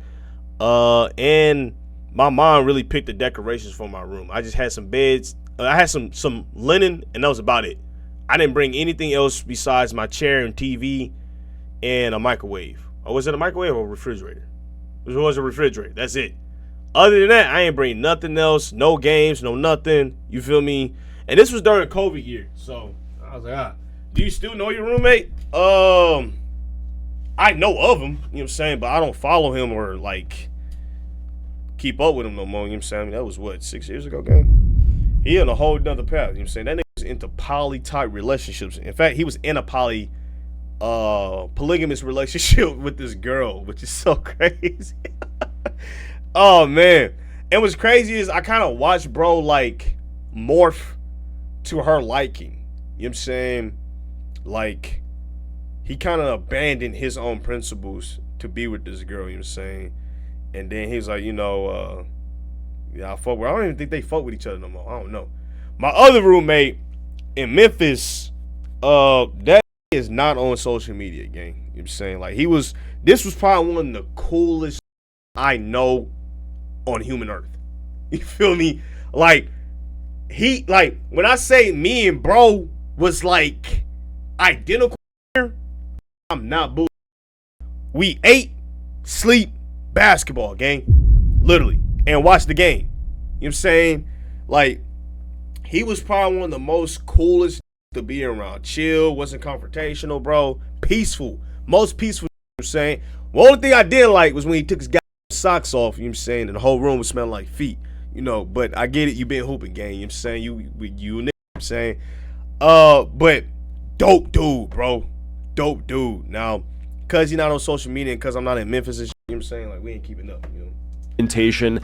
And my mom really picked the decorations for my room. I just had some beds. I had some linen, and that was about it. I didn't bring anything else besides my chair and TV and a microwave. Or was it a microwave or a refrigerator? It was a refrigerator. That's it. Other than that, I ain't bring nothing else. No games, no nothing. You feel me? And this was during COVID year. So I was like, do you still know your roommate? I know of him, you know what I'm saying? But I don't follow him or like keep up with him no more, you know what I'm saying? That was what, 6 years ago, gang? He in a whole nother path, you know what I'm saying? That nigga was into poly type relationships. In fact, he was in a polygamous relationship with this girl, which is so crazy. Oh man, and what's crazy is I kind of watched bro like morph to her liking. You know what I'm saying? Like he kind of abandoned his own principles to be with this girl. You know what I'm saying? And then he's like, you know, yeah, I fuck with. I don't even think they fuck with each other no more. I don't know. My other roommate in Memphis, that is not on social media, gang. You know what I'm saying? Like this was probably one of the coolest I know on human earth. You feel me? Like when I say me and bro was like identical, I'm not bull. We ate, sleep, basketball, gang. Literally. And watch the game. You know what I'm saying? Like he was probably one of the most coolest to be around. Chill, wasn't confrontational, bro. Peaceful. Most peaceful, you know what I'm saying? The only thing I did like was when he took his socks off, you know what I'm saying, and the whole room was smelling like feet, you know. But I get it, you been hooping, gang, you know what I'm saying, you know what I'm saying. But dope dude, bro, dope dude. Now because you're not on social media and because I'm not in Memphis and shit, you know what I'm saying, like we ain't keeping up, you know.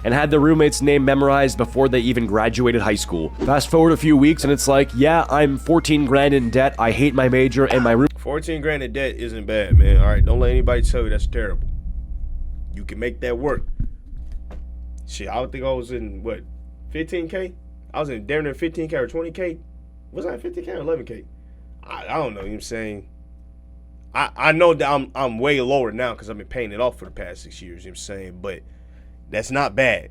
And had the roommate's name memorized before they even graduated high school. Fast forward a few weeks and it's like, yeah, I'm 14 grand in debt, I hate my major, and my 14 grand in debt isn't bad, man. All right, don't let anybody tell you that's terrible. You can make that work. Shit, I would think I was in, what, 15K? I was in damn near 15K or 20K. Was I in 15K or 11K? I don't know, you know what I'm saying? I know that I'm way lower now because I've been paying it off for the past 6 years, you know what I'm saying? But that's not bad.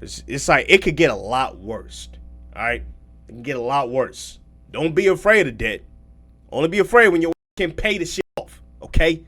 It's like, it could get a lot worse, all right? It can get a lot worse. Don't be afraid of debt. Only be afraid when you can pay the shit off, okay?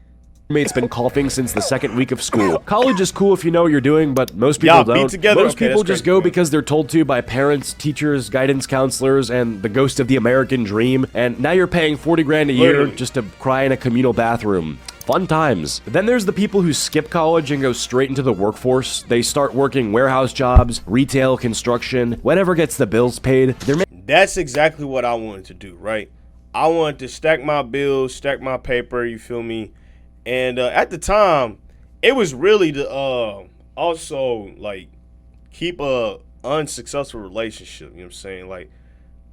mate's been coughing since the second week of school. College is cool if you know what you're doing, but most people Y'all don't. be together? Most Okay, people that's just crazy, go bro. because they're told to by parents, teachers, guidance counselors, and the ghost of the American dream. And now you're paying 40 grand a year Literally. just to cry in a communal bathroom. Fun times. Then there's the people who skip college and go straight into the workforce. They start working warehouse jobs, retail, construction, whatever gets the bills paid. That's exactly what I wanted to do, right? I wanted to stack my bills, stack my paper, you feel me? And at the time, it was really to also like keep a unsuccessful relationship. You know what I'm saying? Like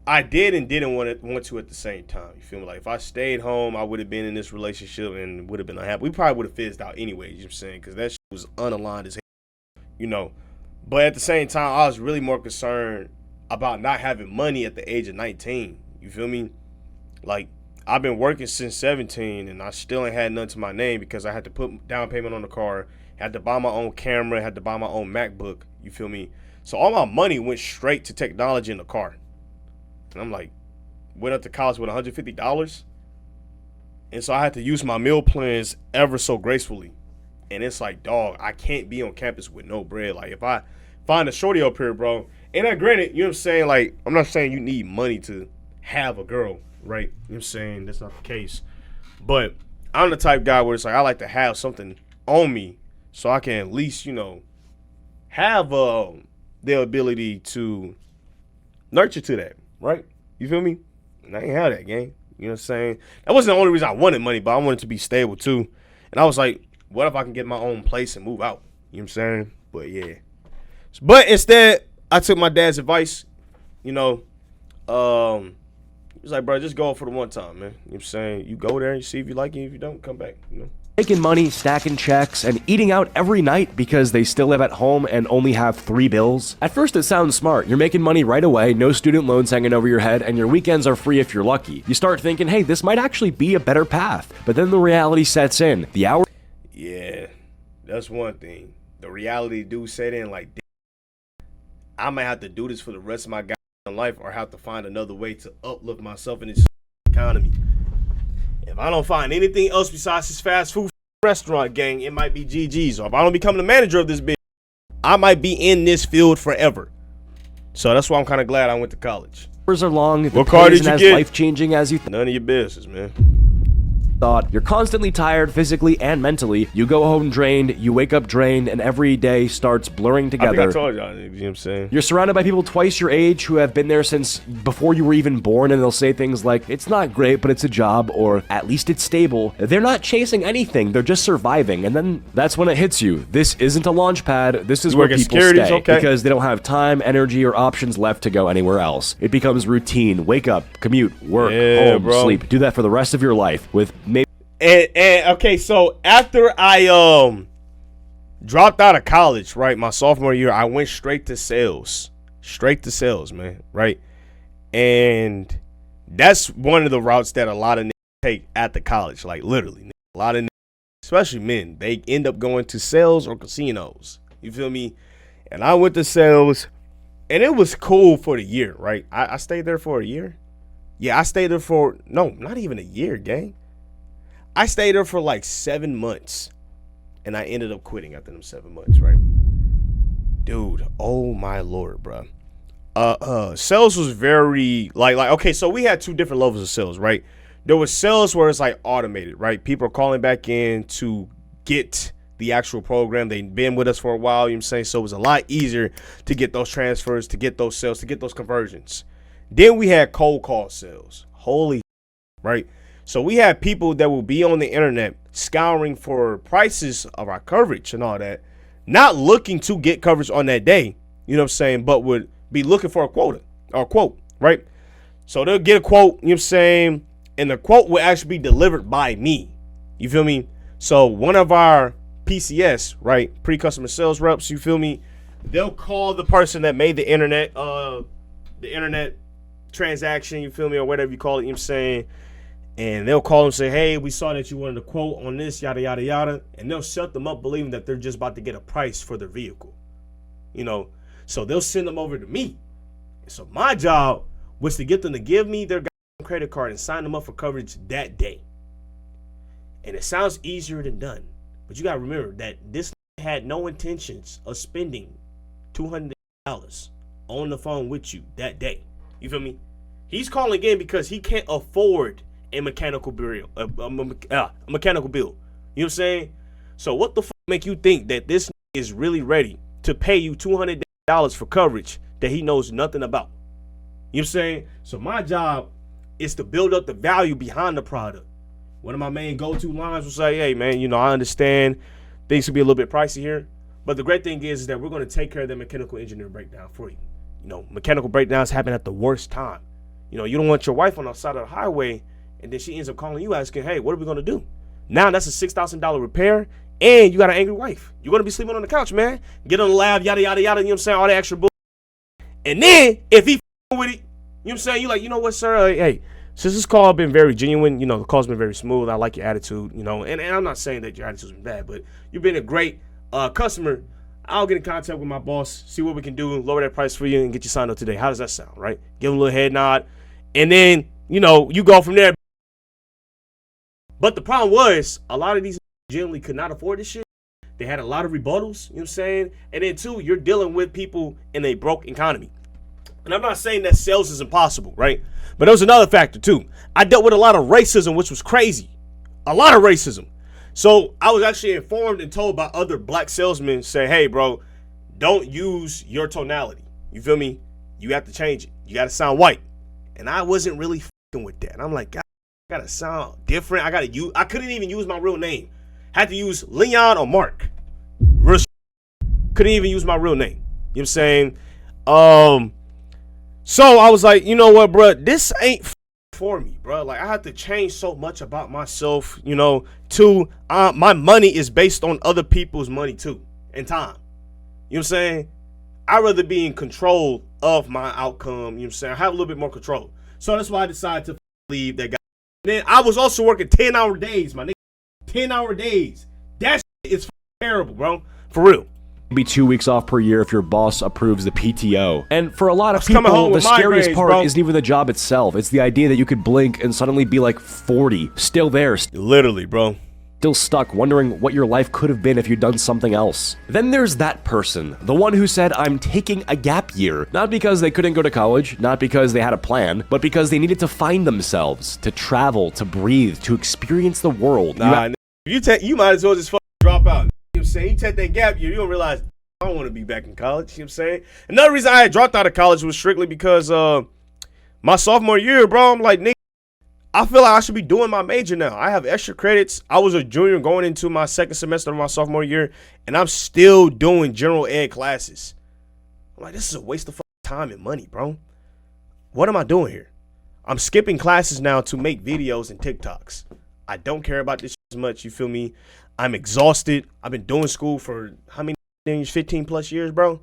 I did and didn't want to at the same time. You feel me? Like if I stayed home, I would have been in this relationship and would have been unhappy. We probably would have fizzed out anyways. You know what I'm saying? Because that shit was unaligned as hell, you know. But at the same time, I was really more concerned about not having money at the age of 19. You feel me? Like I've been working since 17 and I still ain't had nothing to my name because I had to put down payment on the car, had to buy my own camera, had to buy my own MacBook, you feel me? So all my money went straight to technology in the car. And I'm like, went up to college with $150. And so I had to use my meal plans ever so gracefully. And it's like, dog, I can't be on campus with no bread. Like if I find a shorty up here, bro, and I granted, you know what I'm saying? Like, I'm not saying you need money to have a girl, right? You know what I'm saying? That's not the case. But I'm the type guy where it's like I like to have something on me so I can at least, you know, have the ability to nurture to that, right? You feel me? And I ain't have that, gang. You know what I'm saying? That wasn't the only reason I wanted money, but I wanted to be stable too. And I was like, what if I can get my own place and move out? You know what I'm saying? But yeah. But instead, I took my dad's advice, you know. He was like, bro, just go for the one time, man. You know what I'm saying? You go there and you see if you like it. If you don't, come back, you know. Making money, stacking checks, and eating out every night because they still live at home and only have 3 bills. At first it sounds smart. You're making money right away, no student loans hanging over your head, and your weekends are free if you're lucky. You start thinking, hey, this might actually be a better path. But then the reality sets in. The hour. Yeah, that's one thing. The reality do set in like, I might have to do this for the rest of my goddamn life or have to find another way to uplift myself in this economy. If I don't find anything else besides this fast food restaurant gang, it might be GG's. Or if I don't become the manager of this bitch, I might be in this field forever. So that's why I'm kind of glad I went to college. Hours are long. What car did you get? Life-changing as you None of your business, man. Thought. You're constantly tired physically and mentally. You go home drained, you wake up drained, and every day starts blurring together. I think I told y'all, you know what I'm saying? You're surrounded by people twice your age who have been there since before you were even born, and they'll say things like, it's not great, but it's a job, or at least it's stable. They're not chasing anything, they're just surviving, and then that's when it hits you. This isn't a launch pad, this is where people stay, because they don't have time, energy, or options left to go anywhere else. It becomes routine. Wake up, commute, work, home, sleep. Do that for the rest of your life, with maybe... And okay, so after I dropped out of college, right, my sophomore year, I went straight to sales, man, right? And that's one of the routes that a lot of niggas take at the college, like literally. A lot of niggas, especially men, they end up going to sales or casinos. You feel me? And I went to sales, and it was cool for the year, right? I stayed there for a year. Yeah, I stayed there for, no, not even a year, gang. I stayed there for like 7 months, and I ended up quitting after them 7 months, right? Dude, oh my Lord, bro. Sales was very, like, okay, so we had 2 different levels of sales, right? There was sales where it's like automated, right? People are calling back in to get the actual program. They've been with us for a while, you know what I'm saying? So it was a lot easier to get those transfers, to get those sales, to get those conversions. Then we had cold call sales. Holy, right? So we had people that will be on the internet scouring for prices of our coverage and all that, not looking to get coverage on that day, you know what I'm saying, but would be looking for a quota or a quote, right? So they'll get a quote, you know what I'm saying, and the quote will actually be delivered by me. You feel me? So one of our PCS, right, pre-customer sales reps, you feel me, they'll call the person that made the internet transaction, you feel me, or whatever you call it, you know what I'm saying, and they'll call and say, hey, we saw that you wanted a quote on this, yada, yada, yada. And they'll shut them up believing that they're just about to get a price for their vehicle. You know, so they'll send them over to me. So my job was to get them to give me their credit card and sign them up for coverage that day. And it sounds easier than done. But you got to remember that this had no intentions of spending $200 on the phone with you that day. You feel me? He's calling in because he can't afford a mechanical bill. A mechanical bill. You know what I'm saying? So what the fuck make you think that this is really ready to pay you $200 for coverage that he knows nothing about? You know what I'm saying? So my job is to build up the value behind the product. One of my main go-to lines was like, hey, man, you know, I understand things could be a little bit pricey here. But the great thing is that we're going to take care of the mechanical engineer breakdown for you. You know, mechanical breakdowns happen at the worst time. You know, you don't want your wife on the side of the highway and then she ends up calling you asking, hey, what are we going to do? Now that's a $6,000 repair and you got an angry wife. You're going to be sleeping on the couch, man. Get on the lab, yada, yada, yada, you know what I'm saying? All the extra bull. And then if he with it, you know what I'm saying? You like, you know what, sir? Hey, since this call been very genuine, you know, the call's been very smooth. I like your attitude, you know, and I'm not saying that your attitude's been bad, but you've been a great customer. I'll get in contact with my boss, see what we can do, lower that price for you, and get you signed up today. How does that sound, right? Give him a little head nod, and then, you know, you go from there. But the problem was, a lot of these generally could not afford this shit. They had a lot of rebuttals, you know what I'm saying? And then, two, you're dealing with people in a broke economy. And I'm not saying that sales is impossible, right? But there was another factor, too. I dealt with a lot of racism, which was crazy. A lot of racism. So I was actually informed and told by other black salesmen, say, hey, bro, don't use your tonality. You feel me? You have to change it. You got to sound white. And I wasn't really fucking with that. And I'm like, God, I got to sound different. I couldn't even use my real name. Had to use Leon or Mark. Couldn't even use my real name. You know what I'm saying? So I was like, you know what, bro? This ain't for me, bro. Like, I have to change so much about myself, you know. Two, my money is based on other people's money, too, and time. You know what I'm saying? I'd rather be in control of my outcome, you know what I'm saying? I have a little bit more control. So that's why I decided to leave that guy. Then I was also working 10-hour days, my nigga. 10-hour days. That shit is terrible, bro. For real. Be 2 weeks off per year if your boss approves the PTO. And for a lot of people, the scariest part isn't even the job itself. It's the idea that you could blink and suddenly be like 40, still there. Literally, bro. Still stuck, wondering what your life could have been if you'd done something else. Then there's that person, the one who said, I'm taking a gap year. Not because they couldn't go to college, not because they had a plan, but because they needed to find themselves, to travel, to breathe, to experience the world. Nah, you might as well just drop out. You know what I'm saying? You take that gap year, you don't realize I don't want to be back in college. You know what I'm saying? Another reason I had dropped out of college was strictly because my sophomore year, bro, I'm like, nigga, I feel like I should be doing my major now. I have extra credits. I was a junior going into my second semester of my sophomore year, and I'm still doing general ed classes. I'm like, this is a waste of time and money, bro. What am I doing here? I'm skipping classes now to make videos and TikToks. I don't care about this as much, you feel me? I'm exhausted. I've been doing school for how many years? 15 plus years, bro.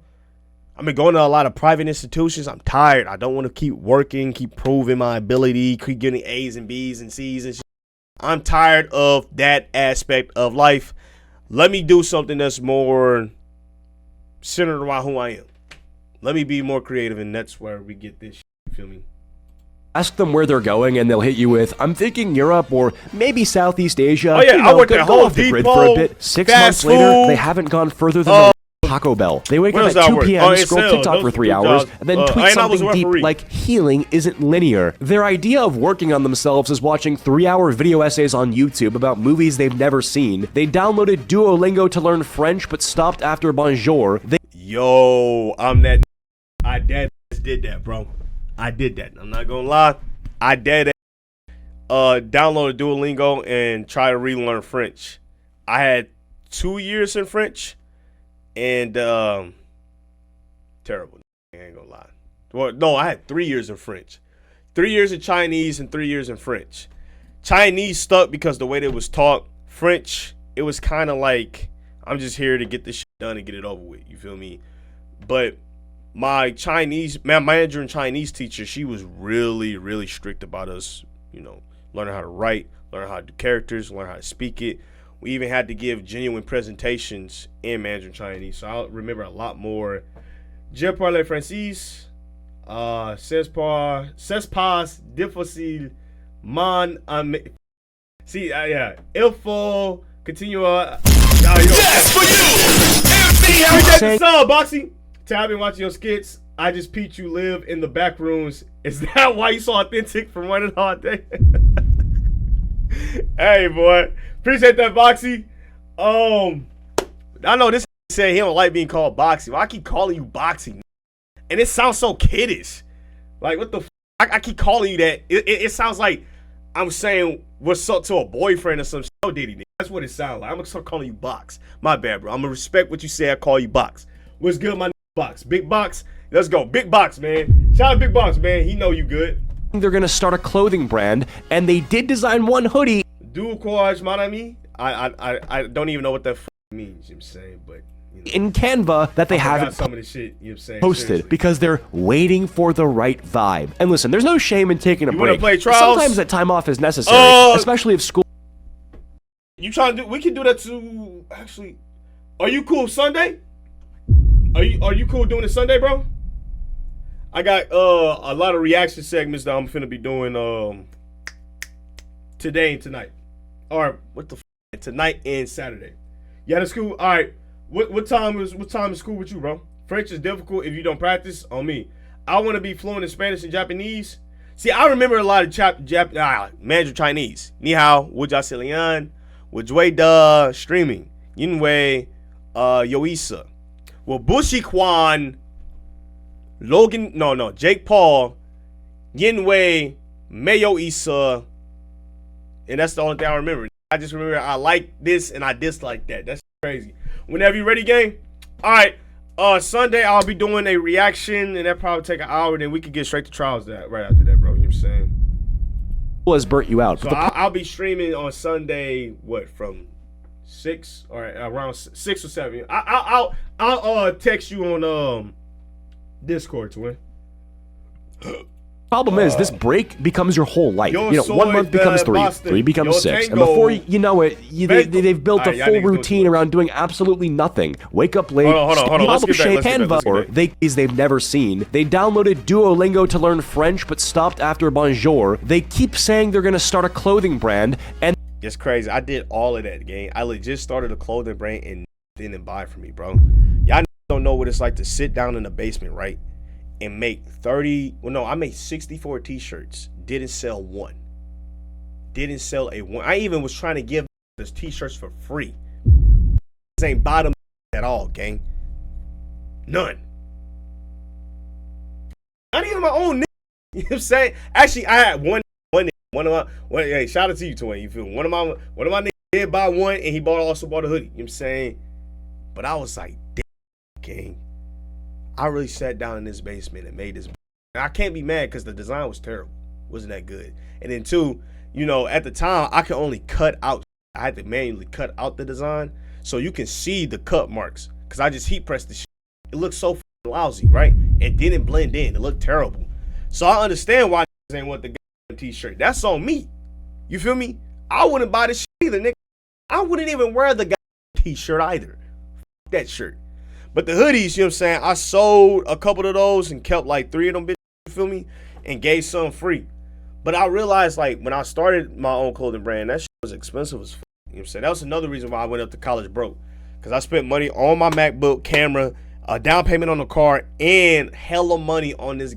I've been going to a lot of private institutions. I'm tired. I don't want to keep working, keep proving my ability, keep getting A's and B's and C's and shit. I'm tired of that aspect of life. Let me do something that's more centered around who I am. Let me be more creative, and that's where we get this shit, you feel me? Ask them where they're going, and they'll hit you with, I'm thinking Europe or maybe Southeast Asia. Oh, yeah, you know, I worked go at Home off the grid Depot, for a bit. 6 months later, they haven't gone further than Taco Bell. They wake up at 2 p.m., scroll TikTok for 3 hours, and then tweet something deep like, healing isn't linear. Their idea of working on themselves is watching 3-hour video essays on YouTube about movies they've never seen. They downloaded Duolingo to learn French, but stopped after bonjour. Yo, I'm that. I did that, bro. I did that. I'm not gonna lie. I did download Duolingo and try to relearn French. I had 2 years in French and terrible. I ain't gonna lie. Well, no, I had 3 years in French. 3 years in Chinese and 3 years in French. Chinese stuck because the way they was taught. French, it was kind of like, I'm just here to get this shit done and get it over with. You feel me? But my manager and Chinese teacher, she was really, really strict about us, you know, learning how to write, learning how to do characters, learn how to speak it. We even had to give genuine presentations in Mandarin Chinese. So I remember a lot more. Je parle français. C'est pas difficile. See, yeah. Info. Continue on. Yes, for you! Appreciate the sub, Boxy. Tell I've been watching your skits. I just peeped you live in the back rooms. Is that why you so authentic from running all day? Hey, boy. Appreciate that, Boxy. I know this said he don't like being called Boxy. Well, I keep calling you Boxy. And it sounds so kiddish. Like, what the f? I keep calling you that. It sounds like I'm saying what's up to a boyfriend or some shit. Oh, Diddy. That's what it sounds like. I'm gonna start calling you Box. My bad, bro. I'm gonna respect what you say. I call you Box. What's good, my Box? Big Box. Let's go. Big Box, man. Shout out to Big Box, man. He know you good. They're gonna start a clothing brand, and they did design one hoodie. Dual courage, mon ami. I don't even know what that means. You know what I'm saying, but in Canva that they haven't some of the shit, you know what I'm saying, posted seriously. because they're waiting for the right vibe. And listen, there's no shame in taking a You wanna break. play trials? Sometimes that time off is necessary, especially if school. You trying to do? We can do that too. Actually, are you cool Sunday? Are you cool doing it Sunday, bro? I got a lot of reaction segments that I'm finna be doing today and tonight. Or what the f tonight and Saturday. Yeah, that's cool. All right. What time is school with you, bro? French is difficult if you don't practice. On me. I want to be fluent in Spanish and Japanese. See, I remember a lot of Mandarin Chinese. Ni hao, wuja Taileon, wujui da streaming. Yinwei yoisa. Well, Bushi Quan, Logan, no, Jake Paul, Yinwei, Mayo Isa, and that's the only thing I remember. I just remember I like this and I dislike that. That's crazy. Whenever you ready, gang. All right. Sunday I'll be doing a reaction, and that probably take an hour. Then we can get straight to trials right after that, bro. You know what I'm saying? Has burnt you out. So I'll be streaming on Sunday. What, from 6 or around 6 or 7? I'll text you on Discord, twin. Problem is, this break becomes your whole life. Yo You know, 1 month becomes 3, Boston. 3 becomes Yo 6, and Tango. before you know it, they've built Alright, a y'all full niggas doing routine around doing absolutely nothing. Wake up late, Hold on. Let's get back. or they've never seen. They downloaded Duolingo to learn French, but stopped after bonjour. They keep saying they're gonna start a clothing brand, and it's crazy. I did all of that, gang. I legit started a clothing brand and didn't buy from me, bro. Y'all don't know what it's like to sit down in the basement, right? And make 30, well, no, I made 64 t-shirts. Didn't sell one. Didn't sell a one. I even was trying to give this t-shirts for free. This ain't bottom at all, gang. None. Not even my own nigga. You know what I'm saying? Actually, I had one of my, hey, shout out to you, Twin. You feel me? One of my niggas did buy one, and he also bought a hoodie. You know what I'm saying? But I was like, damn, gang. I really sat down in this basement and made this. And I can't be mad because the design was terrible. Wasn't that good. And then 2, you know, at the time, I could only cut out. I had to manually cut out the design so you can see the cut marks because I just heat pressed the shit. It looked so lousy, right? It didn't blend in. It looked terrible. So I understand why niggas ain't want the t-shirt. That's on me. You feel me? I wouldn't buy this shit either, nigga. I wouldn't even wear the t-shirt either. F that shirt. But the hoodies, you know what I'm saying? I sold a couple of those and kept like 3 of them bitches, you feel me? And gave some free. But I realized like when I started my own clothing brand, that shit was expensive as fuck. You know what I'm saying? That was another reason why I went up to college broke. Because I spent money on my MacBook, camera, a down payment on the car, and hella money on this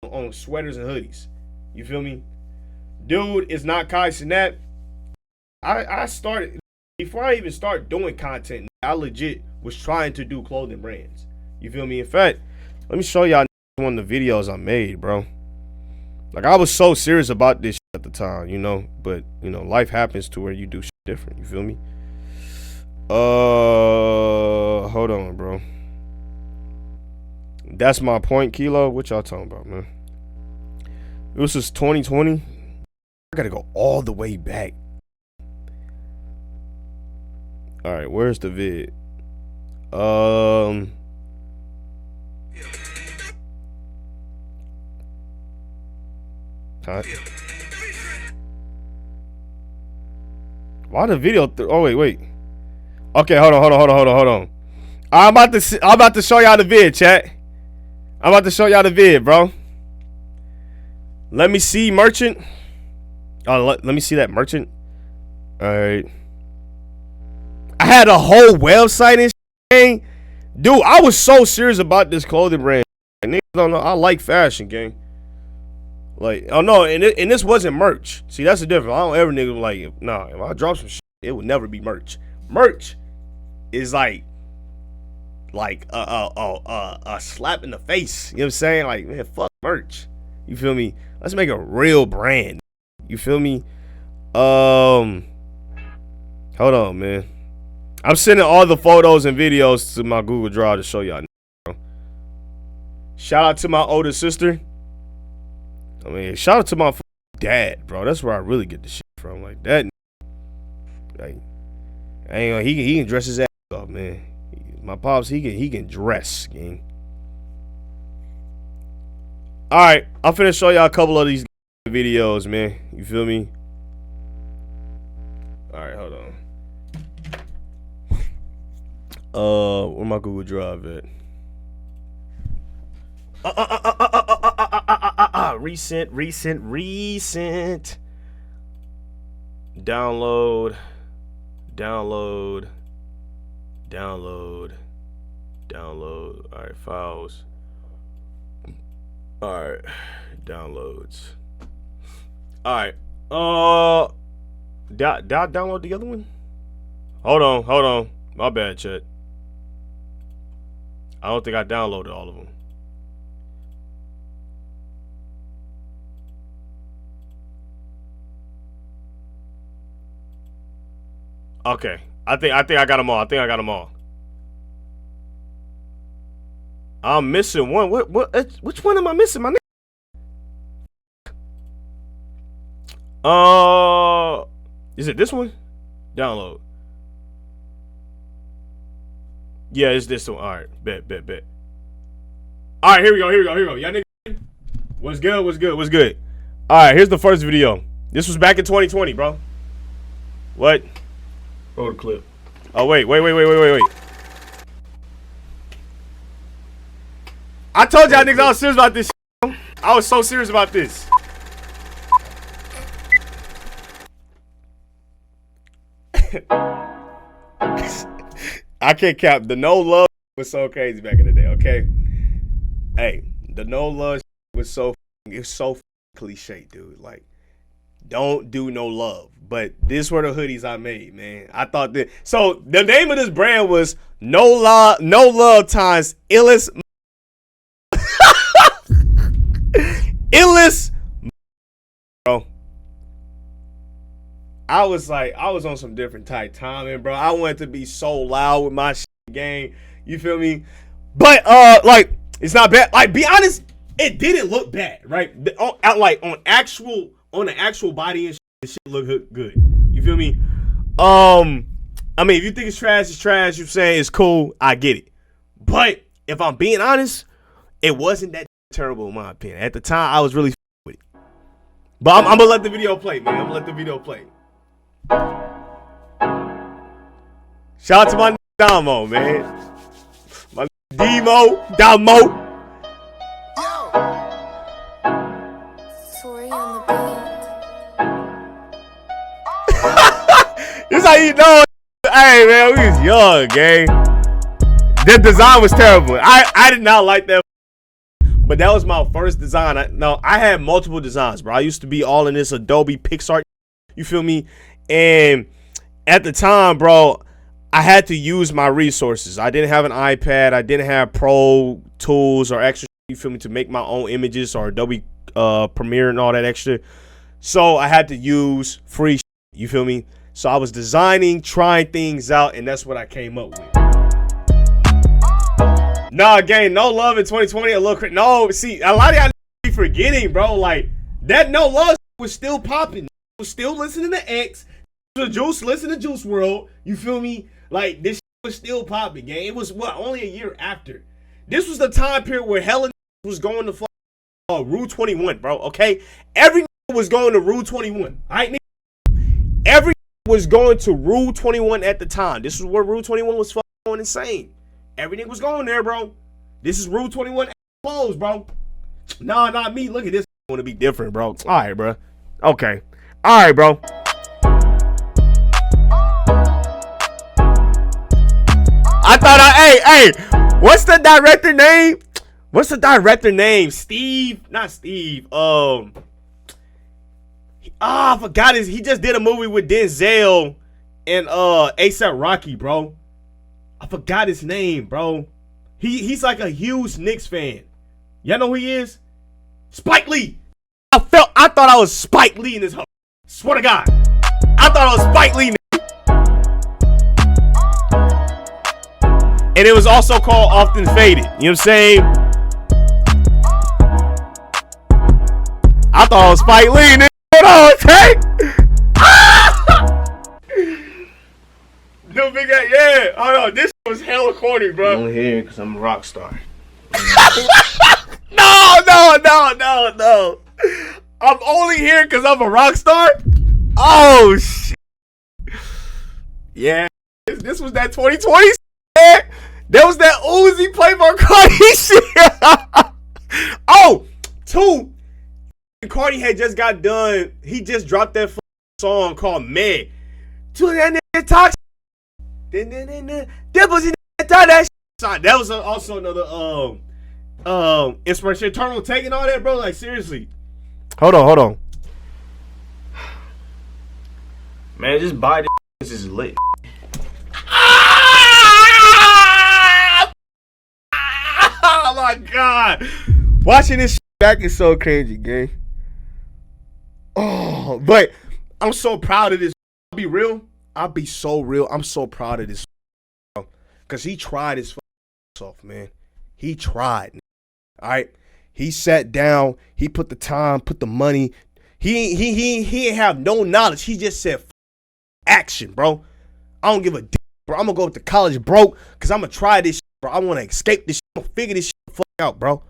on sweaters and hoodies. You feel me? Dude, it's not Kai Sinat. I started, before I even start doing content, I legit was trying to do clothing brands. You feel me? In fact, let me show y'all one of the videos I made, bro. Like, I was so serious about this shit at the time, you know, but you know, life happens to where you do shit different. You feel me? Hold on, bro. That's my point, Kilo. What y'all talking about, man? This is 2020. I gotta go all the way back. All right, where's the vid? Why the video? Oh wait. Okay, hold on. I'm about to show y'all the vid, chat. I'm about to show y'all the vid, bro. Let me see merchant. Oh, let me see that merchant. Alright. I had a whole website and shit, gang. Dude, I was so serious about this clothing brand. Niggas don't know. I like fashion, gang. Like, oh no, and this wasn't merch. See, that's the difference. I don't ever nigga like, nah, if I drop some shit, it would never be merch. Merch is like a slap in the face. You know what I'm saying? Like, man, fuck merch. You feel me? Let's make a real brand. You feel me? Hold on, man. I'm sending all the photos and videos to my Google Drive to show y'all. Shout out to my older sister. I mean, shout out to my dad, bro. That's where I really get the shit from. Like that. Like, I ain't gonna, he can dress his ass up, man. My pops, he can dress, gang. All right, I'm finna show y'all a couple of these videos, man. You feel me? All right, hold on. Where my Google Drive at? Recent. Download. All right, files. All right, downloads. All right. Did I download the other one? Hold on. My bad, chat. I don't think I downloaded all of them. Okay. I think I got them all. I'm missing one. Which one am I missing, my nigga? Is it this one? Download. Yeah, it's this one. All right, bet. All right, here we go. Y'all niggas, what's good? All right, here's the first video. This was back in 2020, bro. What? Roll the clip. Oh, wait. I told y'all niggas I was serious about this shit. I was so serious about this. I can't cap. The no love was so crazy back in the day, okay? Hey, the no love was so cliche, dude. Like, don't do no love. But this were the hoodies I made, man. I thought that. So the name of this brand was No Love times illest. Bro. I was on some different type timing, bro. I wanted to be so loud with my shit gang. You feel me? But like, it's not bad. Like, be honest, it didn't look bad, right? On the actual body and shit, the shit look good. You feel me? I mean, if you think it's trash, it's trash. You're saying it's cool, I get it. But if I'm being honest, it wasn't that terrible in my opinion. At the time, I was really with it. But I'm gonna let the video play, man. Shout out to my Damo, man. My Damo. Sorry on the This how you know. Hey, man, we was young, gang. The design was terrible. I did not like that. But that was my first design. I had multiple designs, bro. I used to be all in this Adobe Pixar. You feel me? And at the time, bro, I had to use my resources. I didn't have an iPad. I didn't have Pro Tools or extra, you feel me, to make my own images or Adobe Premiere and all that extra. So I had to use free, you feel me? So I was designing, trying things out, and that's what I came up with. Nah, gang, no love in 2020. A little no, see, a lot of y'all be forgetting, bro. Like, that no love was still popping. Was still listening to X. The Juice, listen to Juice World. You feel me? Like, this was still popping, gang. It was, only a year after. This was the time period where Helen was going to Rule 21, bro, okay? Every was going to Rule 21, all right, nigga? Every was going to Rule 21 at the time. This is where Rule 21 was going insane. Everything was going there, bro. This is Rule 21 clothes, bro. Nah, not me. Look at this. I want to be different, bro. All right, bro. Okay. All right, bro. I thought hey, what's the director name? What's the director name? Steve, not Steve. I forgot he just did a movie with Denzel and A$AP Rocky, bro. I forgot his name, bro. He's like a huge Knicks fan. Y'all know who he is? Spike Lee. I thought I was Spike Lee in this hoe. Swear to God. I thought I was Spike Lee. And it was also called Often Faded. You know what I'm saying? I thought I was Spike Lee. Nigga. Hold on, okay? No big guy, yeah. Hold on, this was hella corny, bro. I'm only here because I'm a rock star. No. I'm only here because I'm a rock star? Oh, shit. Yeah. This was that 2020 shit. That was that Uzi Playboy Cardi shit. Oh, two. Cardi had just got done. He just dropped that song called Meg. To that nigga talk. That was also another inspiration. Eternal Take and all that, bro. Like seriously. Hold on. Man, just buy this. This is lit. Oh my God. Watching this back is so crazy, gang. Oh, but I'm so proud of this. I'll be real. I'll be so real. I'm so proud of this. Because he tried his off, man. He tried. All right. He sat down. He put the time, put the money. He didn't have no knowledge. He just said action, bro. I don't give a damn, bro. I'm going to go to college broke because I'm going to try this shit, bro. I want to escape this shit. I'm going to figure this shit the fuck out, bro.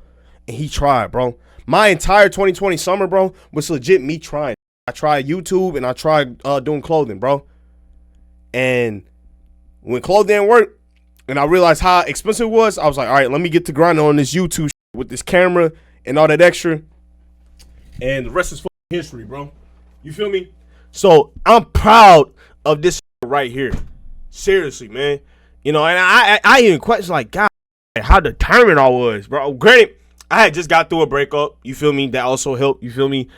And he tried, bro. My entire 2020 summer, bro, was legit me trying. I tried YouTube and I tried doing clothing, bro. And when clothing didn't work and I realized how expensive it was, I was like, all right, let me get to grind on this YouTube shit with this camera and all that extra. And the rest is history, bro. You feel me? So I'm proud of this right here. Seriously, man. You know, and I even question like, God, how determined I was, bro. Granted, I had just got through a breakup. You feel me? That also helped. You feel me?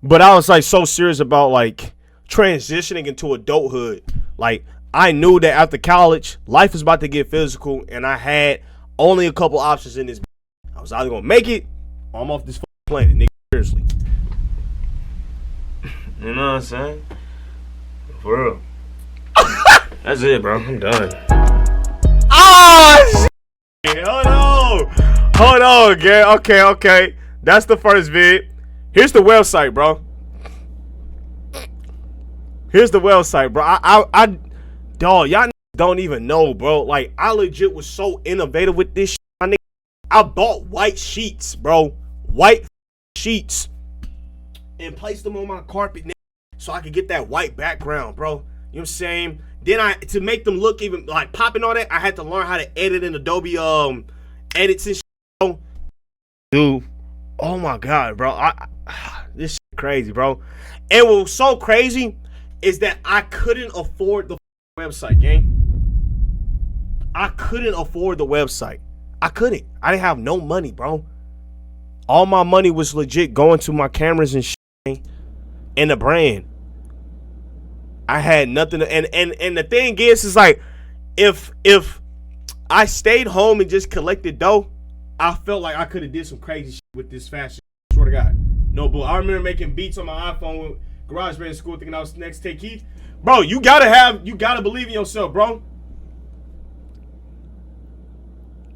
But I was like so serious about like transitioning into adulthood. Like I knew that after college, life was about to get physical, and I had only a couple options in this. I was either gonna make it, or I'm off this planet, nigga. Seriously. You know what I'm saying? For real. That's it, bro. I'm done. Oh shit! Hold on, gang. Okay. That's the first vid. Here's the website, bro. Dog, y'all don't even know, bro. Like, I legit was so innovative with this shit, my nigga. I bought white sheets, bro. White sheets. And placed them on my carpet, nigga, so I could get that white background, bro. You know what I'm saying? Then to make them look even, like, popping all that, I had to learn how to edit in Adobe, edits and shit, bro. Dude. Oh, my God, bro. This shit crazy, bro. And what was so crazy is that I couldn't afford the website, gang. I couldn't afford the website. I couldn't. I didn't have no money, bro. All my money was legit going to my cameras and shit and the brand. I had nothing to, and the thing is like if I stayed home and just collected dough, I felt like I could have did some crazy shit with this fashion. Swear to God. No, but I remember making beats on my iPhone with GarageBand in school thinking I was next to Keith. Bro, you gotta believe in yourself, bro.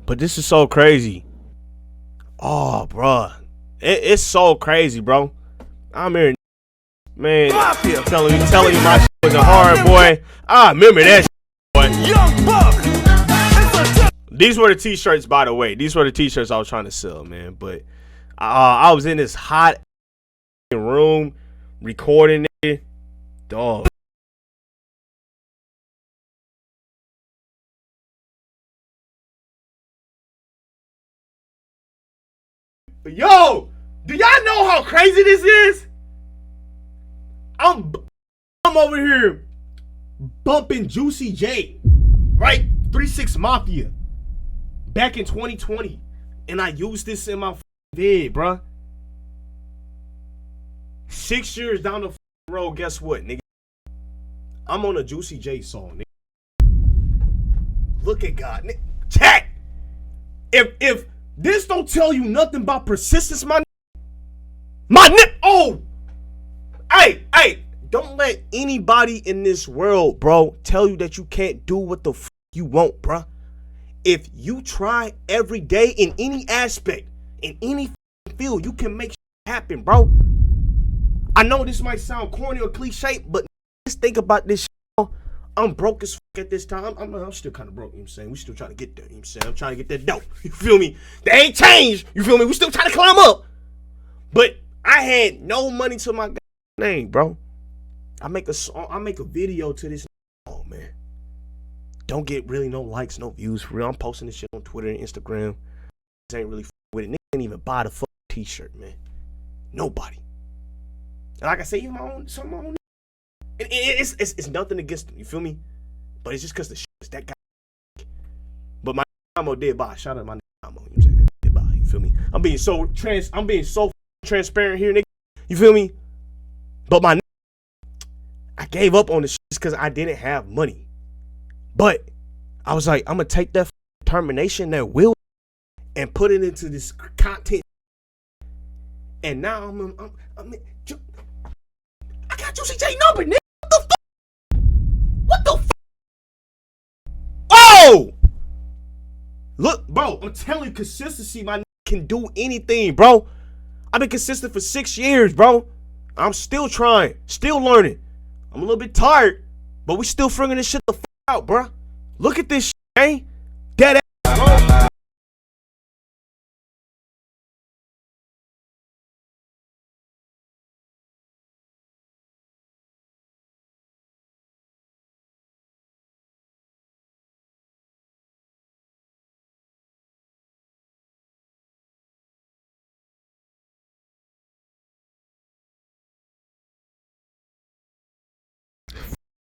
But this is so crazy. Oh, bro. It's so crazy, bro. I'm here, man, telling you my shit was a hard, boy. I remember that shit, boy. Young Buck. These were the t-shirts, by the way. These were the t-shirts I was trying to sell, man. But I was in this hot room recording it. Dog. Yo, do y'all know how crazy this is? I'm over here bumping Juicy J, right? 3-6 Mafia back in 2020, and I used this in my vid, bruh. 6 years down the road, guess what, nigga? I'm on a Juicy J song, nigga. Look at God, nigga. Chat. If this don't tell you nothing about persistence, my nip. Oh, hey, don't let anybody in this world, bro, tell you that you can't do what the you want, bro. If you try every day in any aspect, in any field, you can make shit happen, bro. I know this might sound corny or cliche, but just think about this shit, bro. I'm broke as at this time. I'm still kind of broke, you know what I'm saying? We still trying to get there, you know what I'm saying? I'm trying to get that dope, you feel me? They ain't changed, you feel me? We still trying to climb up. But I had no money to my name, bro. I make a video to this. Oh, man. Don't get really no likes, no views for real. I'm posting this shit on Twitter and Instagram. This ain't really with it. Nigga ain't even buy the t-shirt, man. Nobody. And like I say, even some of my own. It's nothing against them, you feel me? But it's just because the shit is that guy. But my Amo did buy. Shout out to my Amo, you know what I'm saying? Did buy, you feel me? I'm being so transparent here, nigga. You feel me? But I gave up on the shit because I didn't have money. But I was like, I'm gonna take that determination, that will, and put it into this content. And now I got Juicy J number, nigga. What the fuck? Oh! Look, bro, I'm telling you, consistency, my nigga, can do anything, bro. I've been consistent for 6 years, bro. I'm still trying, still learning. I'm a little bit tired, but we still figuring this shit the fuck out, bro. Look at this shit, man. Dead ass, bro.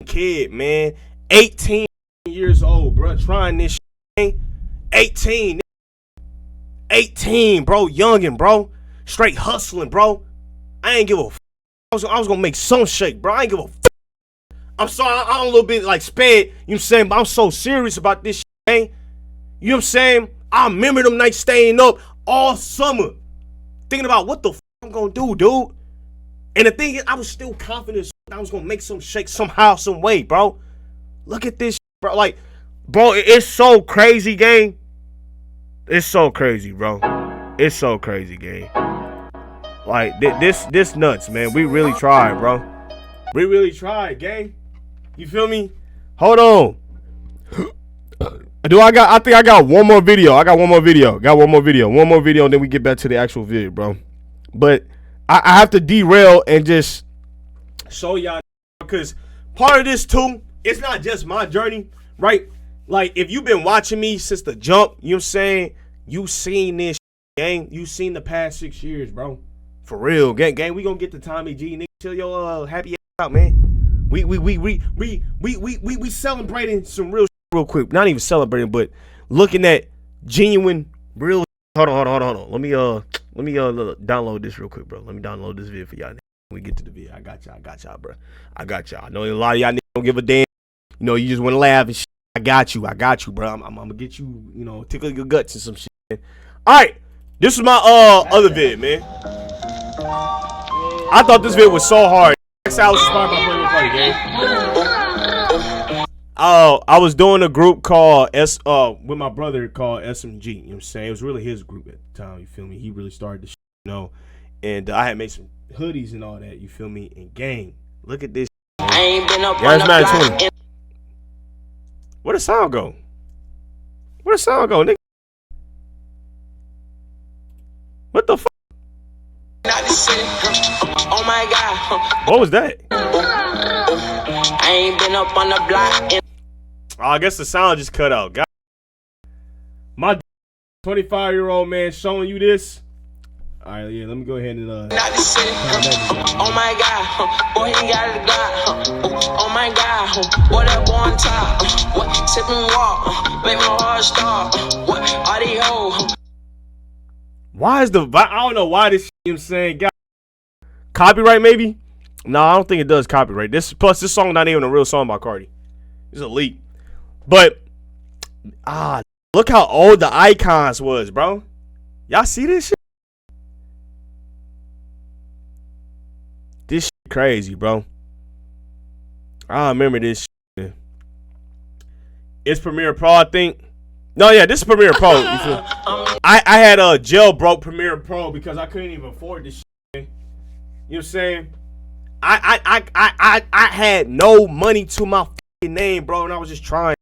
Kid, man, 18 years old, bro, trying this shit. 18, bro, youngin', bro, straight hustling, bro. I ain't give a f. I was gonna make some shake, bro. I ain't give a f. I'm sorry, I'm a little bit like sped, you know what I'm saying, but I'm so serious about this shit, man. You know what I'm saying? I remember them nights staying up all summer, thinking about what the f I'm gonna do, dude. And the thing is, I was still confident I was gonna make some shake somehow, some way, bro. Look at this, bro. Like, bro, it's so crazy, gang. It's so crazy, bro. It's so crazy, gang. Like, this nuts, man. We really tried, bro. We really tried, gang. You feel me? Hold on. I think I got one more video. One more video, and then we get back to the actual video, bro. But I have to derail and just show y'all, because part of this too, it's not just my journey, right? Like, if you've been watching me since the jump, you know what I'm saying, you seen this gang, you seen the past 6 years, bro. For real, gang, we gonna get the Tommy G, nigga. Chill your happy ass out, man. We celebrating some real quick. Not even celebrating, but looking at genuine, real. Hold on. Let me download this real quick, bro. Let me download this video for y'all. When we get to the video, I got y'all, bro. I got y'all. I know a lot of y'all don't give a damn. You know, you just want to laugh and shit. I got you, bro. I'm gonna get you, you know, tickle your guts and some shit, man. All right, this is my other vid, man. I thought this vid was so hard. I was inspired by playing the party game. I was doing a group called with my brother called SMG. You know what I'm saying? It was really his group at the time. You feel me? He really started the shit, you know. And I had made some hoodies and all that. You feel me? And gang, look at this. I ain't been up on the block. Where the sound go? Nigga? What the fuck? Oh my god. What was that? I ain't been up on the block. Oh, I guess the sound just cut out. God. My 25-year-old man showing you this. All right, yeah, let me go ahead and Not the city. Oh my God, boy, he got it God. Oh my God, boy, that boy on top. What? Sip and walk, make my heart stop. What? All these hoes. Why is I don't know why this shit, you know what I'm saying, got copyright maybe? No, I don't think it does copyright. This song not even a real song by Cardi. It's a leak. But look how old the Icons was, bro. Y'all see this shit? This shit crazy, bro. I remember this shit. It's Premiere Pro, I think. No, yeah, this is Premiere Pro. You feel? I had a jailbroke Premiere Pro because I couldn't even afford this shit. You know what I'm saying? I had no money to my fucking name, bro, and I was just trying.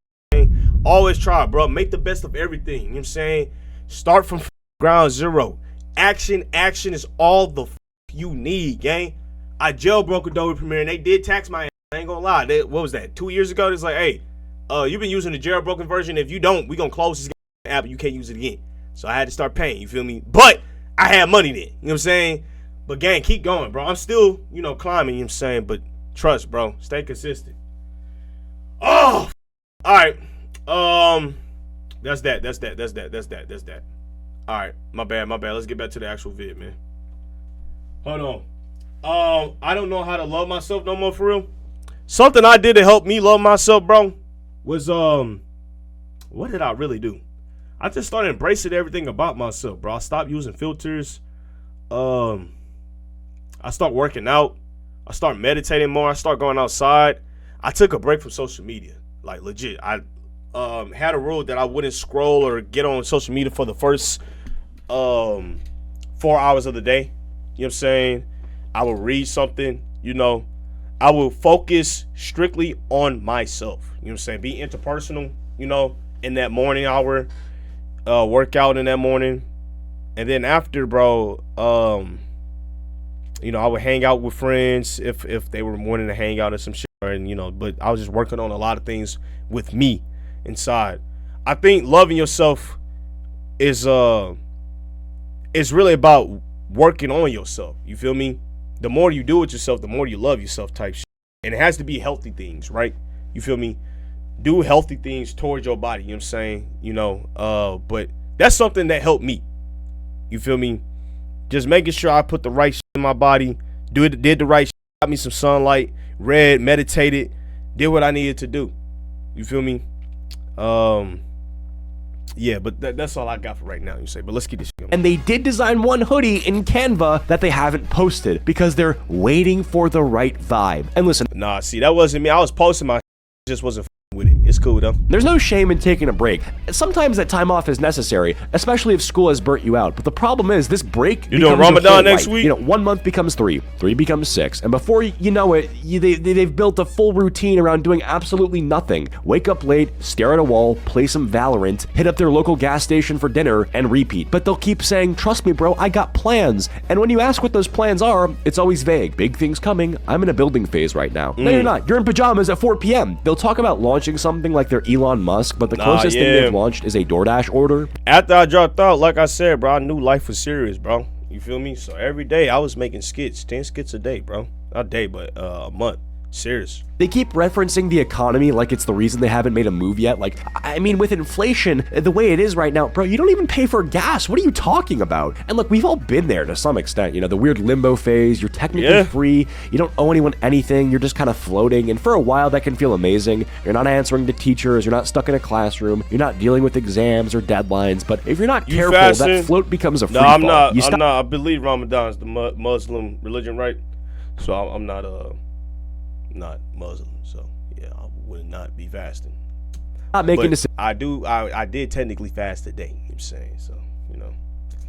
Always try, bro. Make the best of everything. You know what I'm saying? Start from ground zero. Action is all the you need, gang. I jailbroke Adobe Premiere, and they did tax my ass. I ain't gonna lie. What was that? 2 years ago? It's like, hey, you've been using the jailbroken version. If you don't, we gonna close this app and you can't use it again. So I had to start paying, you feel me? But I had money then. You know what I'm saying? But gang, keep going, bro. I'm still, climbing, you know what I'm saying? But trust, bro. Stay consistent. Oh, all right. That's that. All right, my bad. Let's get back to the actual vid, man. Hold on. I don't know how to love myself no more, for real. Something I did to help me love myself, bro, was what did I really do? I just started embracing everything about myself, bro. I stopped using filters. I start working out. I start meditating more. I start going outside. I took a break from social media, like legit. I had a rule that I wouldn't scroll or get on social media for the first 4 hours of the day. You know what I'm saying? I will read something, I will focus strictly on myself. You know what I'm saying? Be interpersonal, in that morning hour, work out in that morning. And then after, bro, I would hang out with friends if they were wanting to hang out or some shit. And, but I was just working on a lot of things with me inside. I think loving yourself is really about working on yourself. You feel me? The more you do it yourself, the more you love yourself type shit. And it has to be healthy things, right? You feel me? Do healthy things towards your body, you know what I'm saying? But that's something that helped me. You feel me? Just making sure I put the right shit in my body, did the right shit, got me some sunlight, read, meditated, did what I needed to do. You feel me? Yeah, but that's all I got for right now, you say. But let's get this shit going. And they did design one hoodie in Canva that they haven't posted because they're waiting for the right vibe. And listen, nah, see, that wasn't me. I was posting my just wasn't with it. It's cool though. There's no shame in taking a break. Sometimes that time off is necessary, especially if school has burnt you out. But the problem is this break. You're doing Ramadan next week? 1 month becomes 3, 3 becomes 6, and before you know it, they've built a full routine around doing absolutely nothing. Wake up late, stare at a wall, play some Valorant, hit up their local gas station for dinner, and repeat. But they'll keep saying, "Trust me, bro, I got plans." And when you ask what those plans are, it's always vague. Big things coming. I'm in a building phase right now. No, you're not. You're in pajamas at 4 p.m. They'll talk about launching something like they're Elon Musk, but the closest thing they've launched is a DoorDash order. After I dropped out, like I said, bro, I knew life was serious, bro. You feel me? So every day I was making skits, 10 skits a day, bro. Not a day, but a month. Serious. They keep referencing the economy like it's the reason they haven't made a move yet. Like, I mean, with inflation the way it is right now, bro, you don't even pay for gas. What are you talking about? And look, we've all been there to some extent. The weird limbo phase. You're technically free. You don't owe anyone anything. You're just kind of floating. And for a while, that can feel amazing. You're not answering to teachers. You're not stuck in a classroom. You're not dealing with exams or deadlines. But if you're not careful, that float becomes a free fall. I'm not. I believe Ramadan is the Muslim religion, right? So I'm not Muslim, so yeah, I would not be fasting. Not making decisions. I did technically fast today. You know what I'm saying, so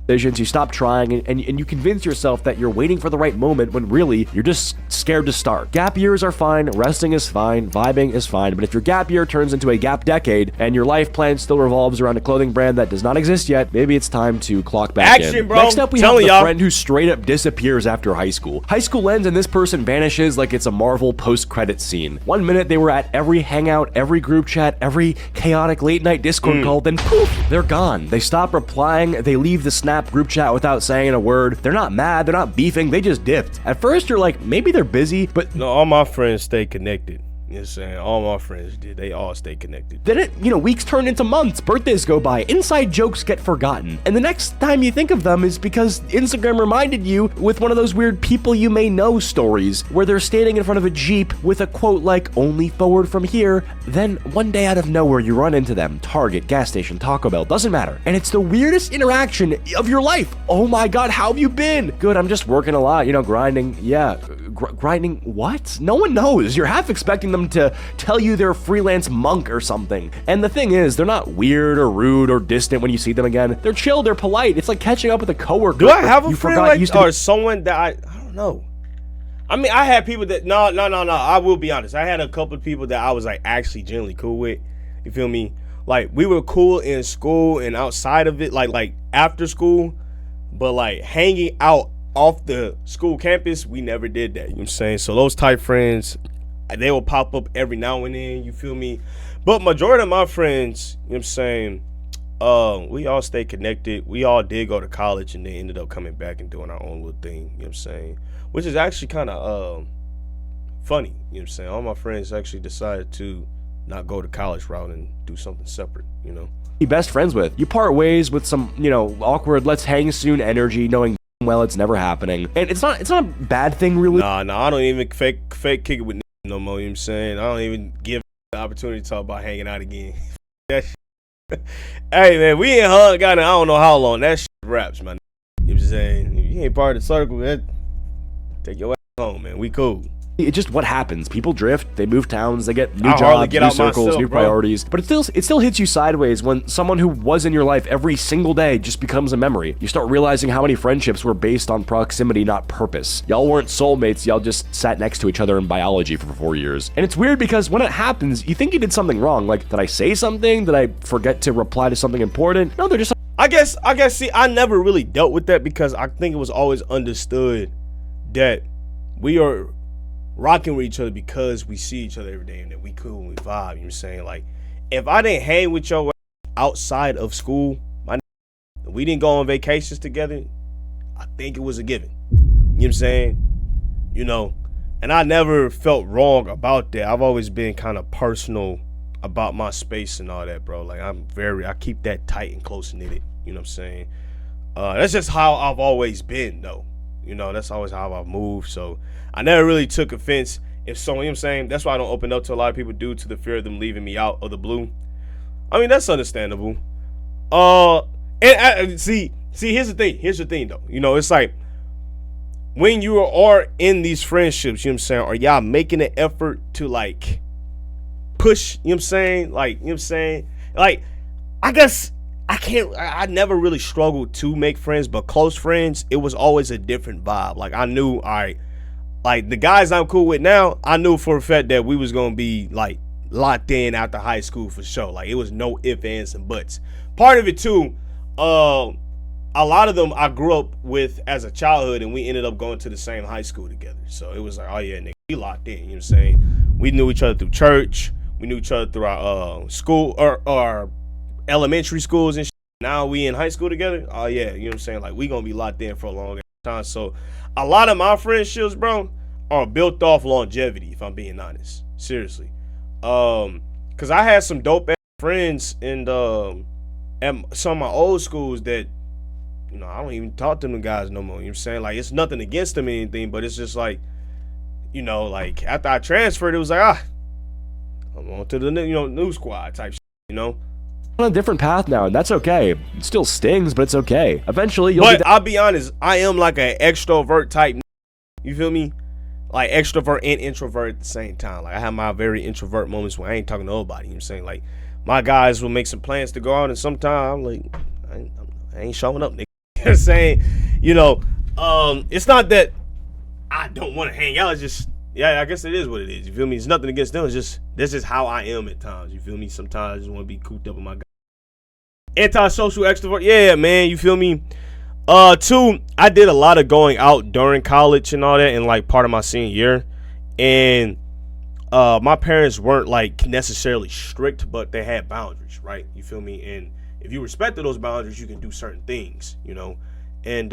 decisions. You stop trying and you convince yourself that you're waiting for the right moment when really you're just scared to start. Gap years are fine, resting is fine, vibing is fine, but if your gap year turns into a gap decade and your life plan still revolves around a clothing brand that does not exist yet, maybe it's time to clock back in. Bro. Next up, we have the friend who straight up disappears after high school. High school ends and this person vanishes like it's a Marvel post-credit scene. 1 minute they were at every hangout, every group chat, every chaotic late night Discord call, then poof, they're gone. They stop replying, they leave the snap snap group chat without saying a word. They're not mad, they're not beefing, they just dipped. At first you're like, maybe they're busy, but no, all my friends stay connected. You know what I'm saying? All my friends did. They all stay connected. Then weeks turn into months, birthdays go by, inside jokes get forgotten. And the next time you think of them is because Instagram reminded you with one of those weird people you may know stories where they're standing in front of a Jeep with a quote like, only forward from here. Then one day out of nowhere you run into them. Target, gas station, Taco Bell, doesn't matter. And it's the weirdest interaction of your life. Oh my God, how have you been? Good, I'm just working a lot, grinding. Yeah, grinding what? No one knows. You're half expecting them to tell you they're a freelance monk or something. And the thing is, they're not weird or rude or distant when you see them again. They're chill, they're polite. It's like catching up with a coworker. Do I have a friend like or someone that I don't know? I mean, I had people that no. I will be honest. I had a couple of people that I was like actually genuinely cool with. You feel me? Like we were cool in school and outside of it, like after school, but like hanging out off the school campus, we never did that. You know what I'm saying? So those type friends, they will pop up every now and then, you feel me? But majority of my friends, you know what I'm saying, we all stay connected. We all did go to college and then ended up coming back and doing our own little thing, you know what I'm saying? Which is actually kind of funny, you know what I'm saying? All my friends actually decided to not go to college route and do something separate, Be best friends with. You part ways with some, awkward let's hang soon energy, knowing well it's never happening. And it's not a bad thing really. Nah, I don't even fake kick it with no more, you know what I'm saying? I don't even give the opportunity to talk about hanging out again. That shit. Hey man, we ain't hung out in I don't know how long. That shit raps, man. You know what I'm saying? If you ain't part of the circle, man, take your ass home, man. We cool. It's just what happens. People drift, they move towns, they get new jobs, new circles, new priorities. But it still hits you sideways when someone who was in your life every single day just becomes a memory. You start realizing how many friendships were based on proximity, not purpose. Y'all weren't soulmates, y'all just sat next to each other in biology for 4 years. And it's weird because when it happens, you think you did something wrong. Like, did I say something? Did I forget to reply to something important? No, they're just I guess, see, I never really dealt with that because I think it was always understood that we are rocking with each other because we see each other every day and that we cool and we vibe, you know what I'm saying? Like, if I didn't hang with your outside of school, we didn't go on vacations together, I think it was a given. You know what I'm saying? And I never felt wrong about that. I've always been kind of personal about my space and all that, bro. Like, I keep that tight and close knitted, you know what I'm saying? That's just how I've always been, though. That's always how I've moved. So I never really took offense if someone, you know what I'm saying? That's why I don't open up to a lot of people due to the fear of them leaving me out of the blue. I mean, that's understandable. And see, here's the thing though. It's like when you are in these friendships, you know what I'm saying? Are y'all making an effort to like push, you know what I'm saying? Like, you know what I'm saying? Like, I guess I never really struggled to make friends, but close friends, it was always a different vibe. Like, I knew, all right, like the guys I'm cool with now, I knew for a fact that we was gonna be like locked in after high school for sure. Like, it was no ifs, ands, and buts. Part of it too, a lot of them I grew up with as a childhood, and we ended up going to the same high school together. So it was like, oh yeah, nigga, we locked in. You know what I'm saying? We knew each other through church. We knew each other through our school or our elementary schools and shit. Now we in high school together. Oh yeah, you know what I'm saying? Like, we gonna be locked in for a long time. So a lot of my friendships, bro, are built off longevity, if I'm being honest. Seriously. Cause I had some dope ass friends in at some of my old schools that, I don't even talk to them guys no more. You know what I'm saying? Like, it's nothing against them or anything, but it's just like, like after I transferred, it was like, I'm on to the new squad type shit, on a different path now, and that's okay. It still stings, but it's okay. Eventually, I'll be honest, I am like an extrovert type. You feel me? Like, extrovert and introvert at the same time. Like, I have my very introvert moments when I ain't talking to nobody. You know what I'm saying? Like, my guys will make some plans to go out, and sometimes I'm like, I ain't showing up, nigga. You know what I'm saying? It's not that I don't want to hang out. It's just, yeah, I guess it is what it is. You feel me? It's nothing against them. It's just, this is how I am at times. You feel me? Sometimes I just want to be cooped up with my guys. Antisocial extrovert. Yeah, man. You feel me? Two, I did a lot of going out during college and all that, and like part of my senior year. And my parents weren't like necessarily strict, but they had boundaries, right? You feel me? And if you respected those boundaries, you can do certain things, you know. And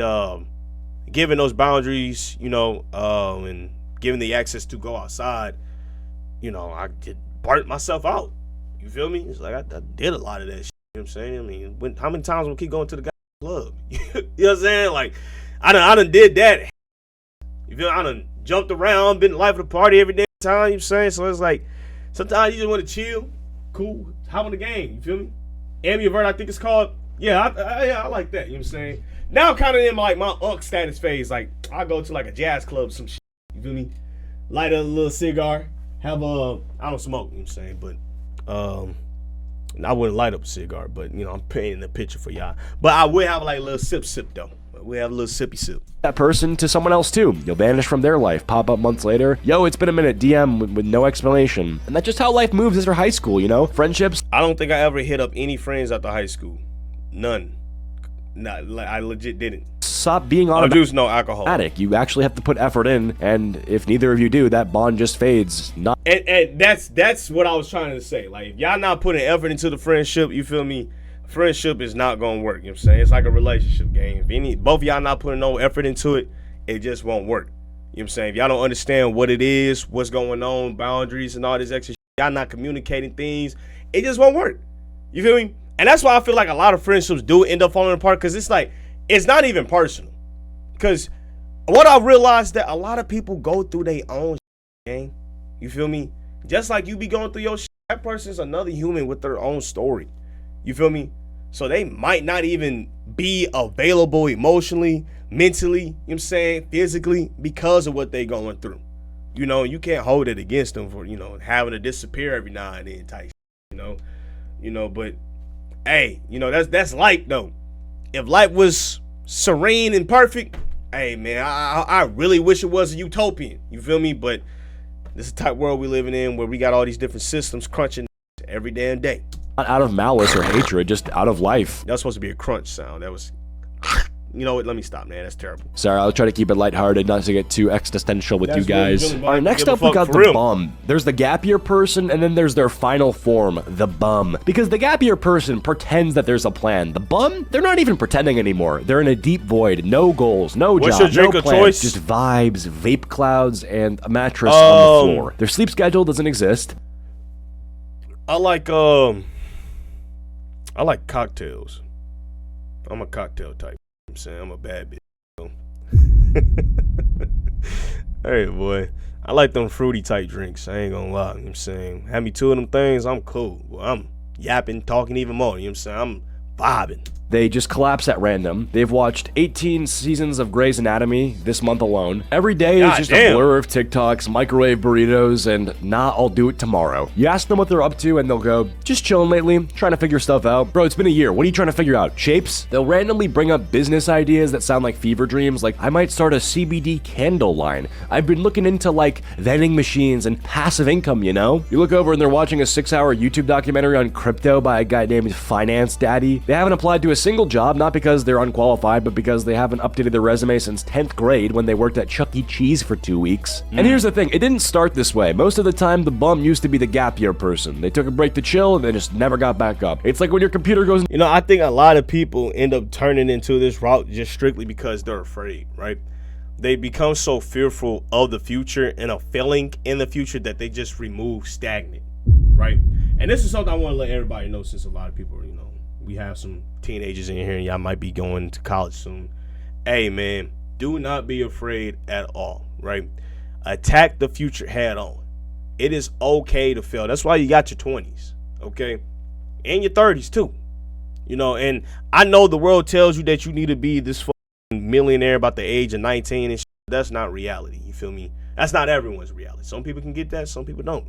given those boundaries, you know, and given the access to go outside, you know, I could burnt myself out. You feel me? It's like I did a lot of that shit. You know what I'm saying? I mean, how many times will we keep going to the club? You know what I'm saying? Like, I done did that. You feel me? I done jumped around, been the life of the party every day time, you know what I'm saying? So it's like, sometimes you just want to chill, cool, hop on the game, you feel me? Ambivert, I think it's called. Yeah, I like that, you know what I'm saying? Now I'm kind of in like my unk status phase. Like, I go to like a jazz club or some shit, you feel me? Light a little cigar, have I don't smoke, you know what I'm saying? But, I wouldn't light up a cigar, but, you know, I'm painting the picture for y'all. But I will have like a little sip though. We have a little sippy sip. That person to someone else too. You'll vanish from their life, pop up months later. Yo, it's been a minute, DM with no explanation. And that's just how life moves after high school, you know? Friendships. I don't think I ever hit up any friends after high school. None. Not, like, I legit didn't. Stop being on juice, no alcohol. You actually have to put effort in, and if neither of you do, that bond just fades. And that's what I was trying to say. Like, if y'all not putting effort into the friendship, you feel me? Friendship is not gonna work. You know what I'm saying? It's like a relationship game. If both of y'all not putting no effort into it, it just won't work. You know what I'm saying? If y'all don't understand what it is, what's going on, boundaries and all this extra shit, y'all not communicating things, it just won't work. You feel me? And that's why I feel like a lot of friendships do end up falling apart, because it's like, it's not even personal. Because what I realized that a lot of people go through their own shit, gang. You feel me? Just like you be going through your shit, that person's another human with their own story. You feel me? So they might not even be available emotionally, mentally, you know what I'm saying, physically, because of what they going through. You know, you can't hold it against them for, you know, having to disappear every now and then type shit, you know, but hey, you know, that's life though. If life was serene and perfect, hey man, I really wish it was a utopian. You feel me? But this is the type of world we living in where we got all these different systems crunching every damn day. Not out of malice or hatred, just out of life. That was supposed to be a crunch sound. That was, you know what? Let me stop, man. That's terrible. Sorry, I'll try to keep it lighthearted, not to get too existential with you guys. Really, All right, next up we got the bum. There's the gap year person, and then there's their final form, the bum. Because the gap year person pretends that there's a plan. The bum, they're not even pretending anymore. They're in a deep void, no goals, no What's job, your drink no of plans, choice? just vibes, vape clouds, and a mattress on the floor. Their sleep schedule doesn't exist. I like cocktails. I'm a cocktail type. I'm saying I'm a bad bitch. Hey boy, I like them fruity type drinks. I ain't gonna lie. You know what I'm saying, have me two of them things, I'm cool. Well, I'm yapping, talking even more. You know what I'm saying? I'm vibing. They just collapse at random. They've watched 18 seasons of Grey's Anatomy this month alone. Every day is just a blur of TikToks, microwave burritos, and nah, I'll do it tomorrow. You ask them what they're up to, and they'll go, just chilling lately, trying to figure stuff out. Bro, it's been a year. What are you trying to figure out? Shapes? They'll randomly bring up business ideas that sound like fever dreams, like I might start a CBD candle line. I've been looking into like vending machines and passive income, you know? You look over and they're watching a 6-hour YouTube documentary on crypto by a guy named Finance Daddy. They haven't applied to a single job, not because they're unqualified, but because they haven't updated their resume since 10th grade when they worked at Chuck E. Cheese for 2 weeks. And here's the thing, it didn't start this way. Most of the time, the bum used to be the gap year person. They took a break to chill and they just never got back up. It's like when your computer goes... You know, I think a lot of people end up turning into this route just strictly because they're afraid, right? They become so fearful of the future and of failing in the future that they just remove stagnant, right? And this is something I want to let everybody know, since a lot of people, you know, we have some teenagers in here and y'all might be going to college soon. Hey man, do not be afraid at all, right? Attack the future head on. It is okay to fail. That's why you got your 20s, okay? And your 30s too. You know, and I know the world tells you that you need to be this millionaire about the age of 19 and shit. That's not reality, you feel me? That's not everyone's reality. Some people can get that, some people don't.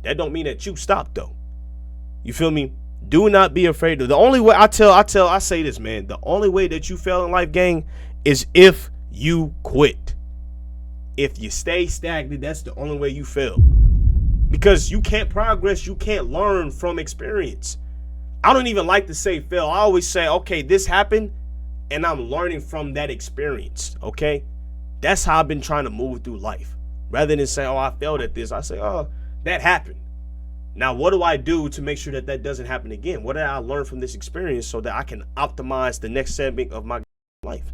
That don't mean that you stop though. You feel me? Do not be afraid. The only way I say this, man, the only way that you fail in life, gang, is if you quit. If you stay stagnant, that's the only way you fail. Because you can't progress, you can't learn from experience. I don't even like to say fail. I always say, okay, this happened and I'm learning from that experience, okay? That's how I've been trying to move through life. Rather than say, oh, I failed at this, I say, oh, that happened. Now, what do I do to make sure that that doesn't happen again? What did I learn from this experience so that I can optimize the next segment of my life?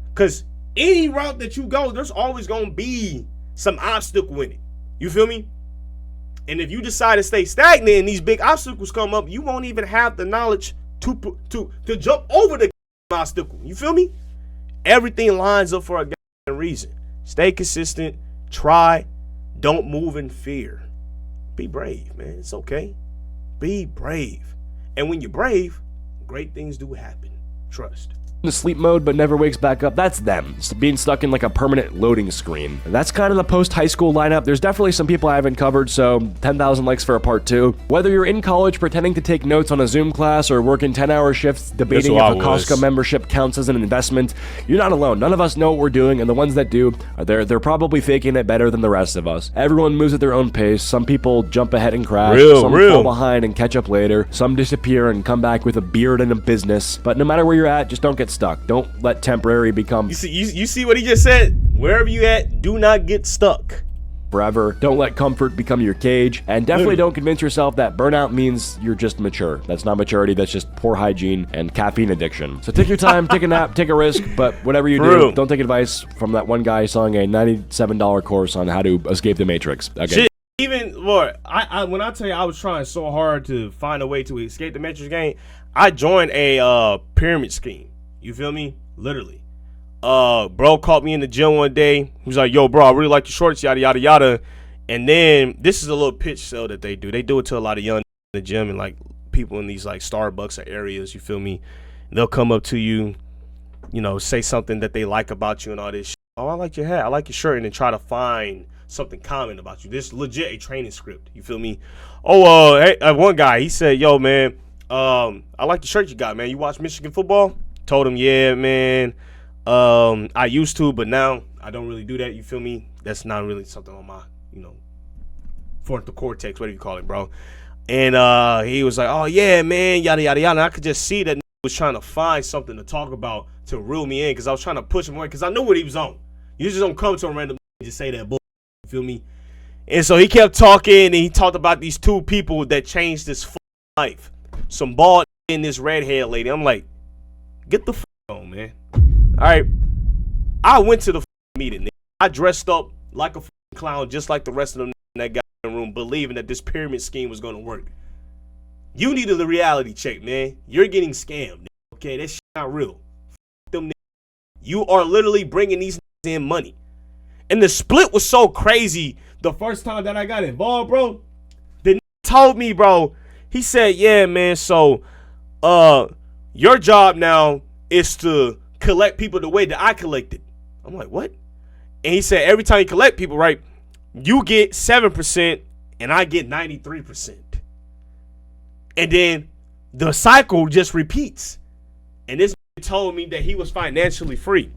Because any route that you go, there's always going to be some obstacle in it. You feel me? And if you decide to stay stagnant and these big obstacles come up, you won't even have the knowledge to jump over the obstacle. You feel me? Everything lines up for a reason. Stay consistent. Try. Don't move in fear. Be brave, man. It's okay. Be brave. And when you're brave, great things do happen. Trust. The sleep mode but never wakes back up, that's them. It's being stuck in like a permanent loading screen. That's kind of the post-high school lineup. There's definitely some people I haven't covered, so 10,000 likes for a part 2. Whether you're in college pretending to take notes on a Zoom class or working 10-hour shifts debating if a Costco membership counts as an investment, you're not alone. None of us know what we're doing, and the ones that do, they're probably faking it better than the rest of us. Everyone moves at their own pace. Some people jump ahead and crash. Some fall behind and catch up later. Some disappear and come back with a beard and a business. But no matter where you're at, just don't get stuck. Don't let temporary become you see what he just said? Wherever you at, do not get stuck forever. Don't let comfort become your cage, and definitely don't convince yourself that burnout means you're just mature. That's not maturity. That's just poor hygiene and caffeine addiction. So take your time, take a nap, take a risk, but whatever you do, don't take advice from that one guy selling a $97 course on how to escape the Matrix. Okay. Shit. Even Lord, when I tell you I was trying so hard to find a way to escape the Matrix game, I joined a pyramid scheme. You feel me? Literally. Bro caught me in the gym one day. He was like, yo, bro, I really like your shorts, yada, yada, yada. And then this is a little pitch sale that they do. They do it to a lot of young in the gym and like people in these like Starbucks or areas. You feel me? And they'll come up to you, you know, say something that they like about you and all this shit. Oh, I like your hat. I like your shirt. And then try to find something common about you. This is legit a training script. You feel me? Oh, hey, one guy, he said, yo, man, I like the shirt you got, man. You watch Michigan football? Told him, yeah, man, I used to, but now I don't really do that. You feel me? That's not really something on my, you know, frontal cortex, whatever you call it, bro. And he was like, oh, yeah, man, yada, yada, yada. And I could just see that was trying to find something to talk about to reel me in because I was trying to push him away because I knew what he was on. You just don't come to a random and just say that bull. You feel me? And so he kept talking and he talked about these two people that changed his life. Some bald and this redhead lady. I'm like, get the on, man. All right. I went to the meeting. I dressed up like a clown, just like the rest of them in that goddamn room, believing that this pyramid scheme was going to work. You needed a reality check, man. You're getting scammed. Okay, that shit not real. Them niggas. You are literally bringing these niggas in money. And the split was so crazy the first time that I got involved, bro. The nigga told me, bro, he said, yeah, man, so, your job now is to collect people the way that I collected. I'm like, what? And he said, every time you collect people, right, you get 7% and I get 93%. And then the cycle just repeats. And this told me that he was financially free.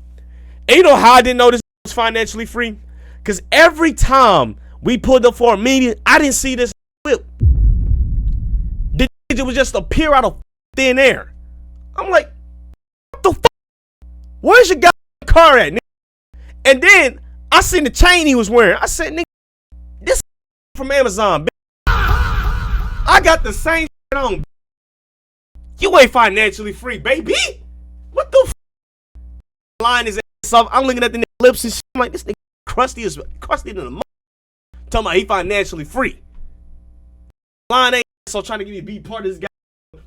And you know how I didn't know this was financially free? Because every time we pulled up for a meeting, I didn't see this whip. It would just appear out of thin air. I'm like, what the fuck? Where's your goddamn car at, nigga? And then I seen the chain he was wearing. I said, nigga, this from Amazon, bitch. I got the same shit on. You ain't financially free, baby. What the fuck? Line his ass off. I'm looking at the nigga lips and shit. I'm like, this nigga crusty than a mother. Talking about he financially free. Line ain't so trying to give me be part of this guy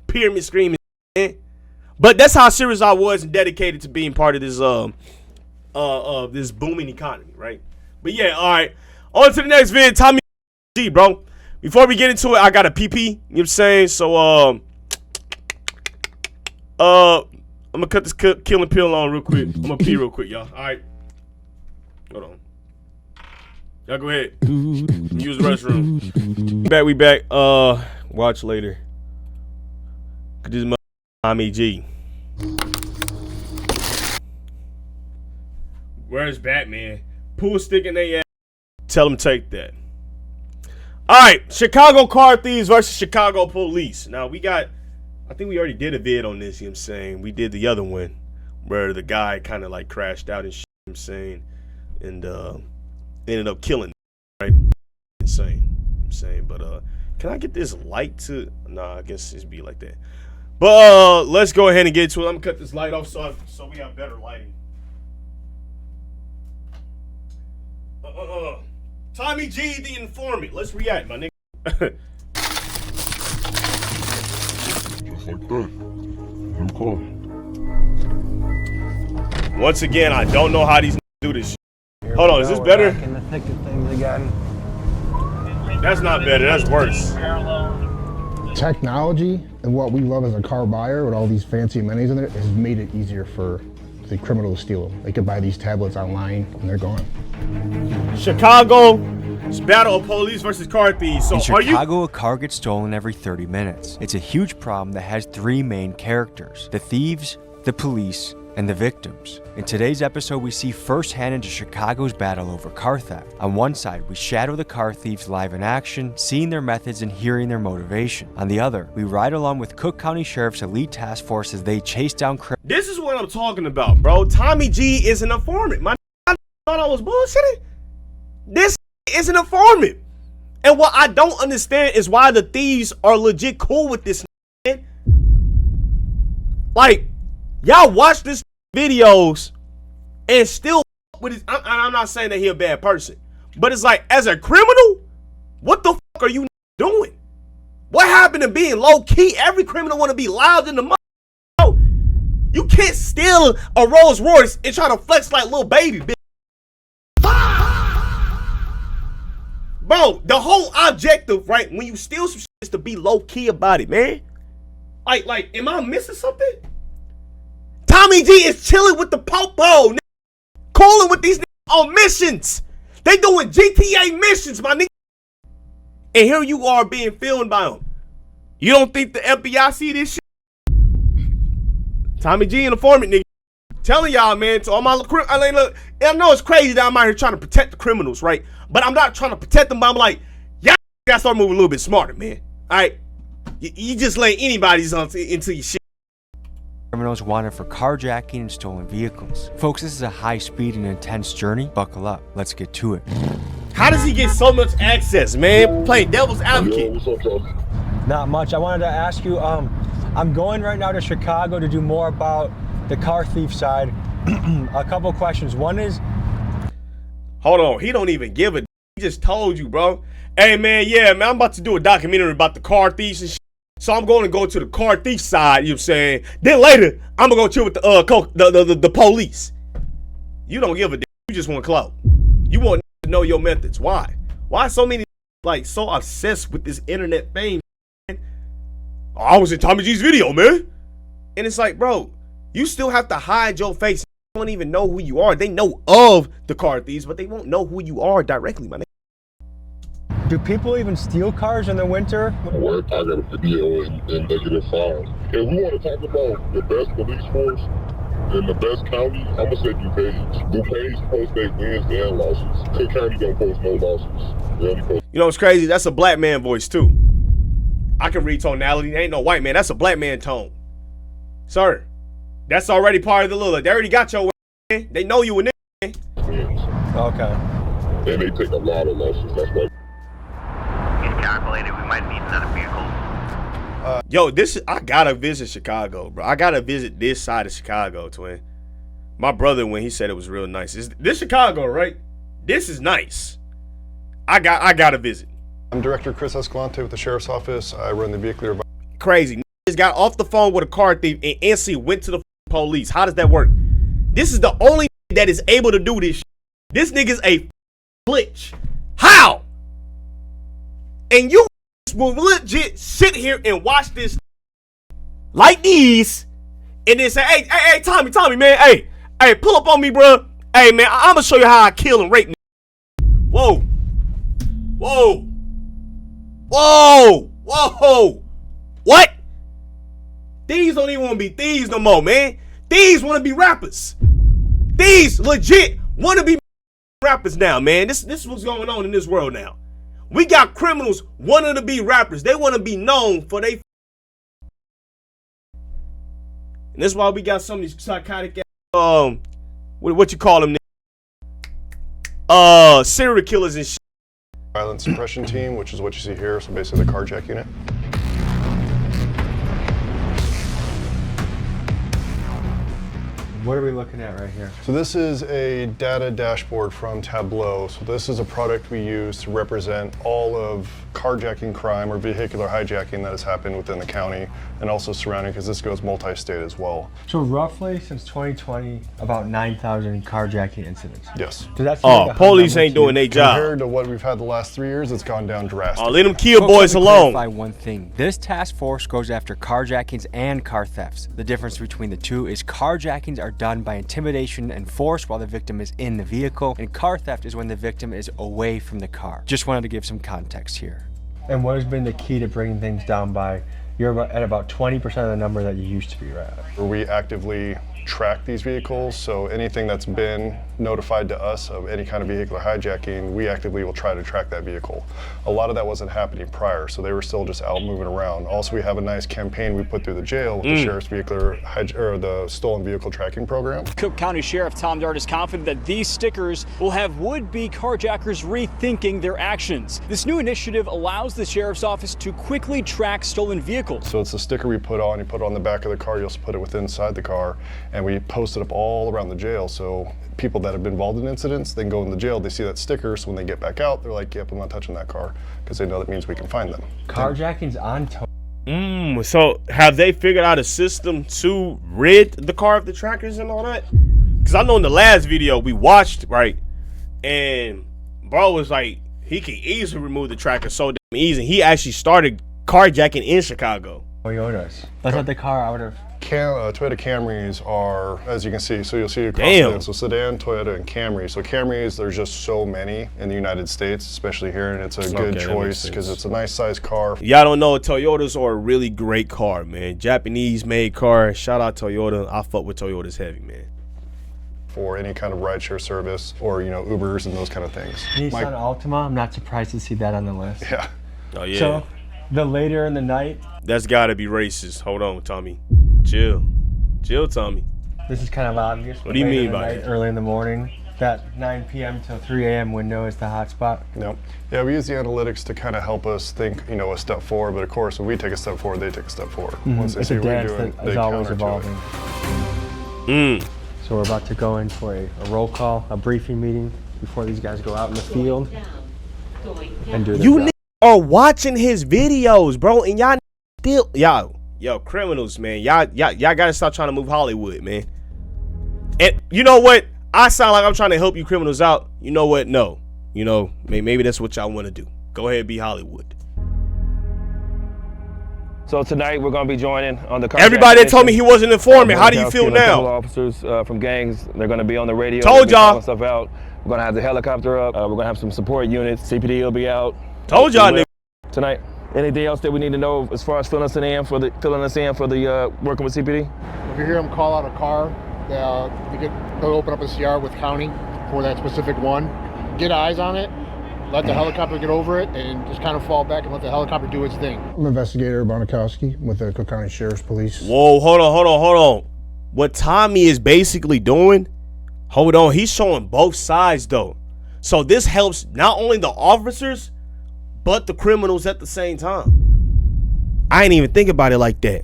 pyramid scheme, man. But that's how serious I was and dedicated to being part of this this booming economy, right? But yeah, all right. On to the next vid. Tommy G, bro. Before we get into it, I got a PP. You know what I'm saying? So I'm gonna cut this kill and pill on real quick. I'm gonna pee real quick, y'all. All right. Hold on. Y'all go ahead. Use the restroom. We back. Watch later. This is Tommy G. Where's Batman? Pull a stick in their ass. Tell them take that. All right, Chicago car thieves versus Chicago police. Now we got, I think we already did a vid on this. You know what I'm saying? We did the other one where the guy kind of like crashed out and shit. You know what I'm saying, and ended up killing. Right? Insane. You know what I'm saying, but Can I get this light to? Nah, I guess it's be like that. But let's go ahead and get to it. I'm gonna cut this light off so we have better lighting. Tommy G, the informant. Let's react, my nigga. Just like that. New call. Once again, I don't know how these do this shit. Hold on, is this better? In the thick of things again. That's not better, that's worse. Technology and what we love as a car buyer with all these fancy amenities in there has made it easier for the criminal to steal them. They could buy these tablets online and they're gone. Chicago's battle of police versus car thieves. So in Chicago, a car gets stolen every 30 minutes. It's a huge problem that has three main characters: the thieves, the police, and the victims. In today's episode, we see firsthand into Chicago's battle over car theft. On one side, we shadow the car thieves live in action, seeing their methods and hearing their motivation. On the other, we ride along with Cook County Sheriff's elite task force as they chase down criminals. This is what I'm talking about, bro. Tommy G is an informant. I thought I was bullshitting. This is an informant. And what I don't understand is why the thieves are legit cool with this, man. Like, y'all watch this videos and still with his, I'm not saying that he a bad person, but it's like, as a criminal, what the fuck are you doing? What happened to being low key? Every criminal want to be loud in the mouth. You can't steal a Rolls Royce and try to flex like little baby, bitch. Bro, the whole objective, right, when you steal some shit is to be low key about it, man. Like, am I missing something? Tommy G is chilling with the popo, calling with these niggas on missions. They doing GTA missions, my nigga. And here you are being filmed by them. You don't think the FBI see this shit? Tommy G, an informant, nigga. Telling y'all, man, to all my look, I know it's crazy that I'm out here trying to protect the criminals, right? But I'm not trying to protect them, but I'm like, y'all gotta start moving a little bit smarter, man. All right? You just let anybody's into your shit. Criminals wanted for carjacking and stolen vehicles. Folks, this is a high-speed and intense journey. Buckle up. Let's get to it. How does he get so much access, man? Playing devil's advocate. Not much. I wanted to ask you, I'm going right now to Chicago to do more about the car thief side. A couple questions. One is... Hold on. He don't even give a... He just told you, bro. Hey, man, yeah, man, I'm about to do a documentary about the car thieves and shit. So I'm going to go to the car thief side, you know what I'm saying? Then later, I'm going to go chill with the police. You don't give a damn. You just want clout. You want to know your methods. Why? Why so many like so obsessed with this internet fame? Man? Oh, I was in Tommy G's video, man. And it's like, bro, you still have to hide your face. They don't even know who you are. They know of the car thieves, but they won't know who you are directly, my nigga. Do people even steal cars in the winter? What? I got a video in -5. If we want to talk about the best police force in the best county, I'm going to say DuPage. DuPage post their wins and losses. Cook County don't post no losses. You know what's crazy? That's a black man voice too. I can read tonality. Ain't no white man. That's a black man tone. Sir, that's already part of the little. They already got your man. They know you in there. Okay. And they take a lot of losses. That's why. Calculated, we might need another vehicle. Yo, I gotta visit Chicago, bro. I gotta visit this side of Chicago, twin. My brother, when he said it was real nice. This Chicago, right? This is nice. I gotta visit. I'm Director Chris Escalante with the Sheriff's Office. I run the vehicular. Crazy. Niggas got off the phone with a car thief and instantly went to the police. How does that work? This is the only that is able to do this shit. This nigga's a glitch. How? And you will legit sit here and watch this like these and then say, hey, Tommy, man, hey, pull up on me, bro. Hey, man, I'm gonna show you how I kill and rape. Whoa. What? Thieves don't even want to be thieves no more, man. Thieves want to be rappers. Thieves legit want to be rappers now, man. This is what's going on in this world now. We got criminals wanting to be rappers. They want to be known for they. And that's why we got some of these psychotic, what you call them, serial killers and shit. Violence suppression team, which is what you see here, so basically the carjack unit. What are we looking at right here? So this is a data dashboard from Tableau. So this is a product we use to represent all of carjacking crime or vehicular hijacking that has happened within the county and also surrounding, because this goes multi-state as well. So roughly since 2020, about 9,000 carjacking incidents. Yes. Does that seem like a high police number ain't to you? doing their job. Compared to what we've had the last 3 years, it's gone down drastically. Oh, let them kill Folks, boys let me alone. clarify one thing. This task force goes after carjackings and car thefts. The difference between the two is carjackings are done by intimidation and force while the victim is in the vehicle, and car theft is when the victim is away from the car. Just wanted to give some context here. And what has been the key to bringing things down by, you're at about 20% of the number that you used to be at? We actively track these vehicles, so anything that's been notified to us of any kind of vehicular hijacking, we actively will try to track that vehicle. A lot of that wasn't happening prior, so they were still just out moving around. Also, we have a nice campaign we put through the jail with the Sheriff's the Stolen Vehicle Tracking Program. Cook County Sheriff Tom Dart is confident that these stickers will have would-be carjackers rethinking their actions. This new initiative allows the Sheriff's Office to quickly track stolen vehicles. So it's a sticker we put on, you put it on the back of the car, you also put it within inside the car, and we post it up all around the jail, so people that have been involved in incidents, they can go in the jail, they see that sticker, so when they get back out, they're like, yep, I'm not touching that car, because they know that means we can find them. Carjacking's on So have they figured out a system to rid the car of the trackers and all that? Because I know in the last video we watched, right, and bro was like, he can easily remove the tracker so damn easy. He actually started carjacking in Chicago. Toyotas. Let's let the car out of. Toyota Camrys are, as you can see, so you'll see across Damn. so sedan, Toyota, and Camry. So Camrys, there's just so many in the United States, especially here, and it's a good Okay, that choice makes because sense. it's a nice size car. Y'all don't know, Toyotas are a really great car, man. Japanese made car. Shout out Toyota. I fuck with Toyotas heavy, man. For any kind of rideshare service or, you know, Ubers and those kind of things. Nissan Altima, I'm not surprised to see that on the list. Yeah. Oh, yeah. So, the later in the night. That's gotta be racist. Hold on, Tommy. Chill. Chill, Tommy. This is kind of obvious. What do you Later mean in the by night, that? Early in the morning. That 9 p.m. till 3 a.m. window is the hot spot. Nope. Yeah, we use the analytics to kind of help us think, you know, a step forward. But of course, when we take a step forward, they take a step forward. Once they It's see a what we're dance doing, that they is always counter to it. evolving. So we're about to go in for a roll call, a briefing meeting before these guys go out in the field and do their You job. niggas are watching his videos, bro, and y'all still, yo, criminals, man. Y'all gotta stop trying to move Hollywood, man. And you know what? I sound like I'm trying to help you criminals out. You know what? No. You know, maybe that's what y'all want to do. Go ahead and be Hollywood. So tonight we're going to be joining on the Everybody that told me he wasn't informing. How do you feel A couple now? officers from gangs, they're going to be on the radio. Told They'll be y'all. calling stuff out. We're going to have the helicopter up. We're going to have some support units. CPD will be out. Told y'all, nigga. Tonight. Anything else that we need to know as far as filling us in for the working with CPD? If you hear them call out a car, they'll open up a CR with county for that specific one. Get eyes on it, let the helicopter get over it, and just kind of fall back and let the helicopter do its thing. I'm investigator Bonikowski with the Cook County Sheriff's Police. Whoa, hold on. What Tommy is basically doing, hold on, he's showing both sides though. So this helps not only the officers, but the criminals at the same time. I ain't even think about it like that.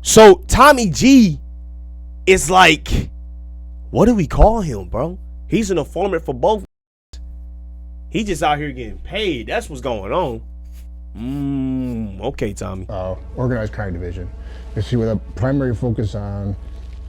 So Tommy G is like, what do we call him, bro? He's an informant for both. He just out here getting paid. That's what's going on. Okay, Tommy. Organized crime division. You see, with a primary focus on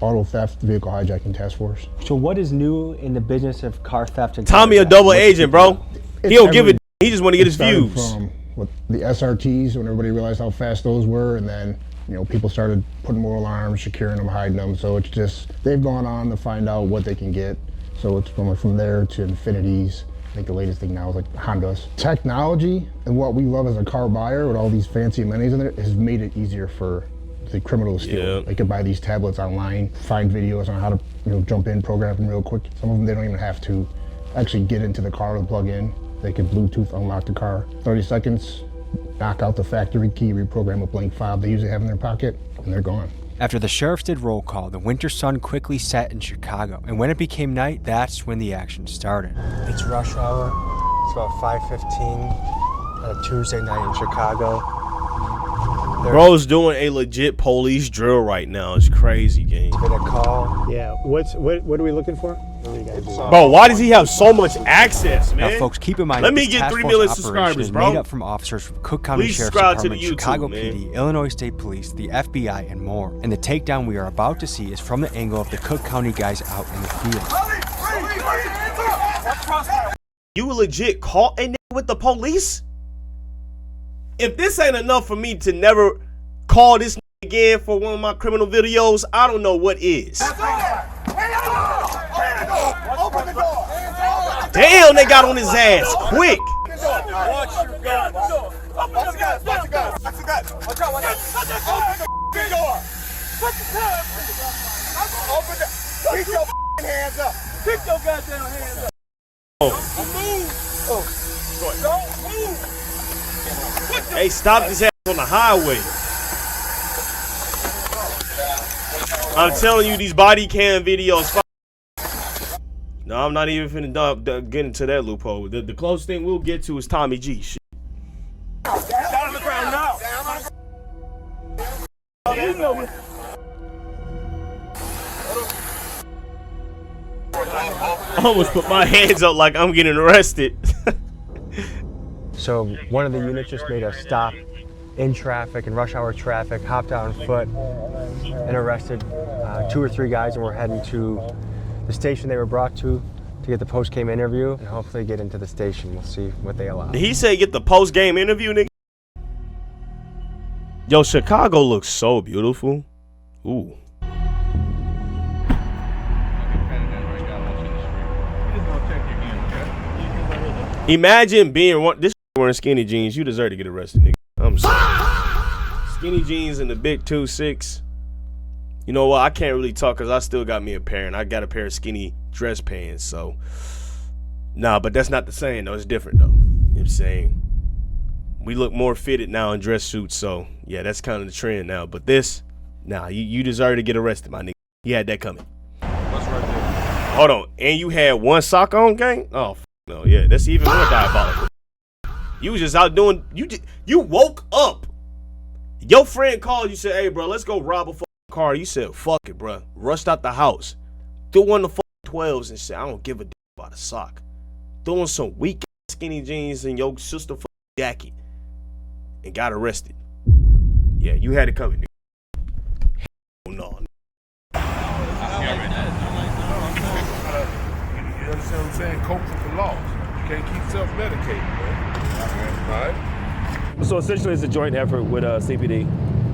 auto theft, vehicle hijacking task force. So what is new in the business of car theft and Tommy a double agent, bro. He don't give a. He just want to get his started views. From with the SRTs, when everybody realized how fast those were, and then people started putting more alarms, securing them, hiding them. So it's just they've gone on to find out what they can get. So it's from there to Infinities. I think the latest thing now is like Hondas. Technology and what we love as a car buyer with all these fancy amenities in there has made it easier for the criminal to steal. They can buy these tablets online, find videos on how to jump in, program them real quick. Some of them they don't even have to actually get into the car to plug in. They can Bluetooth unlock the car. 30 seconds, knock out the factory key, reprogram a blank fob they usually have in their pocket, and they're gone. After the sheriffs did roll call, the winter sun quickly set in Chicago, and when it became night, that's when the action started. It's rush hour. It's about 5:15 on a Tuesday night in Chicago. Bro's doing a legit police drill right now. It's crazy, gang. Been a call. Yeah. What are we looking for? What are you guys doing? Bro, why does he have so much access, man? Now, folks, keep in mind. Let me this get task 3 force million operation subscribers, is bro. Made up from officers from Cook County Please Sheriff's subscribe to the Department, YouTube, Chicago man. PD, Illinois State Police, the FBI, and more. And the takedown we are about to see is from the angle of the Cook County guys out in the field. You legit caught a nigga with the police? If this ain't enough for me to never call this nigga again for one of my criminal videos, I don't know what is. Damn, they got on his ass quick. Pick your goddamn hands up. Hey, stop this ass on the highway. I'm telling you, these body cam videos. No, I'm not even finna get into that loophole. The closest thing we'll get to is Tommy G. Shit. Down on the ground now. I almost put my hands up like I'm getting arrested. So one of the units just made a stop in traffic, in rush hour traffic, hopped out on foot and arrested 2 or 3 guys, and we're heading to the station they were brought to get the post-game interview and hopefully get into the station. We'll see what they allow. Did he say get the post-game interview, nigga? Yo, Chicago looks so beautiful. Ooh. Imagine being this wearing skinny jeans. You deserve to get arrested, nigga. I'm sorry. Skinny jeans and the big 2.6. You know what? I can't really talk because I still got me a pair, and I got a pair of skinny dress pants. So, nah, but that's not the same, though. It's different, though. You know what I'm saying? We look more fitted now in dress suits, so yeah, that's kind of the trend now. But this, nah, you deserve to get arrested, my nigga. You had that coming. What's right there? Hold on, and you had one sock on, gang? Oh, no, yeah, that's even more diabolical. You was just out doing, you woke up. Your friend called you, said, hey, bro, let's go rob a fucking car. You said, fuck it, bro. Rushed out the house. Threw one of the fucking 12s and said, I don't give a damn about a sock. Throwing some weak skinny jeans and your sister fucking jacket. And got arrested. Yeah, you had it coming, nigga. No. You understand what I'm saying? Cope with the laws. You can't keep self-medicating, man. All right? So essentially, it's a joint effort with CPD.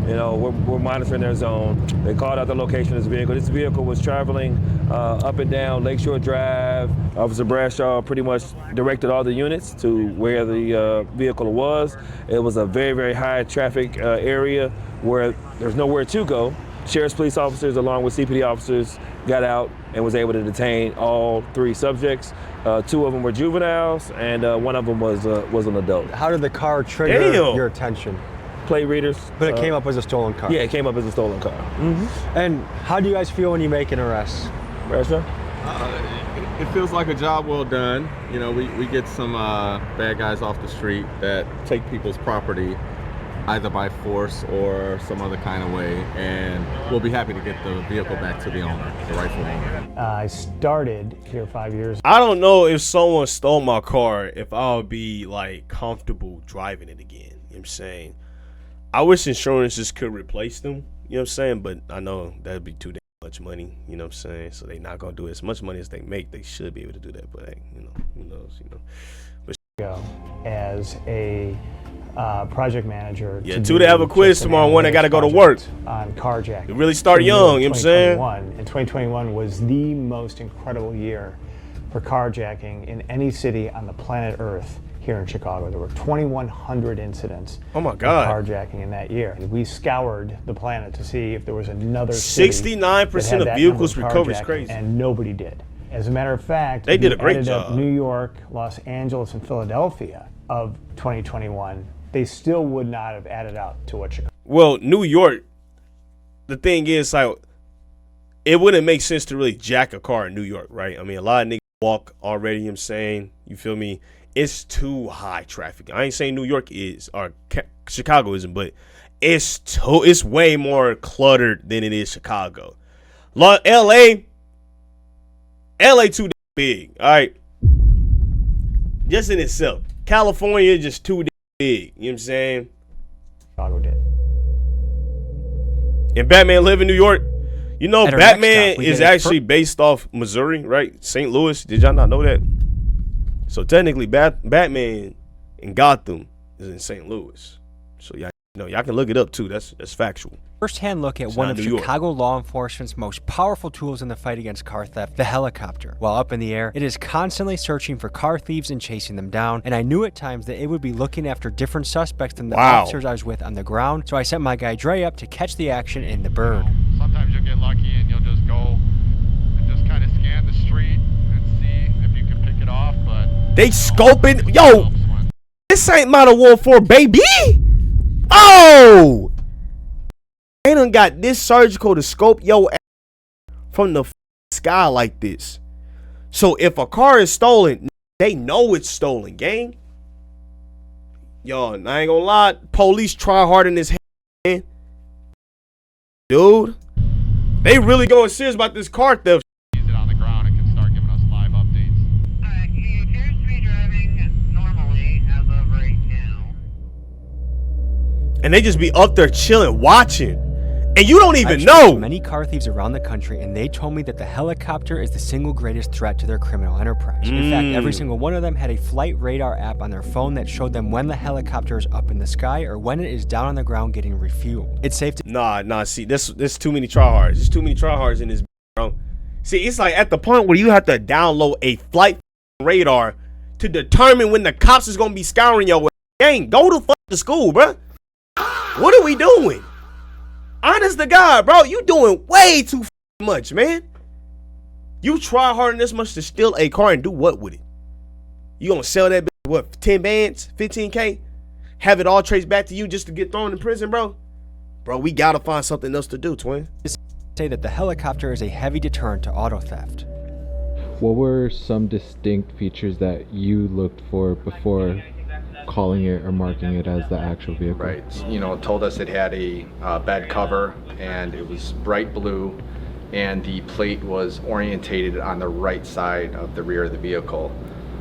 You know, we're monitoring their zone. They called out the location of this vehicle. This vehicle was traveling up and down Lakeshore Drive. Officer Bradshaw pretty much directed all the units to where the vehicle was. It was a very, very high traffic area where there's nowhere to go. Sheriff's police officers, along with CPD officers, got out and was able to detain all 3 subjects. 2 of them were juveniles, and one of them was an adult. How did the car trigger your attention? Plate readers. But it came up as a stolen car. Yeah, it came up as a stolen car. Mm-hmm. And how do you guys feel when you make an arrest? It feels like a job well done. You know, we get some bad guys off the street that take people's property either by force or some other kind of way, and we'll be happy to get the vehicle back to the owner, the rightful owner. I started here 5 years. I don't know if someone stole my car, if I'll be like comfortable driving it again. You know what I'm saying? I wish insurances could replace them, you know what I'm saying? But I know that'd be too damn much money, you know what I'm saying? So they're not gonna do as much money as they make. They should be able to do that, but hey, you know, who knows, you know. But As a project manager. Yeah, 2 to have a quiz tomorrow, 1 I gotta go to work. On carjacking. You really start young, you know what I'm saying? And 2021 was the most incredible year for carjacking in any city on the planet Earth. Here in Chicago, there were 2,100 incidents of carjacking in that year. We scoured the planet to see if there was another 69% of vehicles recovered is crazy, and nobody did. As a matter of fact, they did a great job. New York, Los Angeles, and Philadelphia of 2021, they still would not have added up to what Chicago. Well, New York, the thing is, like, it wouldn't make sense to really jack a car in New York, right? I mean, a lot of niggas walk already. You know what I'm saying, you feel me? it's too high traffic. I ain't saying New York is or Chicago isn't, but it's way more cluttered than it is Chicago. LA too big. All right, just in itself. California just too big. You know what I'm saying? Chicago did. And Batman live in New York. You know, Batman is actually based off Missouri, right? St. Louis. Did y'all not know that? So technically, Batman in Gotham is in St. Louis. So y'all can look it up too. That's factual. First-hand look at one of Chicago law enforcement's most powerful tools in the fight against car theft, the helicopter. While up in the air, it is constantly searching for car thieves and chasing them down, and I knew at times that it would be looking after different suspects than the officers I was with on the ground, so I sent my guy Dre up to catch the action in the bird. Sometimes you'll get lucky and you'll just go and just kind of scan the street and see if you can pick it off, but... They scoping... Yo! This ain't Modern Warfare, baby! Oh! They done got this surgical to scope your ass from the sky like this. So if a car is stolen, they know it's stolen, gang. Yo, I ain't gonna lie. Police try hard in this hand. Dude. They really going serious about this car theft. It on the ground and can start giving us live updates. He appears to be driving normally as of right now. And they just be up there chilling, watching. And you don't even I've know. Many car thieves around the country, and they told me that the helicopter is the single greatest threat to their criminal enterprise. In fact, every single one of them had a flight radar app on their phone that showed them when the helicopter is up in the sky or when it is down on the ground getting refueled. It's safe to... Nah, see, this too many tryhards. There's too many tryhards in this, bro. See, it's like at the point where you have to download a flight radar to determine when the cops is gonna be scouring your way. Gang, go to school, bro. What are we doing? Honest to God, bro, you doing way too much, man. You try hard this much to steal a car and do what with it? You gonna sell that bitch, what, 10 bands, 15K? Have it all traced back to you just to get thrown in prison, bro? Bro, we gotta find something else to do, twin. Say that the helicopter is a heavy deterrent to auto theft. What were some distinct features that you looked for before calling it or marking it as the actual vehicle? Right, you know, told us it had a bed cover and it was bright blue and the plate was orientated on the right side of the rear of the vehicle.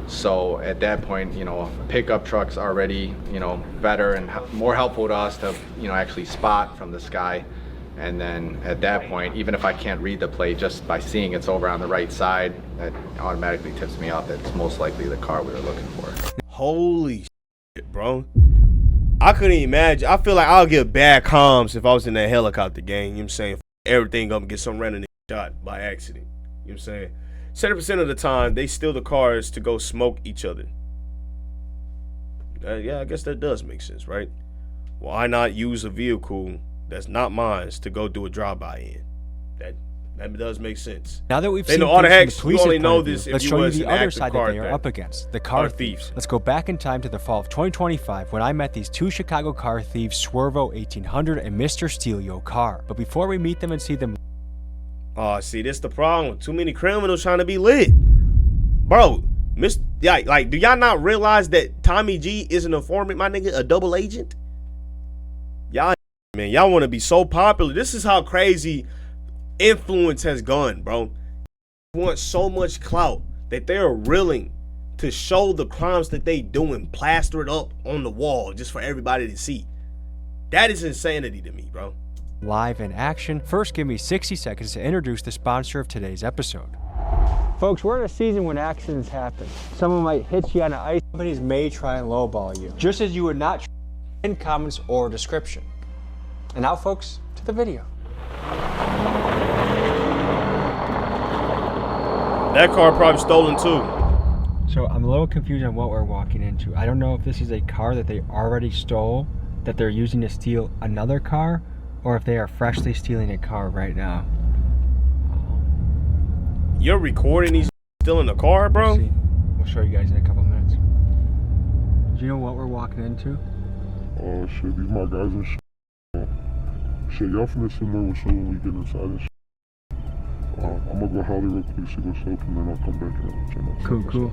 So at that point, you know, pickup trucks already, you know, better and more helpful to us to, you know, actually spot from the sky. And then at that point, even if I can't read the plate, just by seeing it's over on the right side, that automatically tips me off that it's most likely the car we were looking for. Holy shit, bro. I couldn't imagine. I feel like I'll get bad comms if I was in that helicopter gang. You know what I'm saying? Everything gonna get some random shot by accident. You know what I'm saying? 70% of the time, they steal the cars to go smoke each other. Yeah, I guess that does make sense, right? Why not use a vehicle that's not mine to go do a drive-by in? That does make sense. Now that we've they seen know all the hacks, police you only know this let's if show you you was the an other active side car that they are theft. up against, the car thieves. Let's go back in time to the fall of 2025 when I met these two Chicago car thieves, Swervo 1800 and Mr. Steal Yo Car. But before we meet them and see them... Oh, see, this the problem. Too many criminals trying to be lit. Bro, like, do y'all not realize that Tommy G is an informant, my nigga, a double agent? Y'all, man, y'all want to be so popular. This is how crazy influence has gone, bro. They want so much clout that they are willing to show the crimes that they doing, plaster it up on the wall just for everybody to see. That is insanity to me, bro. Live in action. First, give me 60 seconds to introduce the sponsor of today's episode. Folks, we're in a season when accidents happen. Someone might hit you on the ice. Companies may try and lowball you, just as you would not in comments or description. And now, folks, to the video. That car probably stolen too. So I'm a little confused on what we're walking into. I don't know if this is a car that they already stole, that they're using to steal another car, or if they are freshly stealing a car right now. You're recording these still in the car, bro? We'll show you guys in a couple minutes. Do you know what we're walking into? Oh shit, these my guys and shit. Shit, y'all finna sit there with someone we get inside and shit. I'm gonna go holler real quick, see what's up, and then I'll come back and let you know. Cool.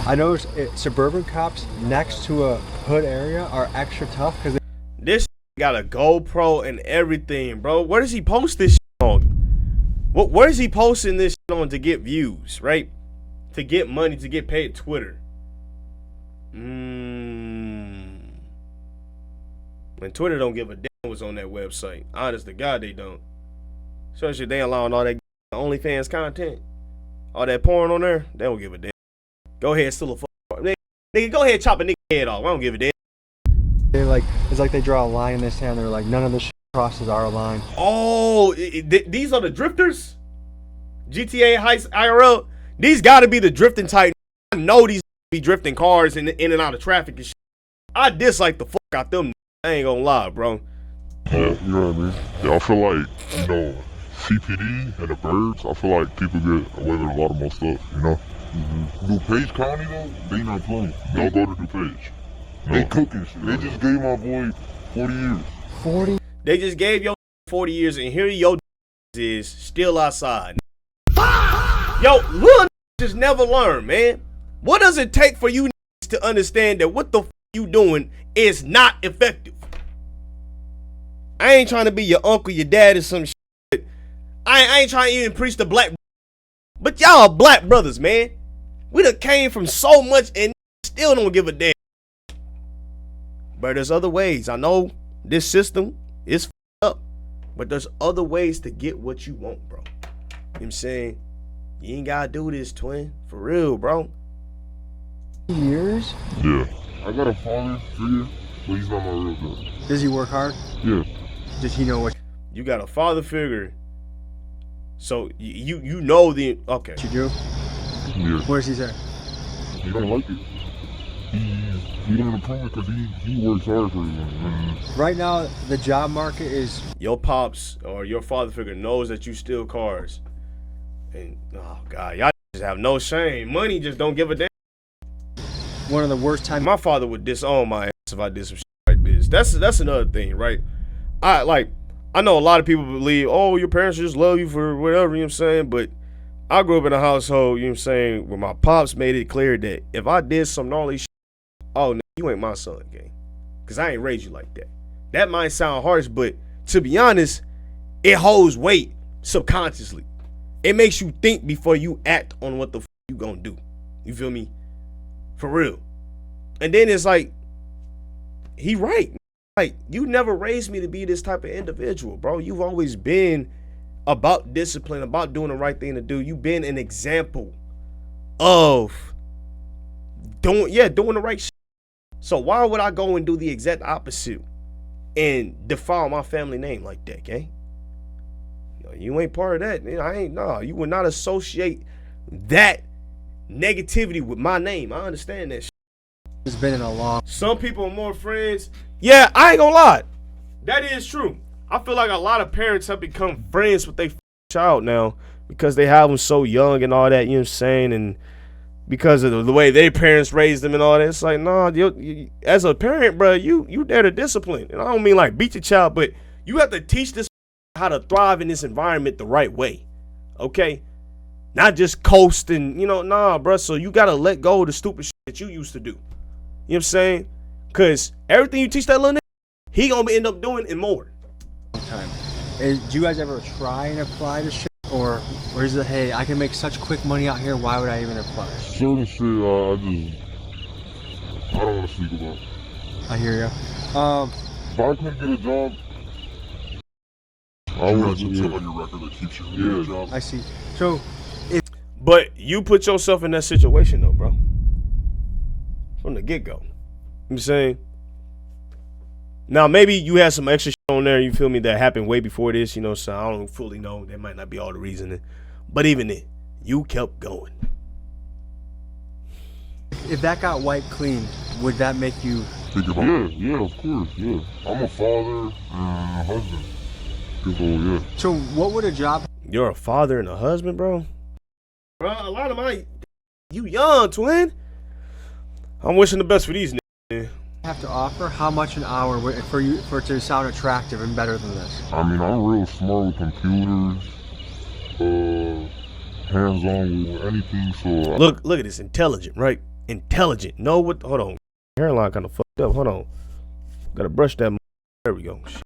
I noticed suburban cops next to a hood area are extra tough because this got a GoPro and everything, bro. Where does he post this on? Where is he posting this on to get views, right? To get money, to get paid? Twitter. When Twitter don't give a damn what's on that website. Honest to God, they don't. Especially if they allowing all that OnlyFans content, all that porn on there. They don't give a damn. Go ahead, steal a fuck. Nigga, go ahead, chop a nigga head off. I don't give a damn. they like it's like they draw a line in the sand. They're like, none of this shit crosses our line. Oh, these are the drifters. GTA Heist IRL. These got to be the drifting type. I know these be drifting cars in and out of traffic and shit. I dislike the fuck out them. I ain't gonna lie, bro. You know what I mean? Yeah, I feel like, you know, CPD and the burbs, I feel like people get away with a lot of more stuff, you know? DuPage County, though, they not playing. Don't go to DuPage. No. They cooking shit. They just gave my boy 40 years. 40? They just gave your 40 years, and here your is still outside. Yo, little just never learn, man. What does it take for you to understand that what the f you doing is not effective? I ain't trying to be your uncle, your dad, or some shit. I ain't trying to even preach the black, but y'all black brothers, man. We done came from so much and still don't give a damn. But there's other ways. I know this system is up, but there's other ways to get what you want, bro. You know what I'm saying? You ain't gotta do this, twin. For real, bro. Years? Yeah. I got a father figure, but he's not my real dad. Does he work hard? Yeah. Does he know what you got? A father figure, so you know the okay. you do? Yeah. What does he say? He don't like it. He don't approve it because he works hard for it. Right now, the job market is... Your pops or your father figure knows that you steal cars. And, oh, God, y'all just have no shame. Money just don't give a damn. One of the worst times... My father would disown my ass if I did some shit like this. That's another thing, right? I know a lot of people believe, oh, your parents just love you for whatever, you know what I'm saying? But I grew up in a household, you know what I'm saying, where my pops made it clear that if I did some gnarly shit, oh, no, you ain't my son, gang. Because I ain't raised you like that. That might sound harsh, but to be honest, it holds weight subconsciously. It makes you think before you act on what the f you gonna do. You feel me? For real. And then it's like, he right. Like, you never raised me to be this type of individual, bro. You've always been about discipline, about doing the right thing to do. You've been an example of doing the right shit. So why would I go and do the exact opposite and defile my family name like that, gang? You ain't part of that. You would not associate that negativity with my name. I understand that shit. It's been in a long... Some people are more friends. Yeah, I ain't gonna lie. That is true. I feel like a lot of parents have become friends with their child now because they have them so young and all that, you know what I'm saying? And because of the way their parents raised them and all that, it's like, nah, you, as a parent, bro, you there to discipline. And I don't mean like beat your child, but you have to teach this how to thrive in this environment the right way, okay? Not just coast and, nah, bro. So you got to let go of the stupid shit that you used to do. You know what I'm saying? Because everything you teach that little nigga, he going to end up doing and more. Time. Do you guys ever try and apply to shit? Or is it, hey, I can make such quick money out here, why would I even apply? Certain shit, I don't want to speak about. I hear ya. If I couldn't get a job, I would have something on your record that keeps you in a job. I see. So, but you put yourself in that situation though, bro. From the get-go. You know what I'm saying? Now, maybe you had some extra shit on there, you feel me, that happened way before this, so I don't fully know. That might not be all the reasoning. But even then, you kept going. If that got wiped clean, would that make you... Think about yeah, of course, yeah. I'm a father and a husband. Yeah. So what would a job... You're a father and a husband, bro? Bro, a lot of you young, twin. I'm wishing the best for these niggas, man. Have to offer how much an hour for it to sound attractive and better than this? I mean, I'm real smart with computers, hands-on with anything. So look at this, intelligent, right? intelligent. Know what? Hold on. Hairline kind of fucked up. Hold on. Gotta brush that. There we go. Shit.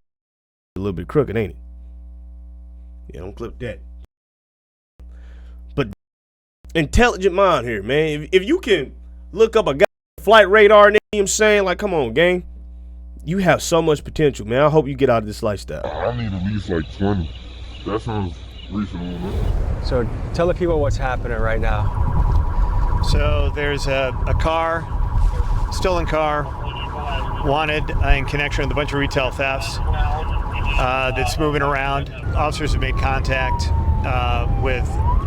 A little bit crooked, ain't it? Yeah, don't clip that. But intelligent mind here, man. If you can look up a guy flight radar, you know what I'm saying? Like, come on, gang. You have so much potential, man. I hope you get out of this lifestyle. I need at least like 20. That sounds reasonable, man. So tell the people what's happening right now. So there's a car, stolen car, wanted in connection with a bunch of retail thefts that's moving around. Officers have made contact with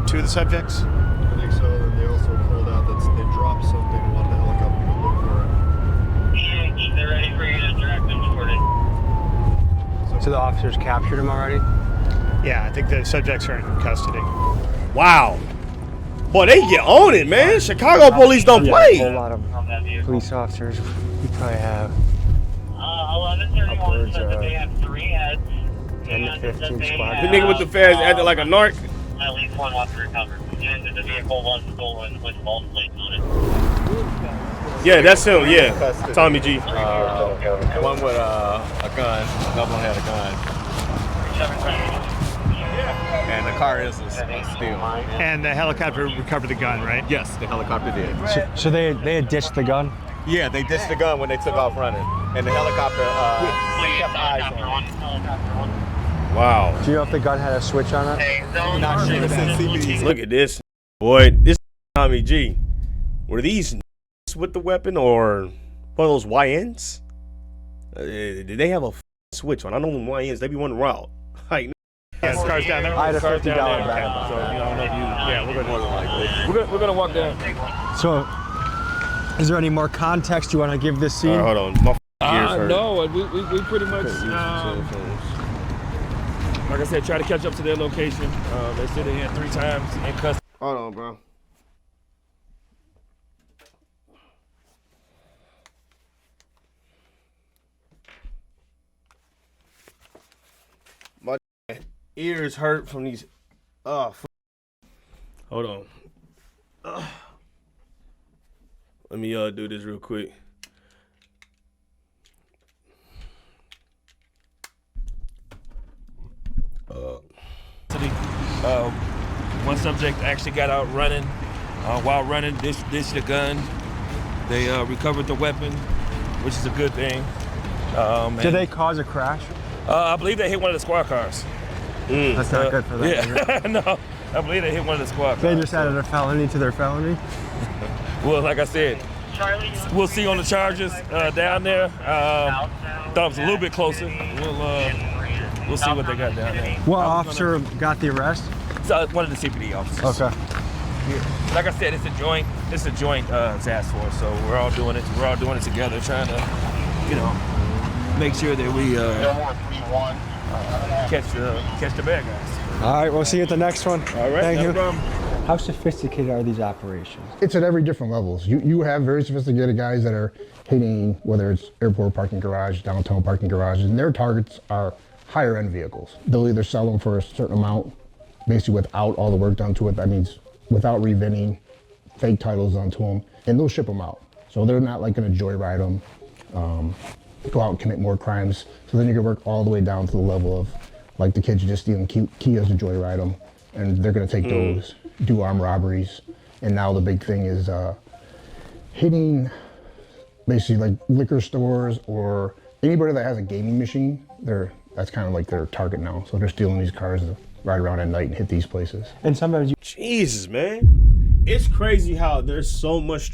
2 of the subjects. I think so. And they also called out that they dropped something and wanted the helicopter to look for it. They're ready for you to track them toward it. So the officers captured him already? Yeah, I think the subjects are in custody. Wow. Boy, they get on it, man. Chicago police don't play. A whole lot of police officers. We probably have 1131 said that they have 3 heads. 10 to 15 squad. The nigga with the feds acting like a narc. At least 1 was recovered. And the vehicle was stolen with false plates on it. Yeah, that's him. Yeah, Tommy G. One with a gun. Another one had a gun. And the car is a steal. And the helicopter recovered the gun, right? Yes, the helicopter did. So they had ditched the gun? Yeah, they ditched the gun when they took off running. And the helicopter kept eyes on it. Wow. Do you know if the gun had a switch on it? Not sure. Look at this. Boy, this Tommy G. Were these with the weapon or one of those YNs? Did they have a switch on? I know them YNs, they be running wild. Like, yeah, the car's down there. I had a $50 back. So, I don't know if you, yeah, we're going to walk down. So, is there any more context you want to give this scene? Hold on. My ears hurt. No, we pretty much, like I said, try to catch up to their location. They said they had 3 times in custody. Hold on, bro. My ears hurt from these. Hold on. Let me do this real quick. One subject actually got out running. While running, ditched the gun. They recovered the weapon, which is a good thing. Did they cause a crash? I believe they hit one of the squad cars. That's not good for them. Yeah, no, I believe they hit one of the squad cars. They just added a felony to their felony? Well, like I said, we'll see on the charges down there. Thought it was a little bit closer. We'll see what they got down there. What officer got the arrest? One of the CPD officers. Okay. Yeah. Like I said, it's a joint task force, so we're all doing it. We're all doing it together, trying to, make sure that we catch the bad guys. All right, we'll see you at the next one. All right, Thank you. problem. How sophisticated are these operations? It's at every different levels. You have very sophisticated guys that are hitting, whether it's airport parking garage, downtown parking garages, and their targets are higher end vehicles. They'll either sell them for a certain amount, basically without all the work done to it. That means without reventing, fake titles onto them, and they'll ship them out. So they're not like going to joyride them, go out and commit more crimes. So then you can work all the way down to the level of like the kids just stealing Kias to joyride them, and they're going to take those, do armed robberies. And now the big thing is hitting basically like liquor stores or anybody that has a gaming machine. That's kind of like their target now. So they're stealing these cars to ride around at night and hit these places. And sometimes Jesus, man. It's crazy how there's so much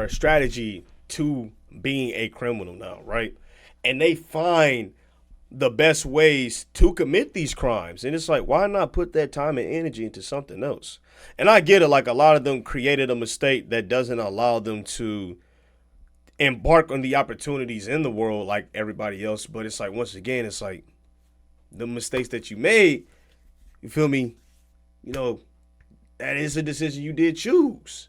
strategy to being a criminal now, right? And they find the best ways to commit these crimes. And it's like, why not put that time and energy into something else? And I get it, like a lot of them created a mistake that doesn't allow them to embark on the opportunities in the world like everybody else. But it's like, once again, it's like the mistakes that you made, you feel me? You know, that is a decision you did choose.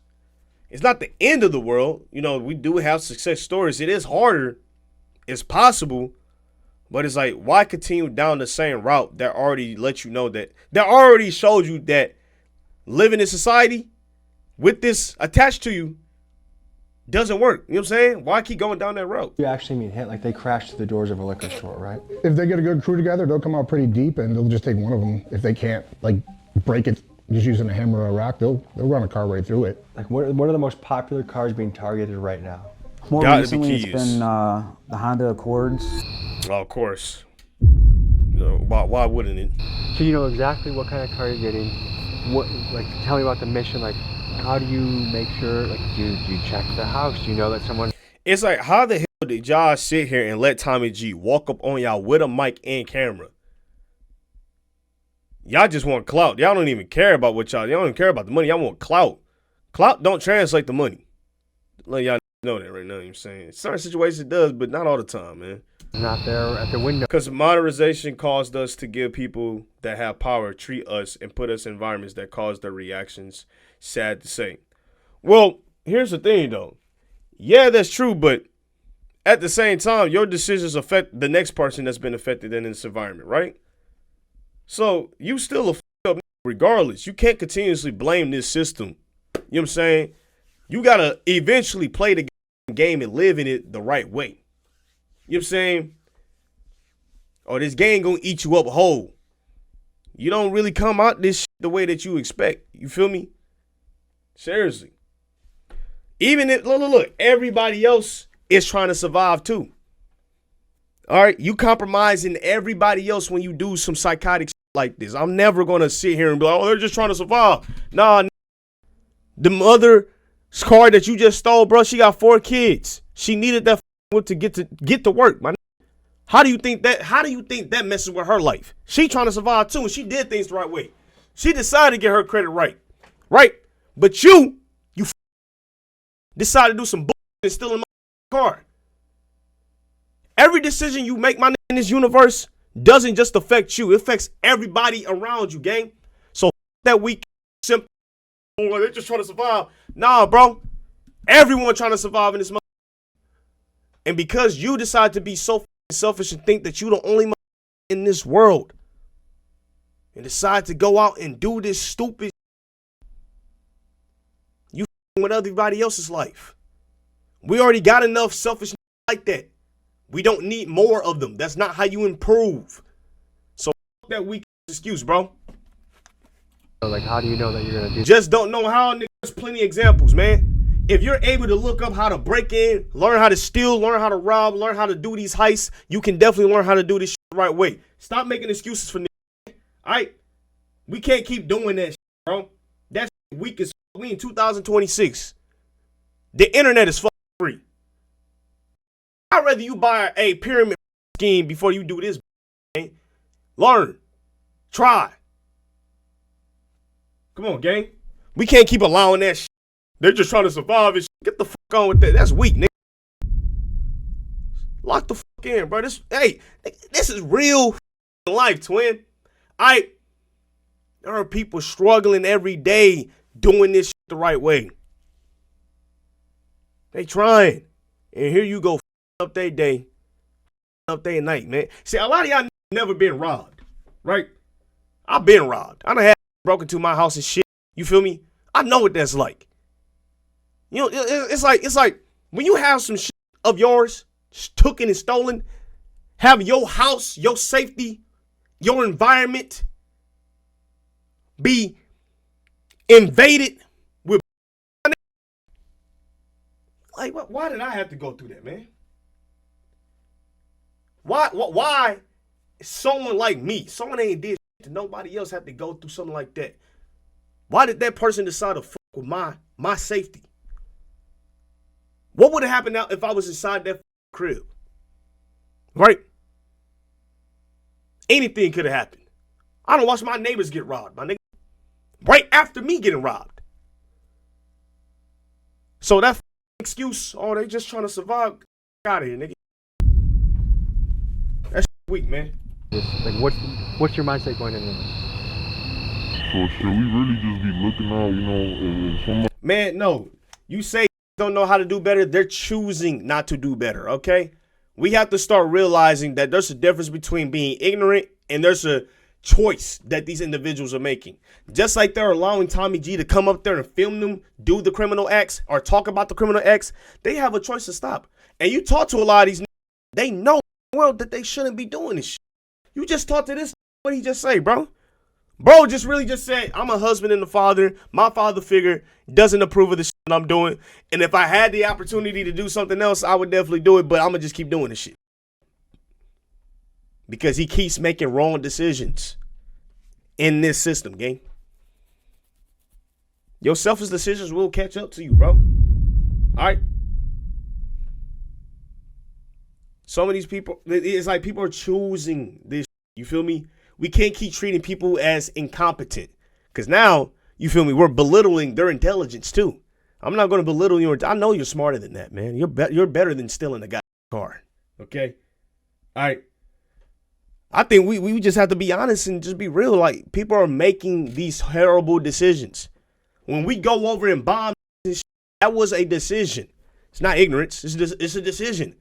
It's not the end of the world. You know, we do have success stories. It is harder. It's possible. But it's like, why continue down the same route that already let you know that already showed you that living in society with this attached to you doesn't work. You know what I'm saying? Why keep going down that road? You actually mean hit, like they crash to the doors of a liquor store, right? If they get a good crew together, they'll come out pretty deep and they'll just take one of them. If they can't, like, break it just using a hammer or a rock, they'll run a car right through it. Like, what are the most popular cars being targeted right now? More recently, it's been the Honda Accords. Oh, of course. No, why wouldn't it? So you know exactly what kind of car you're getting. What, like, tell me about the mission. Like, how do you make sure? Like, do you check the house? Do you know that someone? It's like, how the hell did y'all sit here and let Tommy G walk up on y'all with a mic and camera? Y'all just want clout. Y'all don't even care about what y'all don't even care about the money. Y'all want clout. Clout don't translate to money. Let y'all know that right now. You know what I'm saying? In certain situations it does, but not all the time, man. Not there at the window. Because modernization caused us to give people that have power treat us and put us in environments that cause their reactions. Sad to say. Well, here's the thing, though. Yeah, that's true, but at the same time, your decisions affect the next person that's been affected in this environment, right? So you still a up regardless. You can't continuously blame this system. You know what I'm saying? You got to eventually play the game and live in it the right way. You know what I'm saying? Or this game going to eat you up whole. You don't really come out this shit the way that you expect. You feel me? Seriously. Even if, look, everybody else is trying to survive too. All right? You compromising everybody else when you do some psychotic shit like this. I'm never going to sit here and be like, oh, they're just trying to survive. Nah, the mother's car that you just stole, bro, she got 4 kids. She needed that whip to get to work, man. How do you think that messes with her life? She trying to survive too, and she did things the right way. She decided to get her credit right. Right? But you decided to do some bullshit and steal in my car. Every decision you make, my nigga, in this universe doesn't just affect you. It affects everybody around you, gang. So that weak simple, oh, they're just trying to survive. Nah, bro. Everyone trying to survive in this mother. And because you decide to be so selfish and think that you the only in this world and decide to go out and do this stupid, you with everybody else's life. We already got enough selfishness like that. We don't need more of them. That's not how you improve. So that weak excuse, bro. Like, how do you know that you're gonna do? Just don't know how. Nigga, there's plenty of examples, man. If you're able to look up how to break in, learn how to steal, learn how to rob, learn how to do these heists, you can definitely learn how to do this shit the right way. Stop making excuses for niggas. All right? We can't keep doing that shit, bro. That's weak as fuck. We in 2026. The internet is fucking free. I'd rather you buy a pyramid scheme before you do this, man. Learn. Try. Come on, gang. We can't keep allowing that shit. They're just trying to survive and shit. Get the fuck on with that. That's weak, nigga. Lock the fuck in, bro. This is real life, twin. There are people struggling every day doing this shit the right way. They trying. And here you go, up their day, up their night, man. See, a lot of y'all never been robbed, right? I've been robbed. I done had broken into my house and shit. You feel me? I know what that's like. You know, it's like when you have some shit of yours taken and stolen, have your house, your safety, your environment be invaded with. Like, why did I have to go through that, man? Why someone like me, someone that ain't did shit to nobody else, have to go through something like that? Why did that person decide to fuck with my safety? What would have happened now if I was inside that crib? Right? Anything could have happened. I don't watch my neighbors get robbed, my nigga. Right after me getting robbed. So that excuse, oh, they just trying to survive, get out of here, nigga. That's weak, man. Like, what's your mindset going into this? So should we really just be looking out, you know, if someone... Man, no. You say don't know how to do better, they're choosing not to do better, okay? We have to start realizing that there's a difference between being ignorant and there's a choice that these individuals are making. Just like they're allowing Tommy G to come up there and film them do the criminal acts or talk about the criminal acts, they have a choice to stop. And you talk to a lot of these, they know well that they shouldn't be doing this shit. You just talk to this, what he just say, bro? Bro just really just said, I'm a husband and a father. My father figure doesn't approve of the shit that I'm doing. And if I had the opportunity to do something else, I would definitely do it. But I'm going to just keep doing this shit. Because he keeps making wrong decisions in this system, gang. Your selfish decisions will catch up to you, bro. All right? Some of these people, it's like people are choosing this. You feel me? We can't keep treating people as incompetent. Because now, you feel me, we're belittling their intelligence too. I'm not going to belittle you. I know you're smarter than that, man. You're better than stealing a guy's car. Okay? All right? I think we just have to be honest and just be real. Like, people are making these horrible decisions. When we go over and bomb this shit, that was a decision. It's not ignorance. It's a decision.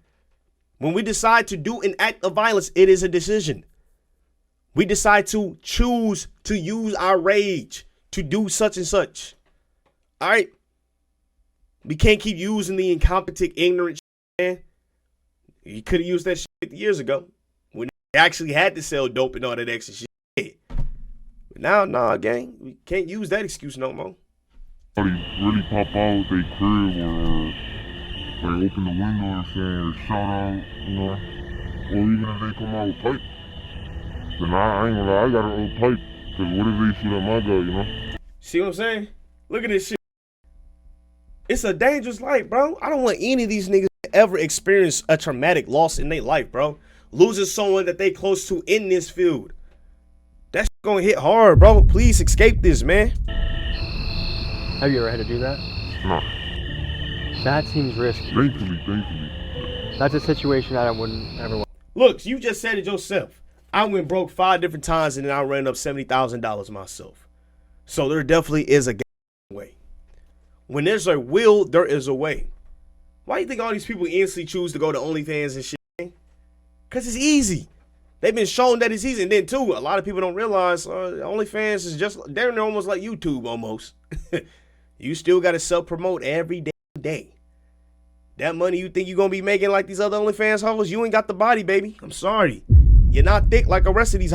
When we decide to do an act of violence, it is a decision. We decide to choose to use our rage to do such and such. All right? We can't keep using the incompetent, ignorant shit, man. You could have used that shit 50 years ago when they actually had to sell dope and all that extra shit. But now, nah, gang. We can't use that excuse no more. Really pop out they crib or like open the window and say shout out, you know, or even if they come out with pipe. Then I ain't gonna lie, I got an old pipe. Cause what if they shoot at my guy, you know? See what I'm saying? Look at this shit. It's a dangerous life, bro. I don't want any of these niggas to ever experience a traumatic loss in their life, bro. Losing someone that they close to in this field. That's gonna hit hard, bro. Please escape this, man. Have you ever had to do that? No. That seems risky. Thankfully. That's a situation that I wouldn't ever want. Look, you just said it yourself. I went broke 5 different times and then I ran up $70,000 myself. So there definitely is a way. When there's a will, there is a way. Why do you think all these people instantly choose to go to OnlyFans and shit? Because it's easy. They've been shown that it's easy. And then, too, a lot of people don't realize OnlyFans is just, they're almost like YouTube almost. You still got to self-promote every day. That money you think you're going to be making like these other OnlyFans hoes, you ain't got the body, baby. I'm sorry. You're not thick like the rest of these.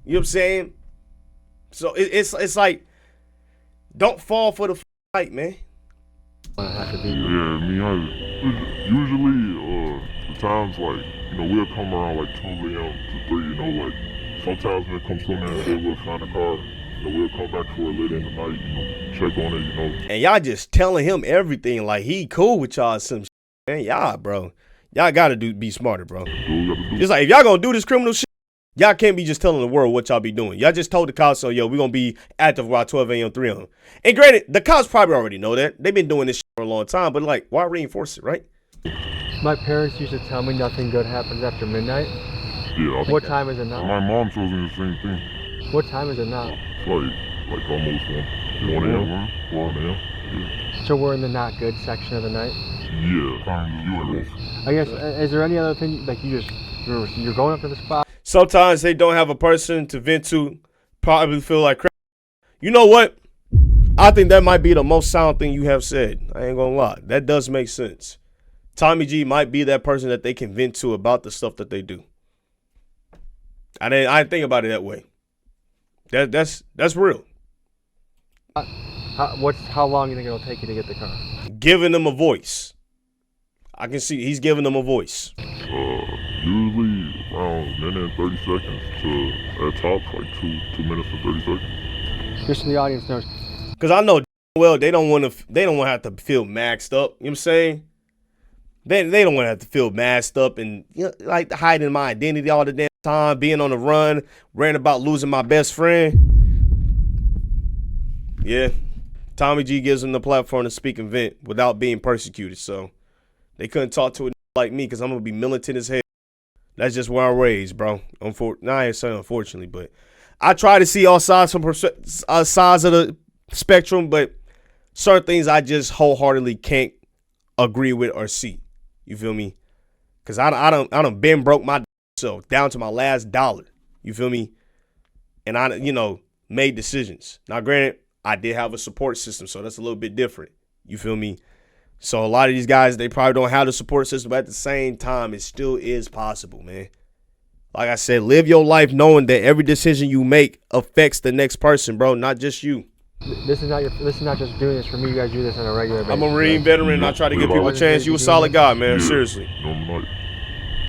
You know what I'm saying? So it's like, don't fall for the fight, man. Yeah, me either. Usually, the times like, you know, we'll come around like 12 a.m. to 3, you know, like sometimes when it comes to man, we'll find a car, you know, we'll come back for it later in the night, you know, check on it, you know. And y'all just telling him everything like he cool with y'all some shit, man. Y'all, bro. Y'all gotta be smarter, bro. It's like, if y'all gonna do this criminal shit, y'all can't be just telling the world what y'all be doing. Y'all just told the cops, so yo, we gonna be active around 12 a.m., 3 a.m. And granted, the cops probably already know that. They've been doing this shit for a long time, but like, why reinforce it, right? My parents used to tell me nothing good happens after midnight. Yeah. What time is it now? My mom tells me the same thing. What time is it now? Like almost 1 a.m. 1 a.m. Yeah. So we're in the not good section of the night? Yeah, kind of. I guess, is there any other thing, like you're going up to the spot? Sometimes they don't have a person to vent to, probably feel like crap. You know what? I think that might be the most sound thing you have said. I ain't gonna lie. That does make sense. Tommy G might be that person that they can vent to about the stuff that they do. I didn't think about it that way. That's real. How long do you think it'll take you to get the car? Giving them a voice. I can see he's giving them a voice. Usually around a minute and 30 seconds to at tops like 2 minutes and 30 seconds. Just so the audience knows. Because I know well they don't want to have to feel maxed up. You know what I'm saying? They don't want to have to feel masked up and, you know, like hiding my identity all the damn time, being on the run, ranting about losing my best friend. Yeah, Tommy G gives them the platform to speak and vent without being persecuted. So they couldn't talk to a like me because I'm gonna be militant as hell. That's just where I'm raised, bro. I ain't saying unfortunately, but I try to see all sides from sides of the spectrum, but certain things I just wholeheartedly can't agree with or see. You feel me? Because I done been broke myself down to my last dollar. You feel me? And I, made decisions. Now, granted, I did have a support system, so that's a little bit different. You feel me? So a lot of these guys, they probably don't have the support system, but at the same time, it still is possible, man. Like I said, live your life knowing that every decision you make affects the next person, bro, not just you. This is not just doing this for me. You guys do this on a regular basis. I'm a Marine veteran, and I try to give people a chance. You a solid guy, man. Seriously.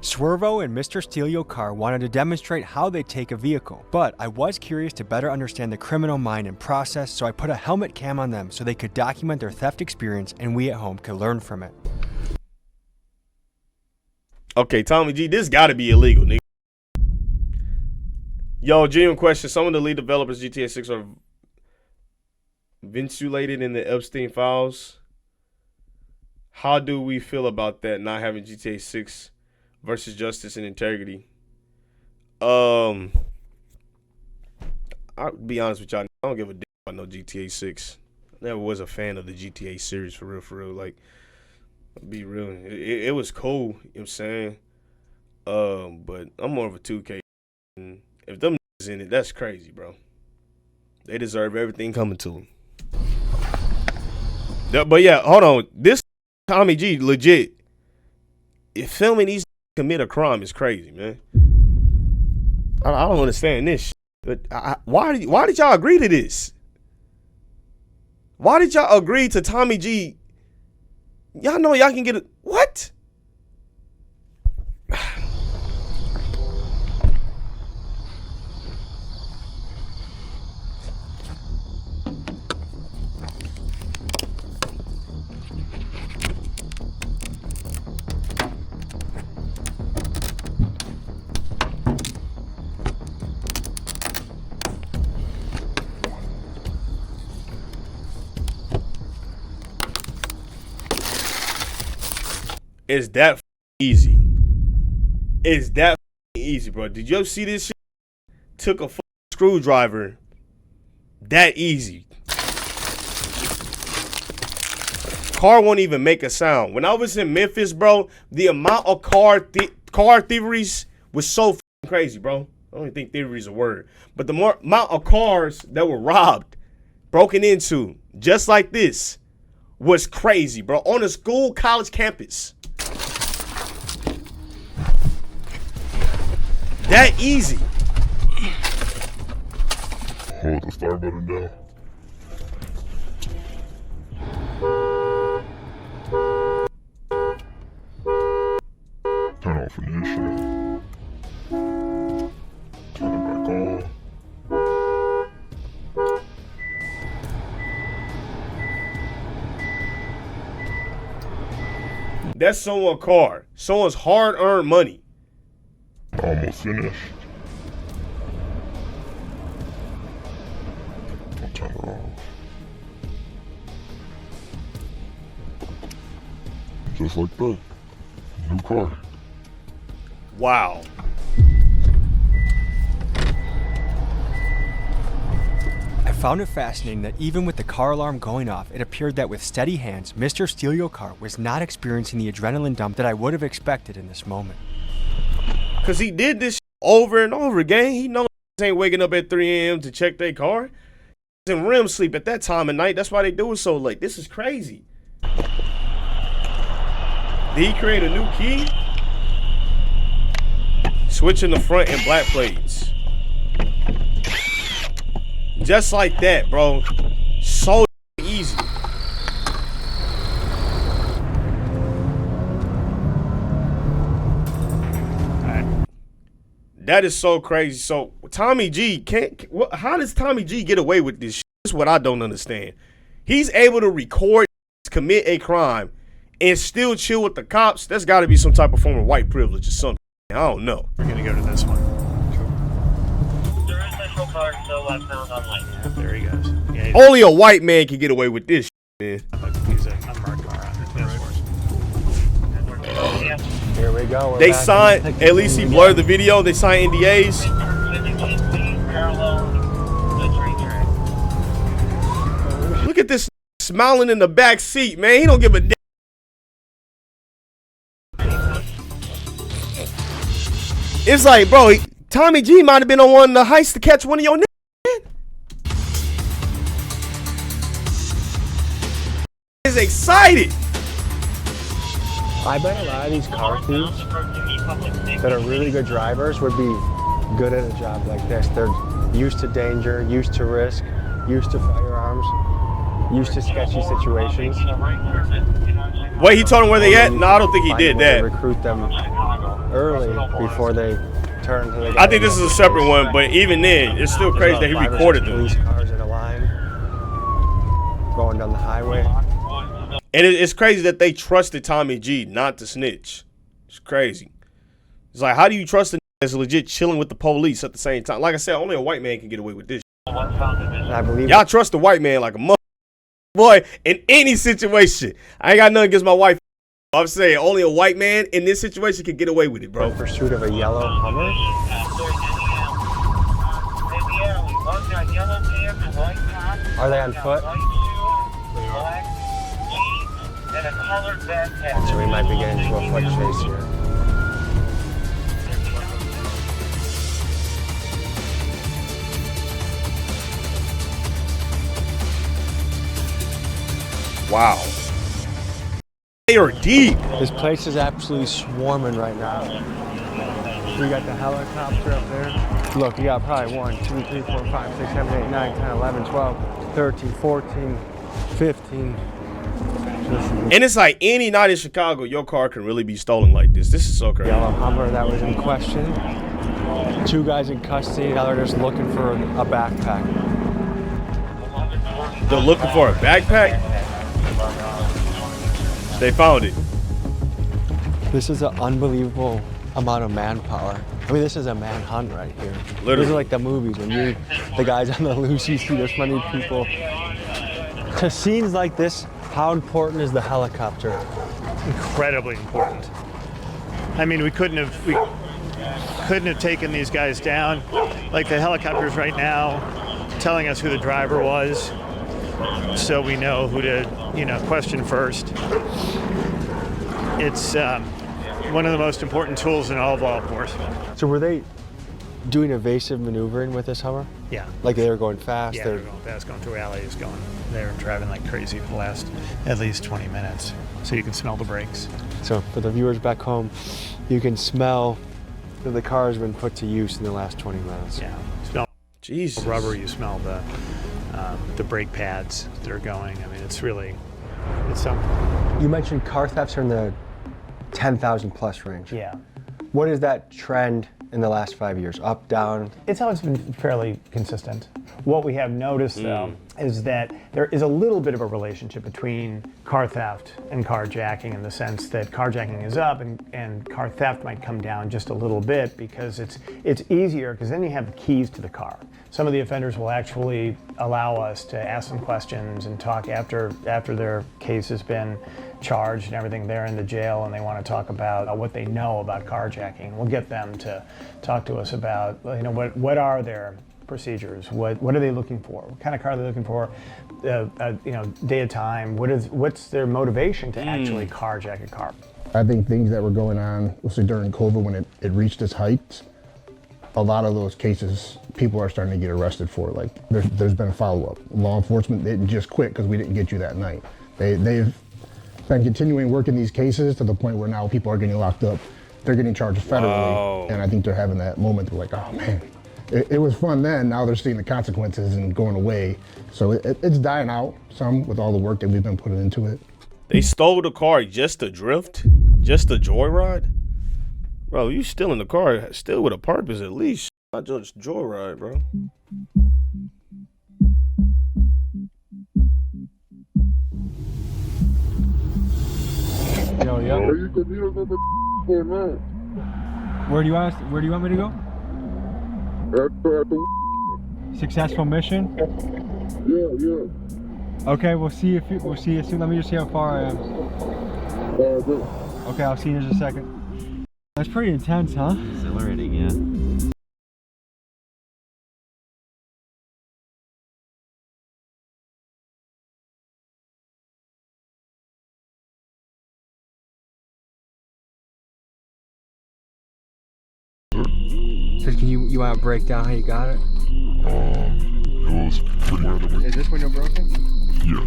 Swervo and Mr. Steal Your Car wanted to demonstrate how they take a vehicle, but I was curious to better understand the criminal mind and process, so I put a helmet cam on them so they could document their theft experience and we at home could learn from it. Okay, Tommy G, this gotta be illegal, nigga. Yo, genuine question. Some of the lead developers GTA 6 are vinculated in the Epstein files. How do we feel about that, not having GTA 6 versus justice and integrity? I'll be honest with y'all. I don't give a damn about no GTA 6. I never was a fan of the GTA series, for real. Like, I'll be real. It was cool, you know what I'm saying? But I'm more of a 2K. And if them niggas in it, that's crazy, bro. They deserve everything coming to them. But yeah, hold on. This Tommy G, legit, if filming these commit a crime is crazy, man. I don't understand this shit. But why did y'all agree to this? Why did y'all agree to Tommy G? Y'all know y'all can get it. What? It's that easy. It's that easy, bro. Did you ever see this shit? Took a screwdriver. That easy. Car won't even make a sound. When I was in Memphis, bro, the amount of car thieveries was so crazy, bro. I don't even think thievery is a word. But the amount of cars that were robbed, broken into, just like this, was crazy, bro. On a school, college campus. That easy. Hold the start button down. Turn off initiative. Turn it back on. That's someone's car. Someone's hard-earned money. Almost finished. I'll turn it off. Just like that. New car. Wow. I found it fascinating that even with the car alarm going off, it appeared that with steady hands, Mr. Steal Your Car was not experiencing the adrenaline dump that I would have expected in this moment. Because he did this over and over again. He knows he ain't waking up at 3 a.m. to check their car. He's in REM sleep at that time of night. That's why they do it so late. This is crazy. Did he create a new key? Switching the front and black plates. Just like that, bro. So easy. That is so crazy. So Tommy G how does Tommy G get away with this shit? This is what I don't understand. He's able to record, commit a crime, and still chill with the cops. That's got to be some type of form of white privilege or something. I don't know. We're gonna go to this one. There he goes. Yeah, only a white man can get away with this shit, man. He's an unmarked car on it. Here we go. They signed, at least he blurred the video. They signed NDAs. Look at this smiling in the back seat, man. He don't give a damn. It's like, bro, Tommy G might have been on one of the heists to catch one of your niggas. Is excited. I bet a lot of these car thieves that are really good drivers would be good at a job like this. They're used to danger, used to risk, used to firearms, used to sketchy situations. Wait, he told him where they at? No, I don't think he did that. Recruit them early before they turn to the. I think this is a separate one, but even then, it's still crazy that he recorded them. Police cars in a line going down the highway. And it's crazy that they trusted Tommy G not to snitch. It's crazy. It's like, how do you trust a nigga that's legit chilling with the police at the same time? Like I said, only a white man can get away with this. I believe y'all trust the white man like a mother. Boy, in any situation. I ain't got nothing against my wife. I'm saying only a white man in this situation can get away with it, bro. In pursuit of a yellow Hummer. Are they on foot? So we might be getting into a foot chase here. Wow. They are deep. This place is absolutely swarming right now. We got the helicopter up there. Look, you got probably 1, 2, 3, 4, 5, 6, 7, 8, 9, 10, 11, 12, 13, 14, 15. And it's like any night in Chicago, your car can really be stolen like this. This is so crazy. Yellow Hummer that was in question. 2 guys in custody. Now they're just looking for a backpack. They're looking for a backpack? They found it. This is an unbelievable amount of manpower. I mean, this is a manhunt right here. Literally. These are like the movies when the guys on the loose, you see this many people. To scenes like this, how important is the helicopter? Incredibly important. I mean, we couldn't have taken these guys down. Like the helicopters right now telling us who the driver was, so we know who to, question first. It's one of the most important tools in all of law enforcement. So were they doing evasive maneuvering with this Hummer? Yeah. Like they were going fast? Yeah, they were going fast, going through alleys, they were driving like crazy for the last at least 20 minutes. So you can smell the brakes. So for the viewers back home, you can smell that the car has been put to use in the last 20 minutes. Yeah. Smell Jesus. Rubber, you smell the brake pads that are going. I mean, it's something. You mentioned car thefts are in the 10,000 plus range. Yeah. What is that trend in the last 5 years? Up, down? It's always been fairly consistent. What we have noticed, though, is that there is a little bit of a relationship between car theft and carjacking in the sense that carjacking is up and car theft might come down just a little bit because it's easier because then you have the keys to the car. Some of the offenders will actually allow us to ask them questions and talk after their case has been charged and everything. They're in the jail and they want to talk about what they know about carjacking. We'll get them to talk to us about what are their procedures, what are they looking for, what kind of car are they looking for, day of time, what's their motivation to actually carjack a car. I think things that were going on, let's say during COVID when it reached its height, a lot of those cases people are starting to get arrested for. Like there's been a follow-up. Law enforcement didn't just quit because we didn't get you that night. They've been continuing working these cases to the point where now people are getting locked up. They're getting charged federally, and I think they're having that moment where like, oh man, it was fun then. Now they're seeing the consequences and going away. So it's dying out some with all the work that we've been putting into it. They stole the car just to drift, just to joyride. Bro, you still in the car, still with a purpose at least. Not just joyride, bro. Yo. Where do you want me to go? Successful mission? Yeah. Okay, we'll see you soon. Let me just see how far I am. Okay, I'll see you in just a second. That's pretty intense, huh? Exhilarating, yeah. So can you want to break down how you got it? It was pretty random. Is this window broken? Yeah.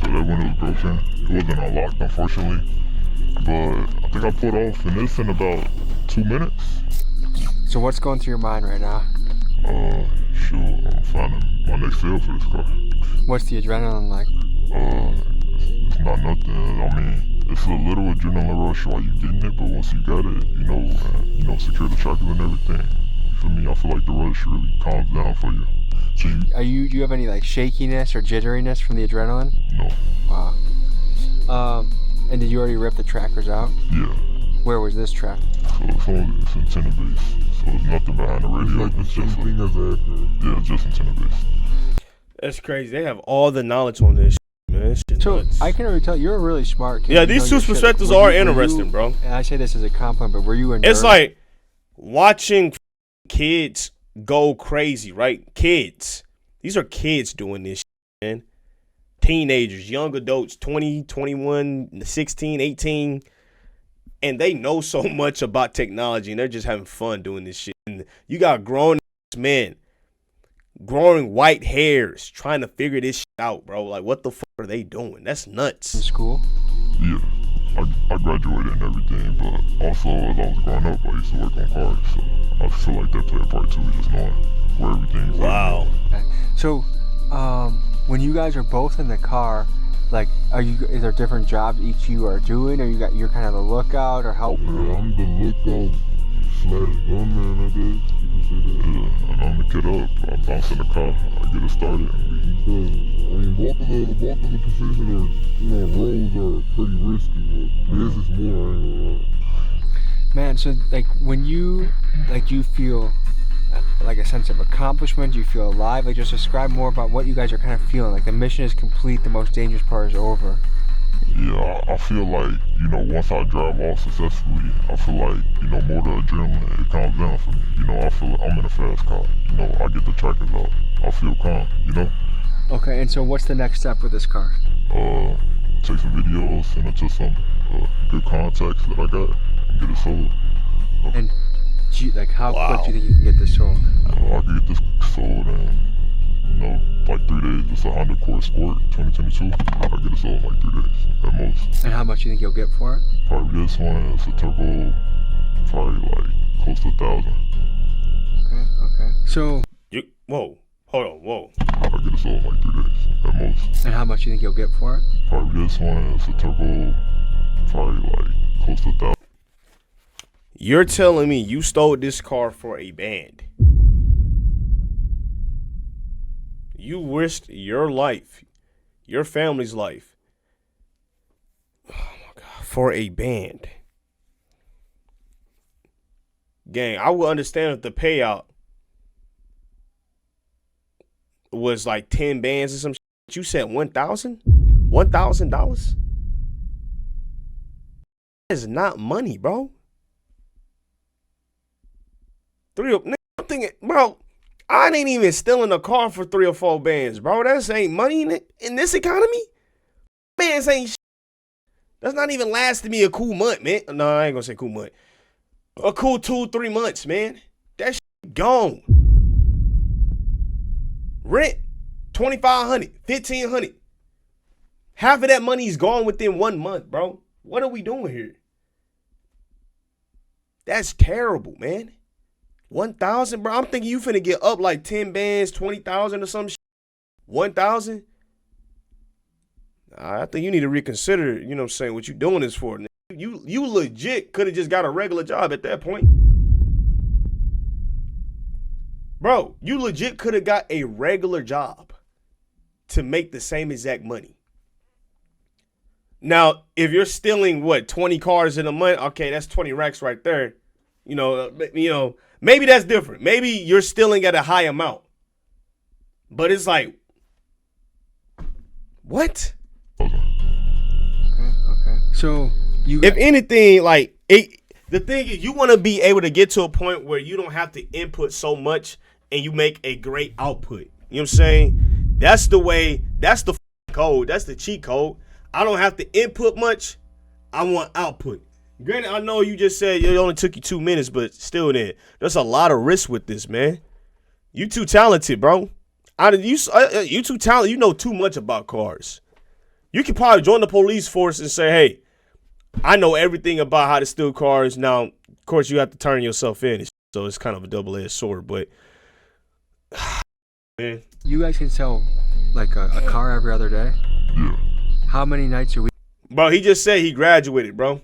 So that window was broken. It wasn't unlocked, unfortunately. But I think I put off in this in about 2 minutes. So what's going through your mind right now? Shoot, I'm finding my next sale for this car. What's the adrenaline like? It's not nothing. I mean, it's a little adrenaline rush while you're getting it, but once you got it, secure the tracker and everything. You feel me? I feel like the rush really calms down for you. So do you have any like shakiness or jitteriness from the adrenaline? No. Wow. And did you already rip the trackers out? Yeah. Where was this track? So it's antenna base. So it's nothing behind the radio. It's like the same thing as the Yeah, it's just antenna base. That's crazy. They have all the knowledge on this shit, man. This shit So nuts. I can already tell you're a really smart kid. Yeah, these two perspectives are interesting, bro. And I say this as a compliment, but were you a nerd? It's like watching kids go crazy, right? Kids. These are kids doing this shit, man. Teenagers, young adults, 20, 21, 16, 18. And they know so much about technology, and they're just having fun doing this shit. And you got grown men growing white hairs trying to figure this shit out, bro. Like, what the fuck are they doing? That's nuts. In school? Yeah. I graduated and everything, but also as I was growing up, I used to work on cars, so I feel like that played a part too, just knowing where everything's Wow. Okay. So, when you guys are both in the car, like, is there different jobs each you are doing, or you're kind of the lookout, or help? Yeah, I'm the lookout / gunman, I guess. You can say that. Yeah, and I'm the kid up. I bounce in the car, I get it started. Both of the positions roles are pretty risky, but this is more, I ain't gonna lie. Man, so like when you feel like a sense of accomplishment, do you feel alive? Like, just describe more about what you guys are kind of feeling. Like, the mission is complete, the most dangerous part is over. Yeah, I feel like, once I drive off successfully, I feel like, more the adrenaline, it calms down for me. I feel like I'm in a fast car. I get the trackers out. I feel calm, Okay, and so what's the next step with this car? Take some videos, send it to some good contacts that I got, and get it sold. And how quick do you think you can get this sold? I can get this sold in, like 3 days. It's a Honda Accord Sport 2022. I can get it sold in like 3 days at most. And how much do you think you'll get for it? Probably this one. It's a turbo, probably like close to 1,000. Okay. So Whoa. I can get it sold in like 3 days at most. And how much do you think you'll get for it? Probably this one. It's a turbo, probably like close to 1,000. You're telling me you stole this car for a band? You risked your life, your family's life, oh my God, for a band. Gang, I would understand if the payout was like 10 bands or some shit. You said $1,000? $1,000? That is not money, bro. I'm thinking, bro, I ain't even stealing a car for 3 or 4 bands, bro. That ain't money in this economy. Bands ain't shit. That's not even lasting me a cool month, man. No, I ain't gonna say cool month. A cool 2-3 months, man. That shit gone. Rent, $2,500, $1,500. Half of that money is gone within 1 month, bro. What are we doing here? That's terrible, man. 1,000, bro. I'm thinking you finna get up like 10 bands, 20,000 or some shit. 1,000. I think you need to reconsider. You know what I'm saying? What you doing this for? You legit could have just got a regular job at that point, bro. You legit could have got a regular job to make the same exact money. Now, if you're stealing 20 cars in a month, okay, that's 20 racks right there. Maybe that's different. Maybe you're stealing at a high amount. But it's like, what? Okay. So if anything, like the thing is, you want to be able to get to a point where you don't have to input so much and you make a great output. You know what I'm saying? That's the way, that's the code. That's the cheat code. I don't have to input much. I want output. Granted, I know you just said it only took you 2 minutes, but still, there's a lot of risk with this, man. You too talented, bro. You too talented. You know too much about cars. You could probably join the police force and say, hey, I know everything about how to steal cars. Now, of course, you have to turn yourself in, so it's kind of a double-edged sword, but man. You guys can sell like a car every other day? Yeah. How many nights a week? Bro, he just said he graduated, bro.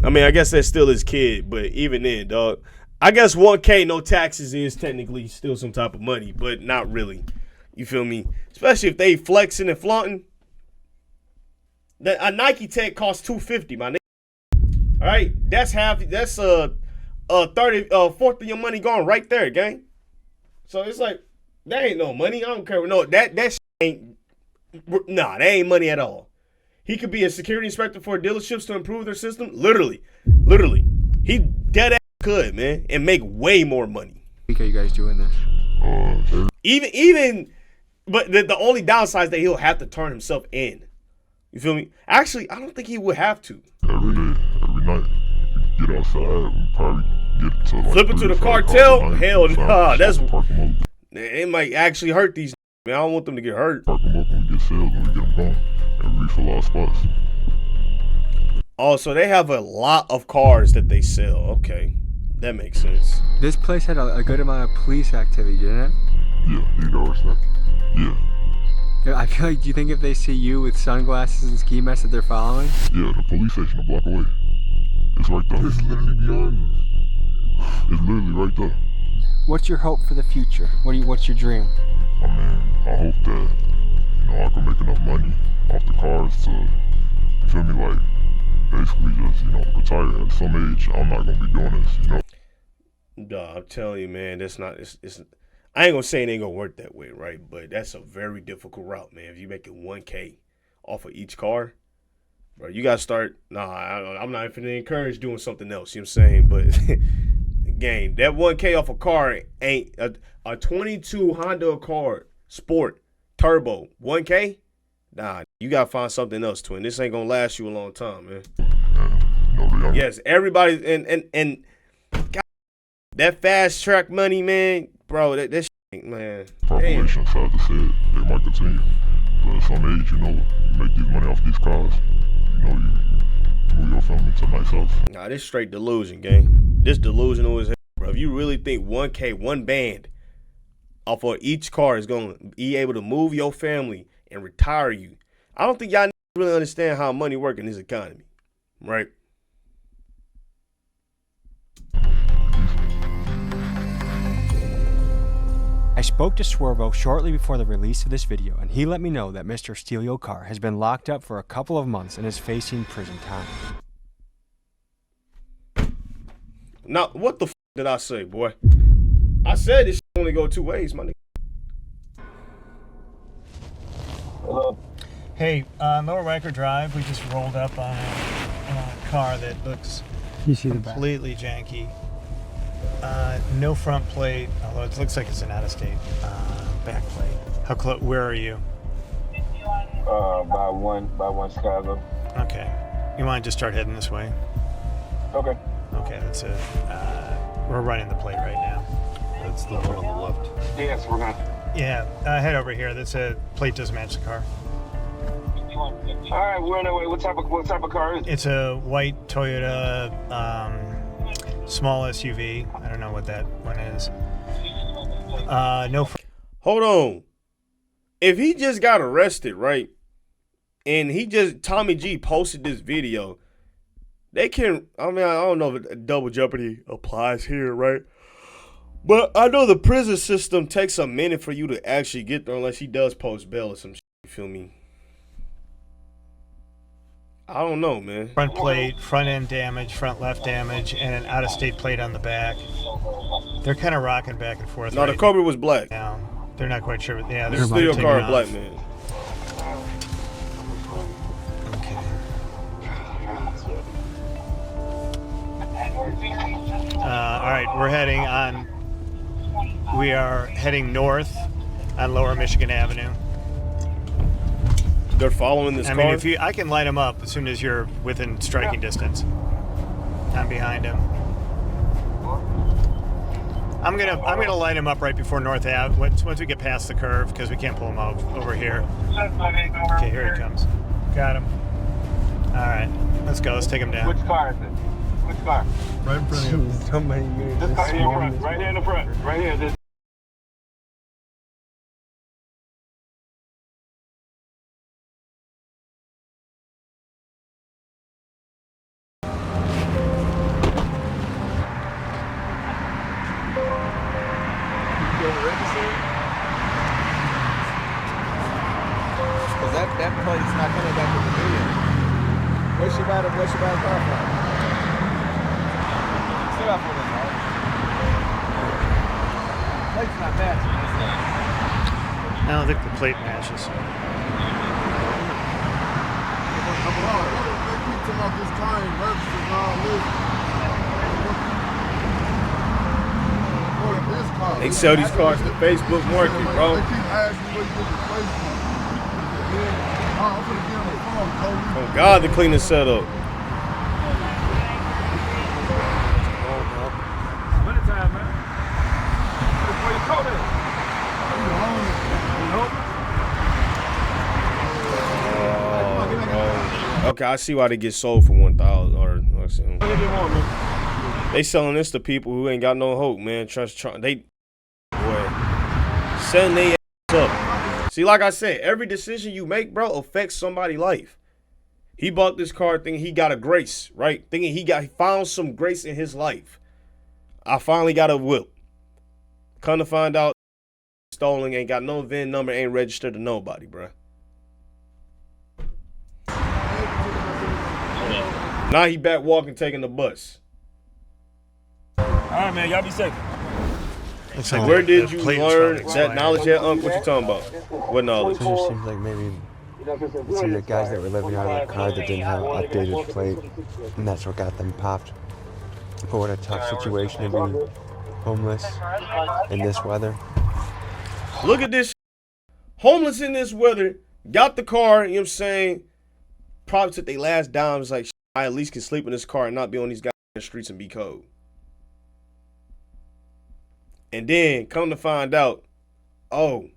I mean, I guess that's still his kid, but even then, dog. I guess 1K, no taxes is technically still some type of money, but not really. You feel me? Especially if they flexing and flaunting. A Nike tag costs $250, my nigga. All right, that's half. That's 4th of your money gone right there, gang. So it's like that ain't no money. I don't care. No, that shit ain't. Nah, that ain't money at all. He could be a security inspector for dealerships to improve their system. Literally, he dead ass could, man, and make way more money. Are you guys doing this? Even, but the only downside is that he'll have to turn himself in. You feel me? Actually, I don't think he would have to. Every day, every night, we get outside, we probably get to like flip it to the cartel. Hell nah, it might actually hurt these. Man, I don't want them to get hurt. Park them up when we get sales, when we get them going, and refill our spots. Oh, so they have a lot of cars that they sell. Okay, that makes sense. This place had a good amount of police activity, didn't it? Yeah, you know what's that? Yeah. I feel like, do you think if they see you with sunglasses and ski masks that they're following? Yeah, the police station a block away. It's right there. It's literally behind us. It's literally right there. What's your hope for the future? What's your dream? I mean, I hope that, I can make enough money off the cars to, you feel me, like, basically just, retire at some age. I'm not going to be doing this, Duh, I'm telling you, man, that's not, it's I ain't gonna say it ain't gonna work that way, right? But that's a very difficult route, man. If you making 1K off of each car, bro, you gotta start. Nah, I'm not even gonna encourage doing something else. You know what I'm saying? But again, that 1K off a car ain't a 22 Honda Accord Sport Turbo 1K. Nah, you gotta find something else, twin. This ain't gonna last you a long time, man. Yes, everybody and God, that fast track money, man. Bro, that shit, man. Population, sad to say it, they might continue. But at some age, you make this money off these cars. You move your family to a nice house. Nah, this straight delusion, gang. This delusional as hell, bro. If you really think 1K, one band, off of each car is going to be able to move your family and retire you, I don't think y'all really understand how money works in this economy, right? I spoke to Swervo shortly before the release of this video, and he let me know that Mr. Steal Your Car has been locked up for a couple of months and is facing prison time. Now, what the f did I say, boy? I said this only go two ways, my nigga. Hello. Hey, Lower Riker Drive, we just rolled up on a car that looks completely janky. No front plate, although it looks like it's an out-of-state back plate. How close? Where are you? By one Chicago. Okay. You want to just start heading this way? Okay. Okay, that's it. We're running the plate right now. That's the one on the left. Yes, we're gonna. Yeah, head over here. That's a plate doesn't match the car. All right, we're on our way. What type of car is it? It's a white Toyota. Small SUV. I don't know what that one is. No. Hold on. If he just got arrested, right? And Tommy G posted this video, they can, I don't know if double jeopardy applies here, right? But I know the prison system takes a minute for you to actually get there unless he does post bail or some shit, you feel me? I don't know, man. Front plate, front end damage, front left damage, and an out-of-state plate on the back. They're kind of rocking back and forth. No, the Cobra was black. Now they're not quite sure. Yeah, they're Steal Your Car, black man. Okay. All right, we are heading north on Lower Michigan Avenue. They're following this car? I mean, I can light them up as soon as you're within striking distance. I'm behind him. I'm gonna light him up right before North Ave once we get past the curve because we can't pull him over here. Okay, here he comes. Got him. All right, let's go. Let's take him down. Which car is it? Which car? Right in front of you. So many units. This car here in front. Right here in the front. Right here. This. Because that plate's not coming back with the video. Where's your battle car from? Still got full of right? Plate's not matching. I don't think the plate matches. They sell these cars to Facebook Market, bro. Oh God, the cleaning setup. Okay, I see why they get sold for 1,000 or they selling this to people who ain't got no hope, man. They setting their ass up. See, like I said, every decision you make, bro, affects somebody's life. He bought this car thinking he got a grace, right? Thinking he found some grace in his life. I finally got a whip. Come to find out, stolen, ain't got no VIN number, ain't registered to nobody, bro. Now he back walking, taking the bus. All right, man. Y'all be safe. Like where did you learn that knowledge at, Unc? What you talking about? What knowledge? It just seems like maybe it's either guys that were living out of a car that didn't have an updated plate, and that's what got them popped. But what a tough situation to be homeless in this weather. Look at this. Homeless in this weather, got the car, you know what I'm saying? Probably took their last dimes, like, I at least can sleep in this car and not be on these goddamn streets and be cold. And then come to find out, oh,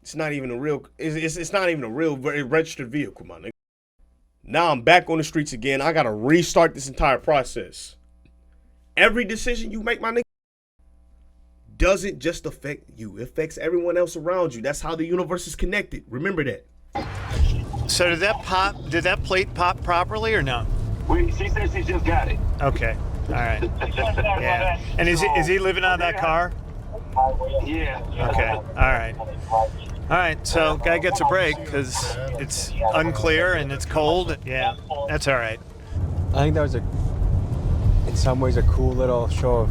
it's not even a real, it's not even a real registered vehicle, my nigga. Now I'm back on the streets again. I gotta restart this entire process. Every decision you make, my nigga, doesn't just affect you. It affects everyone else around you. That's how the universe is connected. Remember that. So did that plate pop properly or no? She said she just got it. Okay. All right. Yeah. And is he living out of that car? Yeah. Okay. All right. All right. So guy gets a break because it's unclear and it's cold. Yeah. That's all right. I think that was in some ways a cool little show of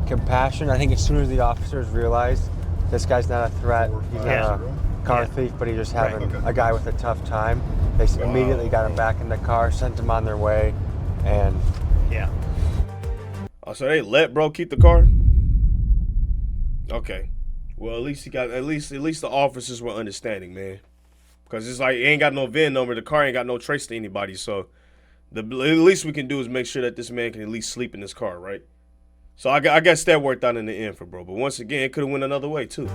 compassion. I think as soon as the officers realized this guy's not a threat, he's not a car thief, but he's just having a guy with a tough time, they immediately got him back in the car, sent him on their way, and Oh, so they let bro keep the car? Okay. Well, at least the officers were understanding, man. Cause it's like, it ain't got no VIN number, the car ain't got no trace to anybody, so the least we can do is make sure that this man can at least sleep in this car, right? So I guess that worked out in the end for bro. But once again, it could have went another way too.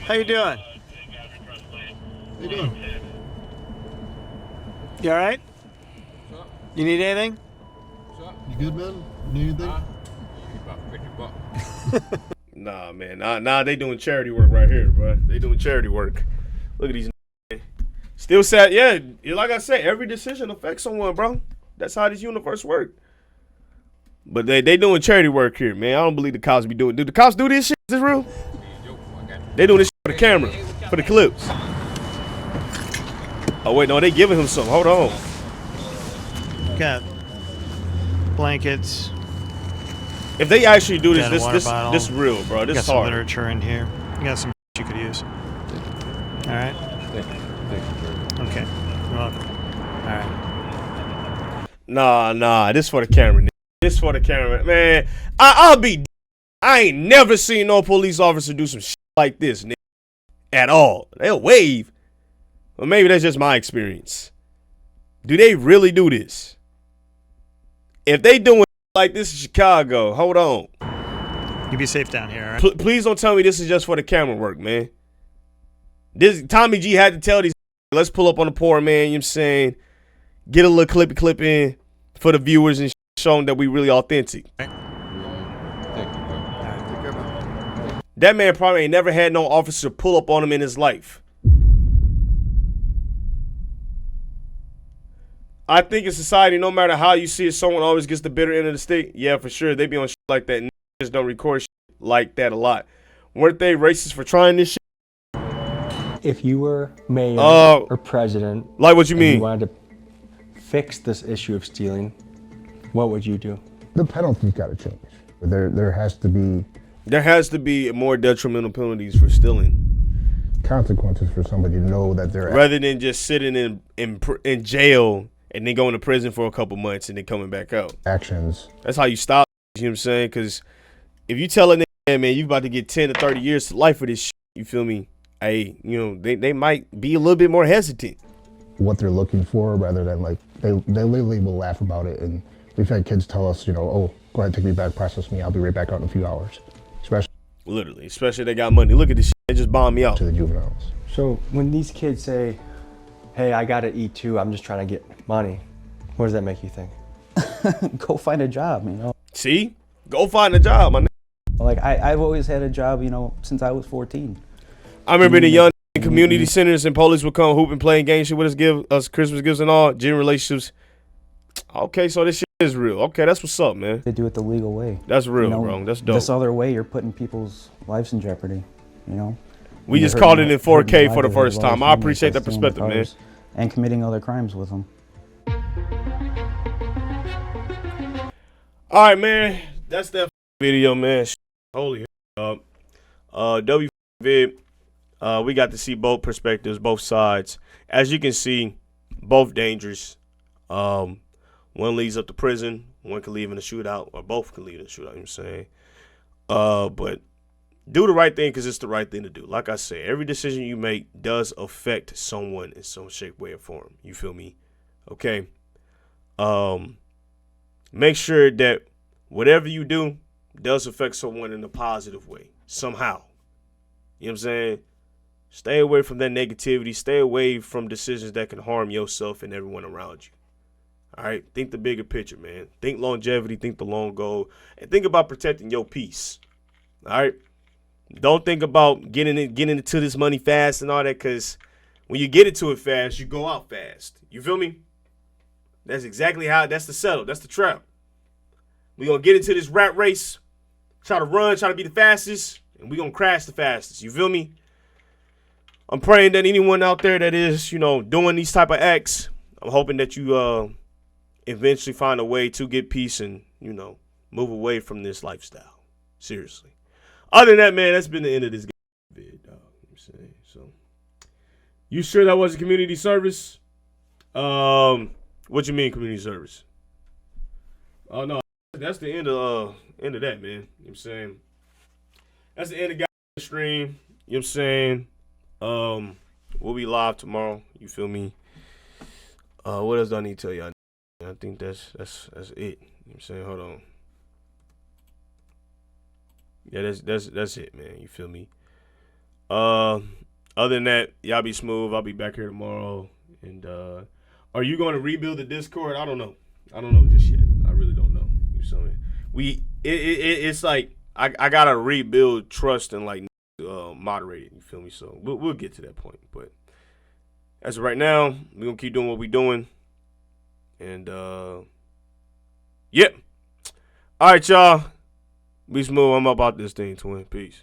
How you doing? How you doing? You all right? You need anything? You good, man? Need anything? Nah, man. Nah, they doing charity work right here, bro. They doing charity work. Look at these. Still sad. Yeah, like I said, every decision affects someone, bro. That's how this universe works. But they doing charity work here, man. I don't believe the cops be doing. Do the cops do this shit? Is this real? They doing this shit for the camera, for the clips. Oh wait, no, they giving him some. Hold on. Got blankets. If they actually do this, bottle. this real, bro. This got is some hard. literature in here. You got some you could use. All right. Okay. You're welcome. All right. Nah. This for the camera, nigga. This for the camera, man. I ain't never seen no police officer do some shit like this, nigga. at all. They'll wave. Well, maybe that's just my experience. Do they really do this? If they doing like this in Chicago, hold on. You be safe down here, all right? Please don't tell me this is just for the camera work, man. Tommy G had to tell these, let's pull up on the poor man, you know what I'm saying? Get a little clip in for the viewers and show them that we really authentic. That man probably ain't never had no officer pull up on him in his life. I think in society, no matter how you see it, someone always gets the bitter end of the stick. Yeah, for sure. They be on shit like that. Niggas don't record shit like that a lot. Weren't they racist for trying this shit? If you were mayor or president, like what you mean? You wanted to fix this issue of stealing, what would you do? The penalty's got to change. There has to be more detrimental penalties for stealing. Consequences for somebody to know that they're rather than just sitting in jail and then going to prison for a couple months and then coming back out. Actions. That's how you stop. You know what I'm saying? Because if you tell a nigga, hey, man, you about to get 10 to 30 years to life for this shit, you feel me? Hey, you know, they might be a little bit more hesitant. What they're looking for, rather than like they literally will laugh about it. And we've had kids tell us, you know, oh, go ahead, take me back, process me, I'll be right back out in a few hours. Especially they got money. Look at this shit. They just bombed me out. To the juveniles. So when these kids say, hey, I gotta eat too, I'm just trying to get money, what does that make you think? Go find a job, you know. See? Go find a job, my nigga. Like I've always had a job, you know, since I was 14. I remember the young community centers and police would come hoop and playing games shit with us, give us Christmas gifts and all, gym relationships. Okay, so this shit is real. Okay, that's what's up, man. They do it the legal way. That's real, you know, bro. That's dope. This other way, you're putting people's lives in jeopardy, you know. We just called it in 4K for the first time. I appreciate that perspective, man. And committing other crimes with them. All right, man. That's that video, man. Holy up. WVid. We got to see both perspectives, both sides. As you can see, both dangerous. One leads up to prison. One can leave in a shootout, or both can leave in a shootout. You know what I'm saying? But do the right thing because it's the right thing to do. Like I said, every decision you make does affect someone in some shape, way, or form. You feel me? Okay. Make sure that whatever you do does affect someone in a positive way, somehow. You know what I'm saying? Stay away from that negativity. Stay away from decisions that can harm yourself and everyone around you. All right? Think the bigger picture, man. Think longevity. Think the long goal. And think about protecting your peace. All right? Don't think about getting into this money fast and all that, because when you get into it fast, you go out fast. You feel me? That's exactly how, that's the setup. That's the trap. We're going to get into this rat race, try to run, try to be the fastest, and we're going to crash the fastest. You feel me? I'm praying that anyone out there that is, you know, doing these type of acts, I'm hoping that you eventually find a way to get peace and, you know, move away from this lifestyle. Seriously. Other than that, man, that's been the end of this vid, dog. I'm saying. So, you sure that was a community service? What you mean community service? Oh no, that's the end of that, man. You know what I'm saying? That's the end of the stream. You know what I'm saying? We'll be live tomorrow. You feel me? What else do I need to tell y'all? I think that's it. You know what I'm saying? Hold on. Yeah, that's it, man. You feel me? Other than that, y'all be smooth. I'll be back here tomorrow. And are you going to rebuild the Discord? I don't know. I don't know just yet. I really don't know. You feel me? It's like I gotta rebuild trust and like moderate it. You feel me? So we'll get to that point. But as of right now, we're gonna keep doing what we're doing. And yep. All right, y'all. Be smooth. I'm about this thing, twin. Peace.